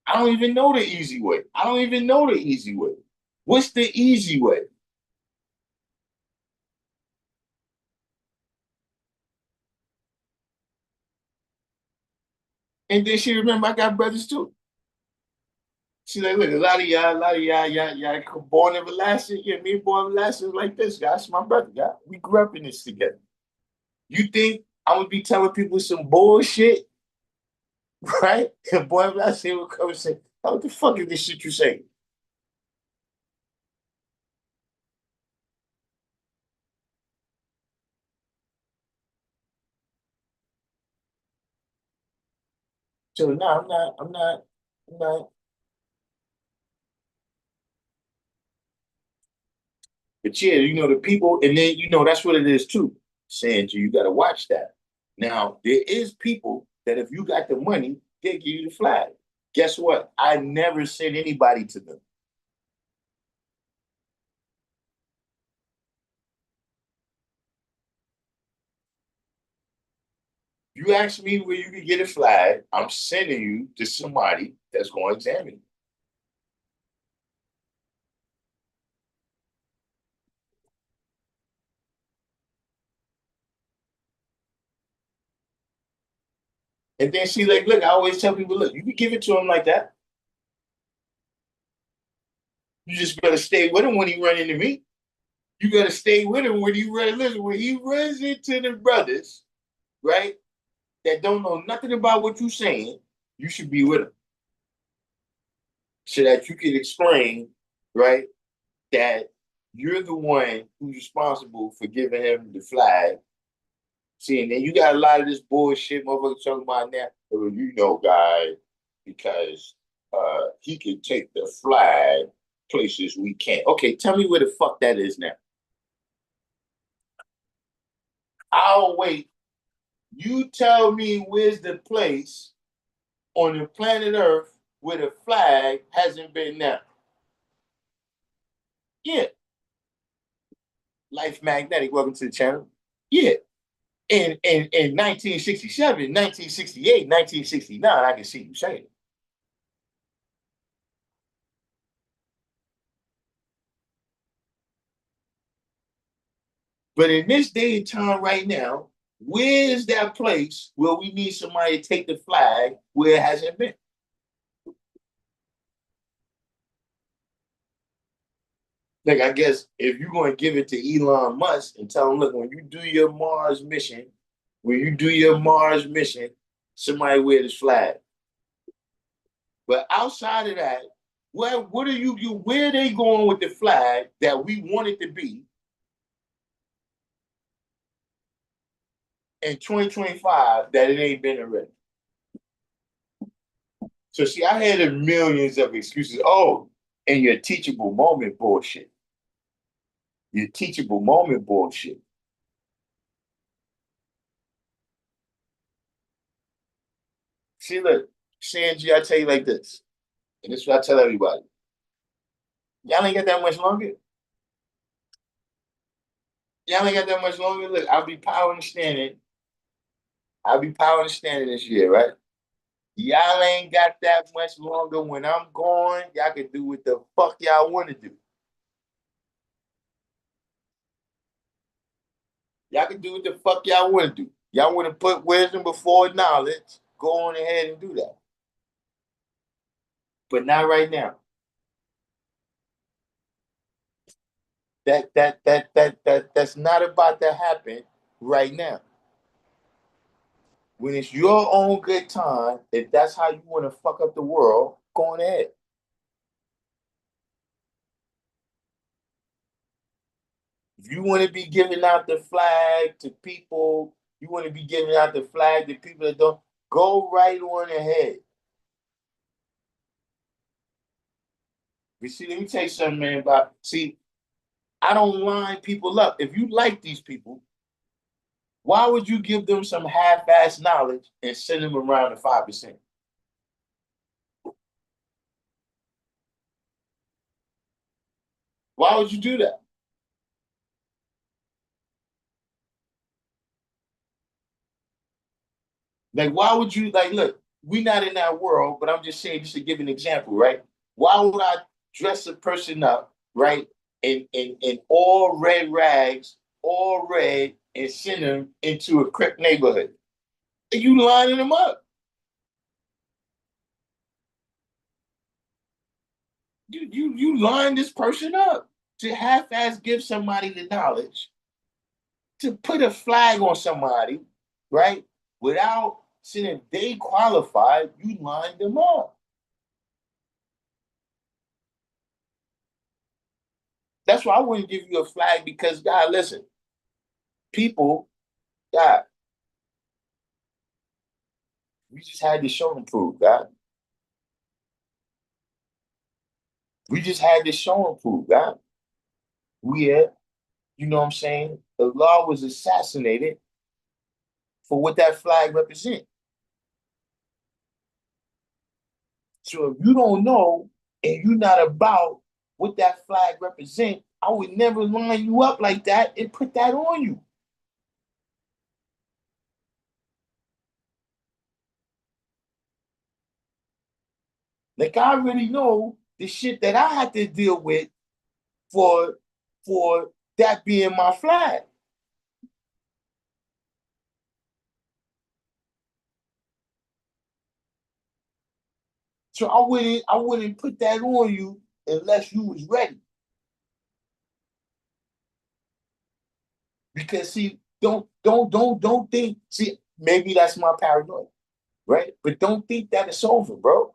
I don't even know the easy way. I don't even know the easy way. What's the easy way? And then she remember I got brothers too. She like, look, y'all born everlasting. Yeah, me born everlasting like this, guys. My brother, guy. We grew up in this together. You think I would be telling people some bullshit, right? And boy everlasting would come and say, oh, what the fuck is this shit you saying? So no, I'm not. But yeah, the people, and then that's what it is too. Saying to you, you gotta watch that. Now, there is people that if you got the money, they give you the flag. Guess what? I never sent anybody to them. You ask me where you can get a flag, I'm sending you to somebody that's going to examine you. And then she like, look, I always tell people, look, you can give it to him like that. You just better stay with him when he run into me. You gotta stay with him when he run. Listen, when he runs into the brothers, right, that don't know nothing about what you're saying, you should be with him so that you can explain, right, that you're the one who's responsible for giving him the flag. See, and then you got a lot of this bullshit motherfuckers talking about now. Oh, guy, because he can take the flag places we can't. Okay, tell me where the fuck that is now. I'll wait. You tell me where's the place on the planet Earth where the flag hasn't been now. Yeah. Life Magnetic, welcome to the channel. Yeah. In 1967, 1968, 1969, I can see you saying it. But in this day and time right now, where is that place where we need somebody to take the flag where it hasn't been? Like, I guess if you're going to give it to Elon Musk and tell him, look, when you do your Mars mission, somebody wear this flag. But outside of that, what are where are they going with the flag that we want it to be? in 2025 that it ain't been already. So see, I had a millions of excuses. Oh, and your teachable moment bullshit. Your teachable moment bullshit. See, look, Sanji, I tell you like this, and this is what I tell everybody. Y'all ain't got that much longer. Y'all ain't got that much longer. Look, I'll be power and standing. I'll be power and standing this year, right? Y'all ain't got that much longer. When I'm gone, y'all can do what the fuck y'all want to do. Y'all can do what the fuck y'all want to do. Y'all want to put wisdom before knowledge, go on ahead and do that. But not right now. That's not about to happen right now. When it's your own good time, if that's how you want to fuck up the world, go on ahead. If you want to be giving out the flag to people, you want to be giving out the flag to people that don't, go right on ahead. But see, let me tell you something, man. I don't line people up. If you like these people, why would you give them some half-ass knowledge and send them around to 5%? Why would you do that? Like, why would you, like, look, we not in that world, but I'm just saying, just to give an example, right? Why would I dress a person up, right, in all red rags, all red, and send them into a Crip neighborhood? Are you lining them up? You line this person up to half-ass give somebody the knowledge, to put a flag on somebody, right? Without seeing if they qualify, you line them up. That's why I wouldn't give you a flag because, God, listen, people, God, we just had to show and prove, God. We just had to show and prove, God. You know what I'm saying? The law was assassinated for what that flag represents. So if you don't know and you're not about what that flag represents, I would never line you up like that and put that on you. Like, I already know the shit that I had to deal with for that being my flag. So I wouldn't put that on you unless you was ready. Because see, don't think, see, maybe that's my paranoia, right? But don't think that it's over, bro.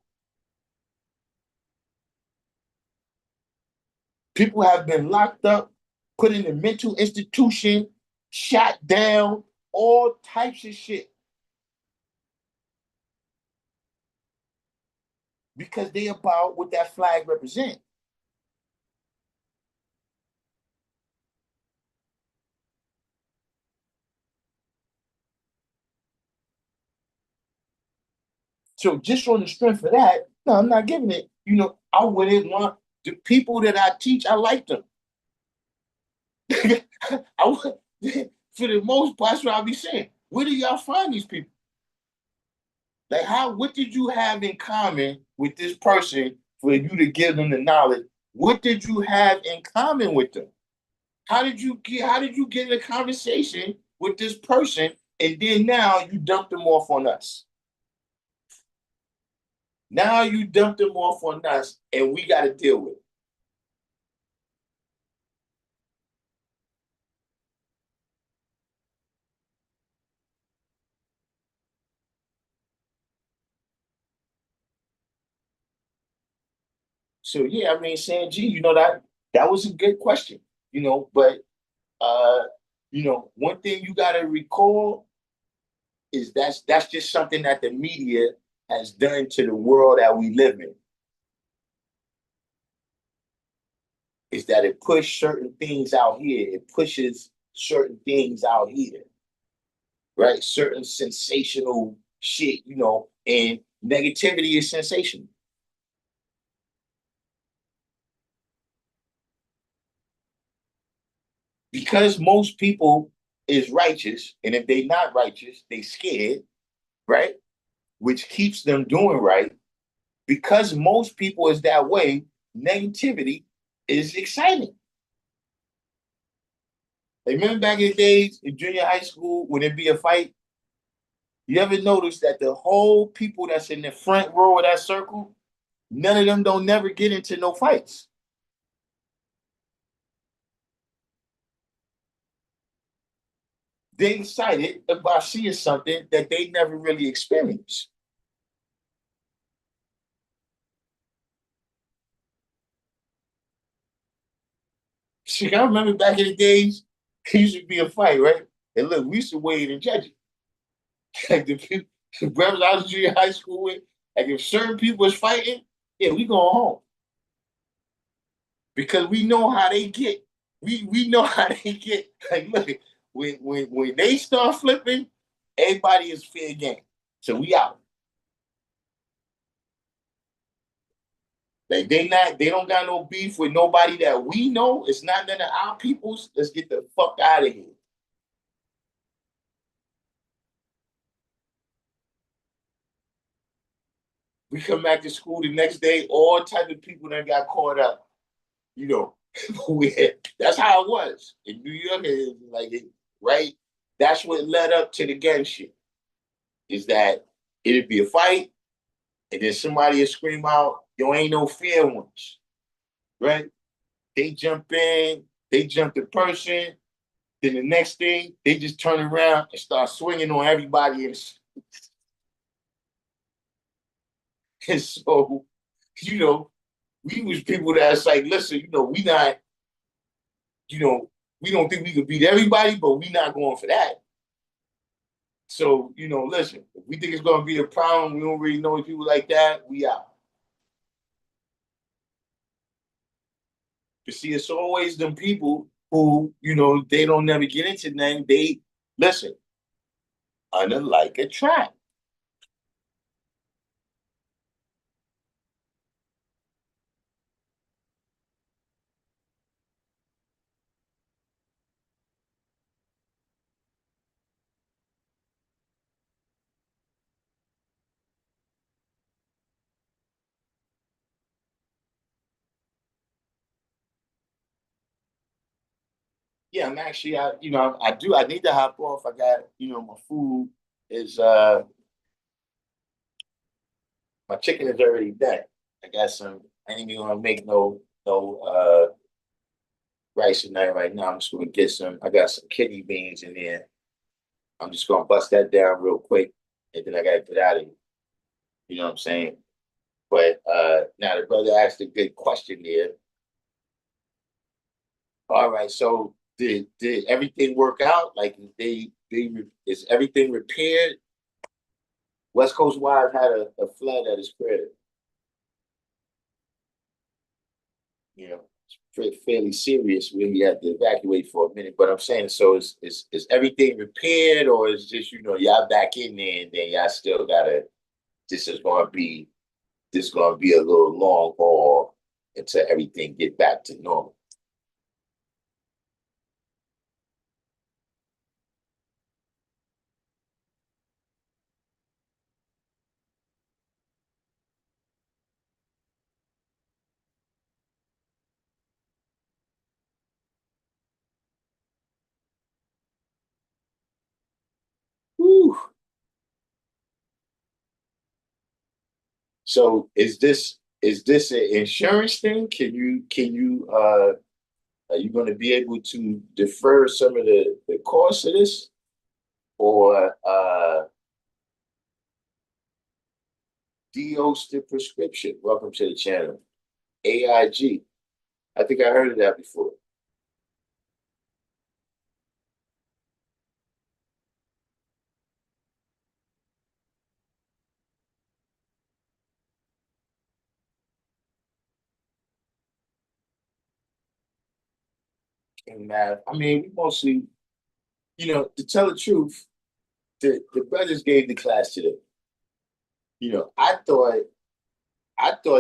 People have been locked up, put in a mental institution, shot down, all types of shit. Because they about what that flag represents. So just on the strength of that, no, I'm not giving it. You know, I wouldn't want the people that I teach, I like them. I would, for the most part, that's what I'll be saying. Where do y'all find these people? Like, what did you have in common with this person for you to give them the knowledge? What did you have in common with them? How did you get in a conversation with this person and then now you dump them off on us? Now you dump them off on us and we got to deal with it. So yeah, I mean, saying, gee, that was a good question, but one thing you gotta recall, is that's just something that the media has done to the world that we live in. Is that it pushes certain things out here. It pushes certain things out here, right? Certain sensational shit, and negativity is sensational. Because most people is righteous, and if they not righteous, they scared, right? Which keeps them doing right. Because most people is that way, negativity is exciting. Like, remember back in the days in junior high school when there'd be a fight? You ever notice that the whole people that's in the front row of that circle, none of them don't never get into no fights? They excited about seeing something that they never really experienced. See, I remember back in the days, it used to be a fight, right? And look, we used to wait and judge it. Like the brothers I was in junior high school with, like if certain people was fighting, yeah, we going home. Because we know how they get. We know how they get. Like, look, when they start flipping, everybody is fair game. So we out. Like they don't got no beef with nobody that we know. It's not none of our peoples. Let's get the fuck out of here. We come back to school the next day, all type of people that got caught up. You know, that's how it was in New York. Right? That's what led up to the gun shit. Is that it'd be a fight, and then somebody would scream out, "Yo, ain't no fair ones," right? They jump in, they jump the person. Then the next thing, they just turn around and start swinging on everybody. And so, you know, we was people that's like, listen, we not, we don't think we could beat everybody, but we not going for that. So, listen, if we think it's going to be a problem, we don't really know people like that, we out. But see, it's always them people who, they don't never get into nothing. They, listen, under like a trap. Yeah, I'm actually, I need to hop off. I got, my food is, my chicken is already done. I got some, I ain't even gonna make no rice and nothing right now. I'm just gonna get some, I got some kidney beans in there. I'm just gonna bust that down real quick and then I gotta get out of here. You know what I'm saying? But now the brother asked a good question there. All right, so did everything work out? Like is everything repaired? West Coast Wise had a flood at his crib. It's fairly serious where he had to evacuate for a minute. But I'm saying, so is everything repaired, or is just y'all back in there and then y'all still gotta? This is gonna be a little long haul until everything get back to normal. Whew. So is this an insurance thing? Can you are you going to be able to defer some of the costs of this, or DO's the prescription? Welcome to the channel. AIG. I think I heard of that before. in math. I mean, we mostly, to tell the truth, the brothers gave the class today. I thought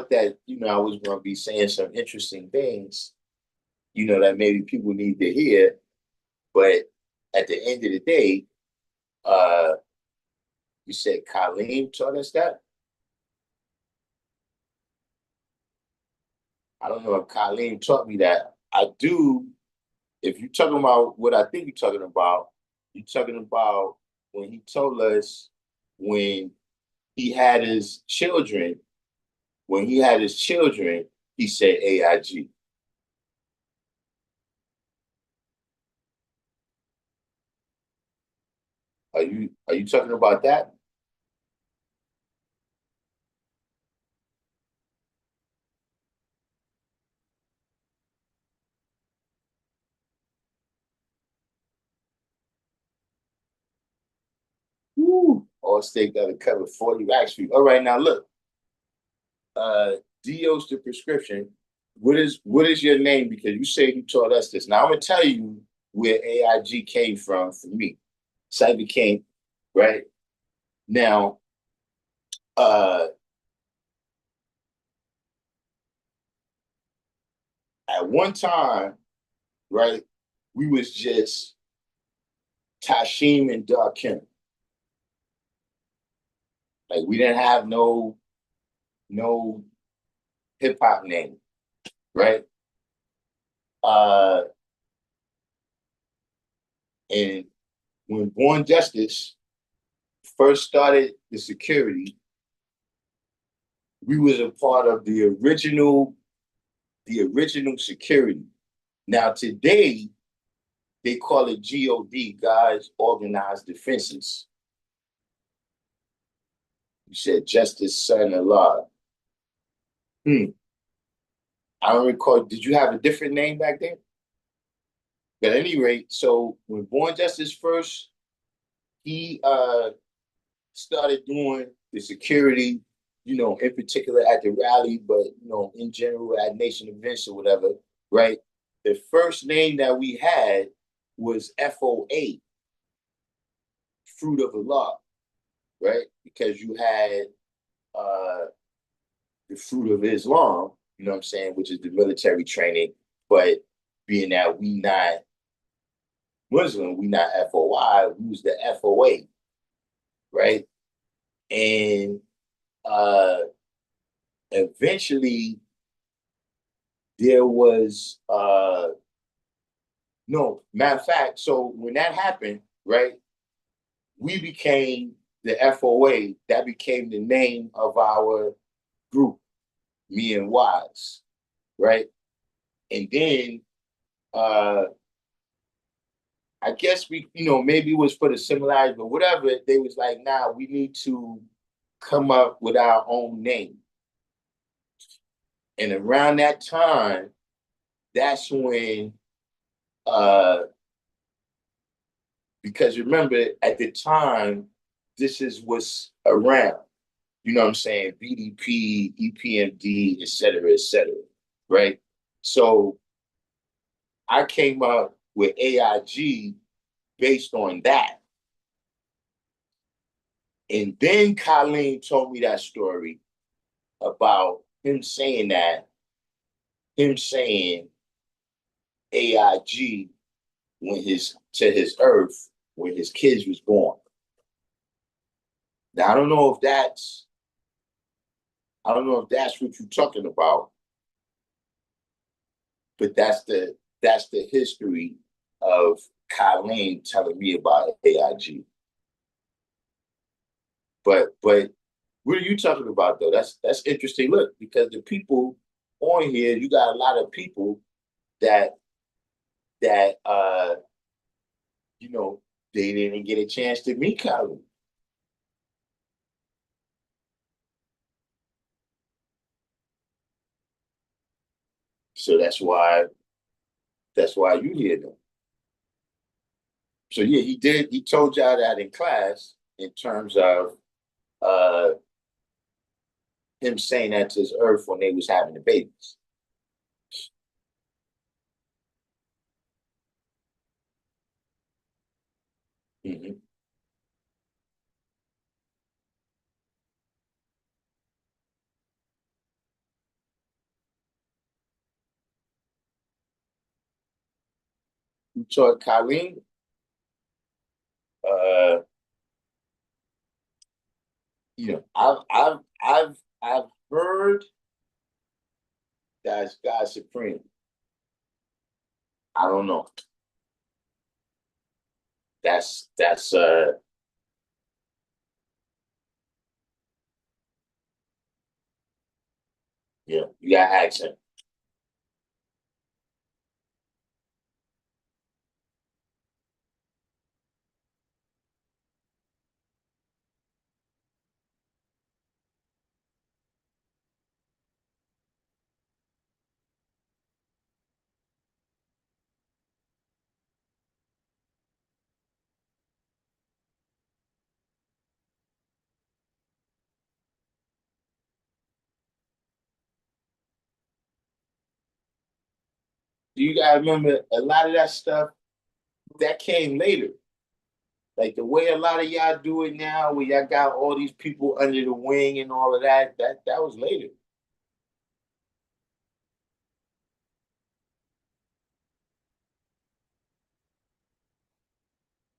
that, I was gonna be saying some interesting things, that maybe people need to hear. But at the end of the day, uh, you said Colleen taught us that. I don't know if Colleen taught me that. I do. If you're talking about what I think you're talking about when he told us when he had his children, when he had his children, he said AIG. Are you talking about that? Woo. All state got to cover 40 racks for you. All right, now look. Dios the prescription. What is your name? Because you say you taught us this. Now I'm gonna tell you where AIG came from for me. Cyber came, right? Now, uh, at one time, right, we was just Tashim and Darkim. Like we didn't have no hip hop name, right? Uh, and when Born Justice first started the security, we was a part of the original security. Now today they call it GOD, Guys Organized Defenses. You said Justice Son of Law. I don't recall. Did you have a different name back then? But at any rate, so when Born Justice first, he started doing the security, in particular at the rally, but in general at nation events or whatever, right? The first name that we had was FOA, Fruit of Allah, right? Because you had the Fruit of Islam, you know what I'm saying, which is the military training, but being that we not Muslim, we not FOI, we was the FOA, right? And eventually there was no, matter of fact, so when that happened, right, we became the FOA. That became the name of our group, me and Wise, right? And then I guess we, maybe it was for the similarities, but whatever, they was like, nah, we need to come up with our own name. And around that time, that's when because remember at the time, this is what's around. You know what I'm saying? BDP, EPMD, et cetera, right? So I came up with AIG based on that. And then Colleen told me that story about him saying AIG when to his earth when his kids was born. Now I don't know if that's what you're talking about, but that's the history of Colleen telling me about AIG. But what are you talking about though? That's interesting. Look, because the people on here, you got a lot of people that they didn't get a chance to meet Colleen. So that's why you hear them. So yeah, he told y'all that in class in terms of him saying that to his earth when they was having the babies. Mm-hmm. You taught Colleen? Uh, I've heard that's God Supreme. I don't know. That's you got accent. Do you guys remember a lot of that stuff that came later? Like the way a lot of y'all do it now, where y'all got all these people under the wing and all of that, that was later.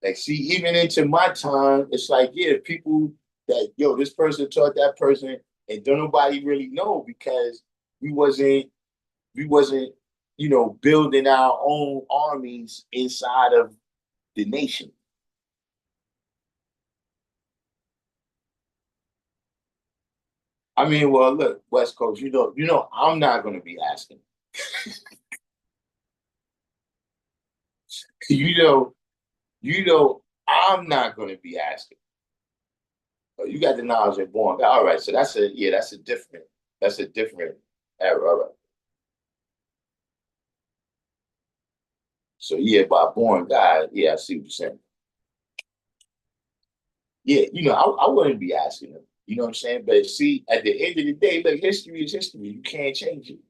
Like, see, even into my time, it's like, yeah, people that, this person taught that person, and don't nobody really know because we wasn't, we wasn't, building our own armies inside of the nation. I mean, well, look, West Coast, I'm not gonna be asking. You know, I'm not gonna be asking. Oh, you got the knowledge of born. All right, so that's a different era. All right. So yeah, by born God, yeah, I see what you're saying. Yeah, I wouldn't be asking them. You know what I'm saying? But see, at the end of the day, look, history is history. You can't change it.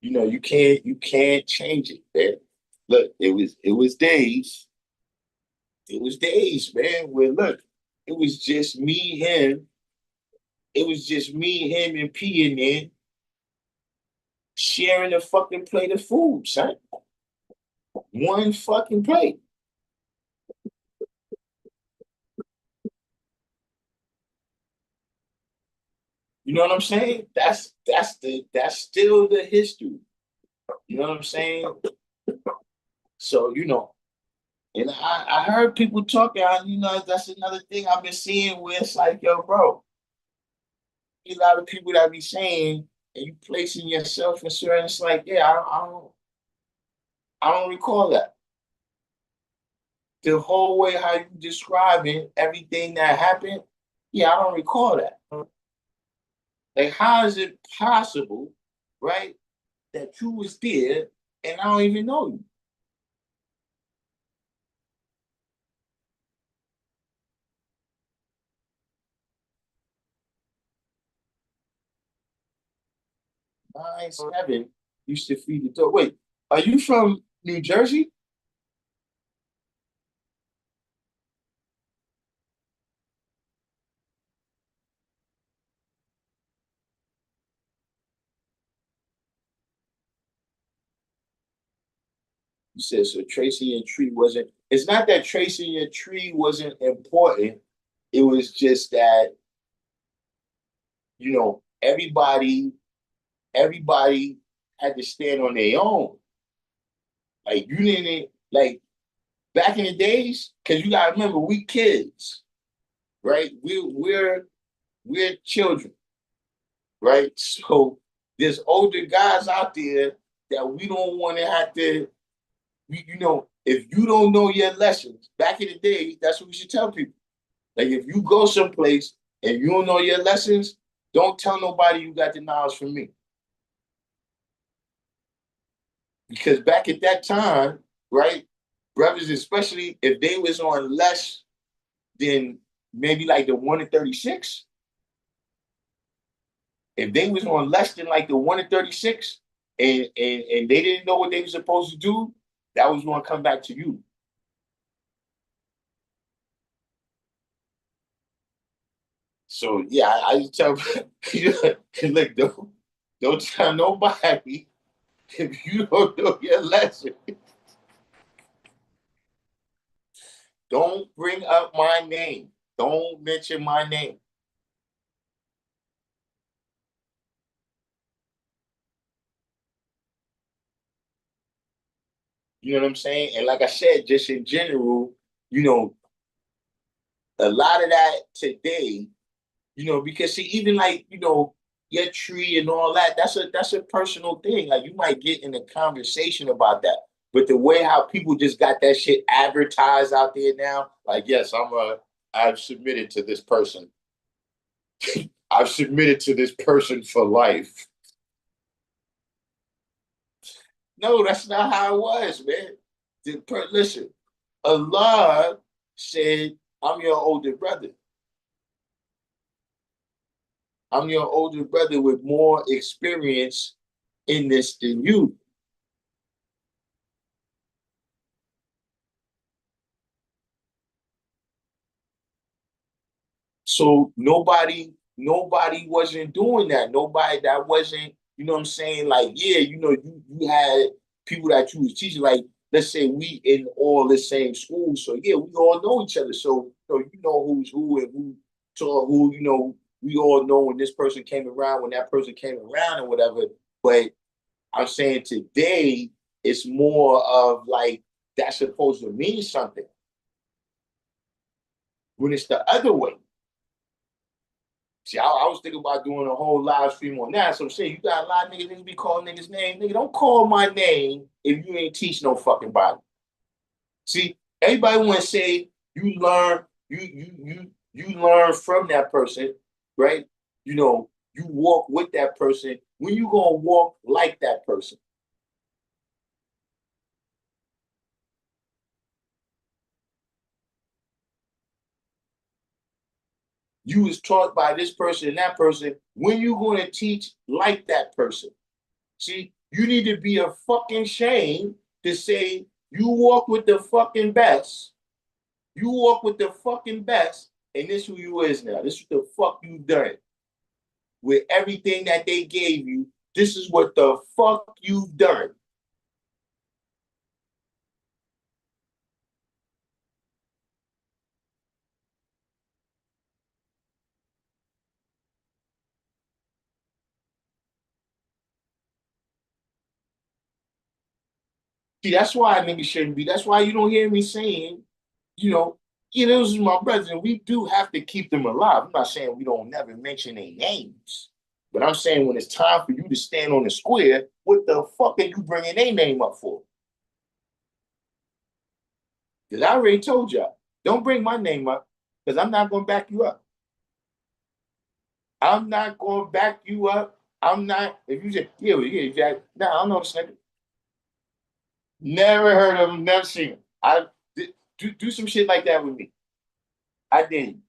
You can't change it, man. Look, it was days, man, where look, it was just me, him, it was just me, him, and P in there sharing a fucking plate of food, son. One fucking plate. You know what I'm saying? That's still the history. You know what I'm saying? So, and I heard people talking, that's another thing I've been seeing where it's like, yo, bro, a lot of people that be saying, and you placing yourself in certain, it's like, yeah, I don't recall that. The whole way how you describing everything that happened, yeah, I don't recall that. Like, how is it possible, right, that you was there and I don't even know you? Nine seven used to feed the dog. Wait, are you from New Jersey? You said so. Tracy and Tree wasn't. It's not that Tracy and Tree wasn't important. It was just that everybody had to stand on their own. Like you didn't like back in the days, because you gotta remember we kids, right? We're children, right? So there's older guys out there that we don't want to have to. If you don't know your lessons, back in the day, that's what we should tell people. Like if you go someplace and you don't know your lessons, don't tell nobody you got the knowledge from me. Because back at that time, right, brothers, especially if they was on less than maybe like the 1 in 36, if they was on less than like the 1 in 36 and they didn't know what they were supposed to do, that was going to come back to you. So yeah, I just tell look, don't tell nobody if you don't know your lesson. Don't bring up my name. Don't mention my name. You know what I'm saying? And like I said, just in general, you know, a lot of that today, because see, even like, your tree and all that, that's a personal thing. Like you might get in a conversation about that. But the way how people just got that shit advertised out there now, like, yes, I've submitted to this person. I've submitted to this person for life. No, that's not how it was, man. Listen, Allah said, I'm your older brother. I'm your older brother with more experience in this than you. So nobody wasn't doing that. Nobody that wasn't, you know what I'm saying? Like, yeah, you had people that you was teaching, like, let's say we in all the same school. So yeah, we all know each other. So you know who's who and who taught who, we all know when this person came around, when that person came around and whatever. But I'm saying today it's more of like that's supposed to mean something. When it's the other way. See, I was thinking about doing a whole live stream on that. So I'm saying you got a lot of niggas be calling niggas name. Nigga, don't call my name if you ain't teach no fucking body. See, everybody want to say you learn from that person, right? You walk with that person. When you gonna walk like that person? You was taught by this person and that person. When you gonna teach like that person? See, you need to be a fucking shame to say you walk with the fucking best. You walk with the fucking best, and this who you is now. This is what the fuck you done. With everything that they gave you, this is what the fuck you've done. See, that's why niggas shouldn't be. That's why you don't hear me saying, you know, those is my brothers, and we do have to keep them alive. I'm not saying we don't never mention their names. But I'm saying when it's time for you to stand on the square, what the fuck are you bringing their name up for? Because I already told y'all, don't bring my name up because I'm not going to back you up. I'm not going to back you up. I'm not, if you say, yeah, Jack, nah, I don't know this nigga. Never heard of him, never seen him. Do some shit like that with me. I didn't.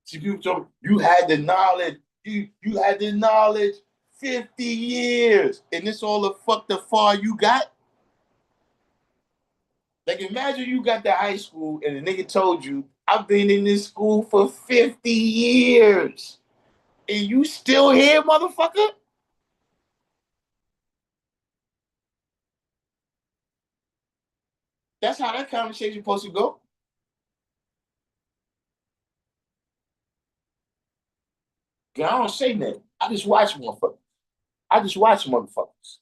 See, people told me, you had the knowledge. You had the knowledge 50 years. And this all the fuck the far you got? Like imagine you got to high school and the nigga told you, I've been in this school for 50 years. And you still here, motherfucker? That's how that conversation supposed to go. I don't say nothing. I just watch motherfuckers. I just watch motherfuckers.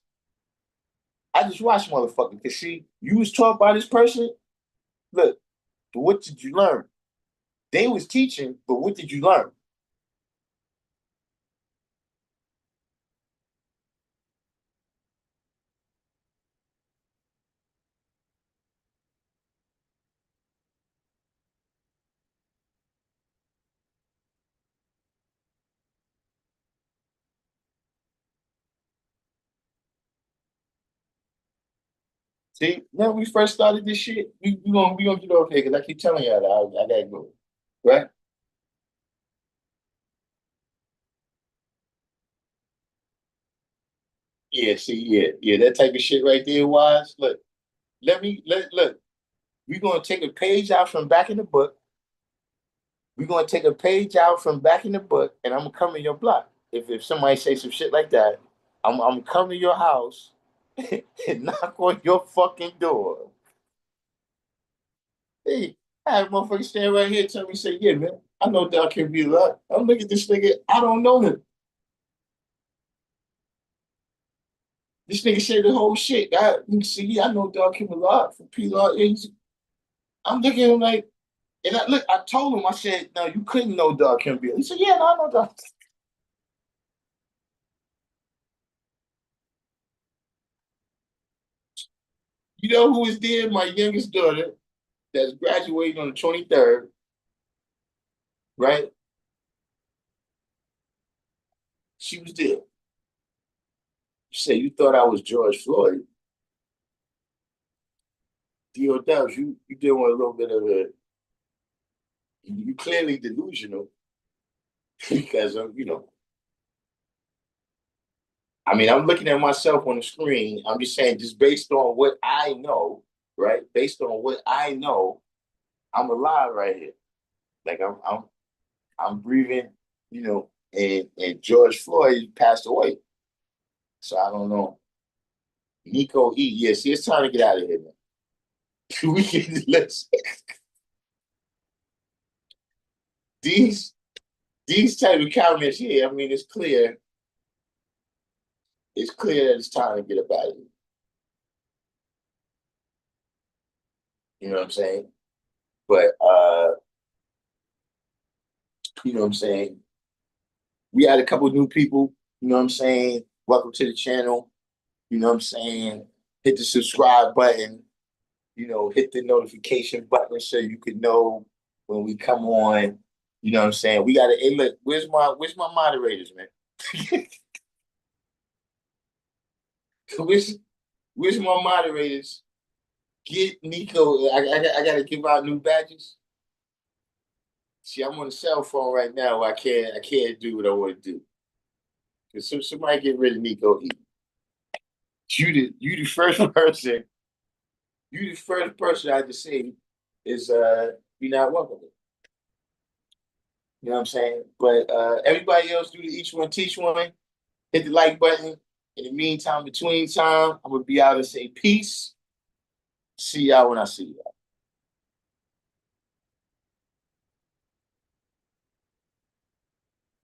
I just watch motherfuckers. Cause see, you was taught by this person. Look, what did you learn? They was teaching, but what did you learn? See, when we first started this shit, we gonna get off here because I keep telling y'all that I gotta go. Right? Yeah, see, yeah, that type of shit right there, wise. Look. look. We're gonna take a page out from back in the book. We're gonna take a page out from back in the book, and I'm gonna come in your block. If somebody say some shit like that, I'm coming to your house and knock on your fucking door. Hey, I had a motherfucker stand right here tell me, say, yeah, man, I know Darkim Be Allah. I'm looking at this nigga, I don't know him. This nigga said the whole shit. You can see, yeah, I know Darkim Be Allah from P Law. I'm looking at him like, and I told him, I said, no, you couldn't know Darkim Be Allah. He said, yeah, no, I know Darkim. You know who was there? My youngest daughter that's graduating on the 23rd, right? She was there. She said, you thought I was George Floyd. D.O. Dubs, you dealing with a little bit of you clearly delusional because of, I mean, I'm looking at myself on the screen. I'm just saying, just based on what I know, right? Based on what I know, I'm alive right here. Like I'm breathing, and George Floyd passed away. So I don't know. Nico E. Yes, yeah, it's time to get out of here, man. We can listen. These type of comments here, I mean, it's clear. It's clear that it's time to get up out of here. You know what I'm saying? But you know what I'm saying? We had a couple new people, you know what I'm saying? Welcome to the channel. You know what I'm saying? Hit the subscribe button, hit the notification button so you can know when we come on. You know what I'm saying? We gotta, hey, look, where's my moderators, man? where's my moderators? Get Nico. I gotta give out new badges. See, I'm on the cell phone right now. I can't do what I want to do. Cause somebody get rid of Nico E. You the first person. You the first person I just say is you're not welcome. You know what I'm saying? But everybody else do the each one teach one. Hit the like button. In the meantime, between time, I'm gonna be out and say peace. See y'all when I see y'all.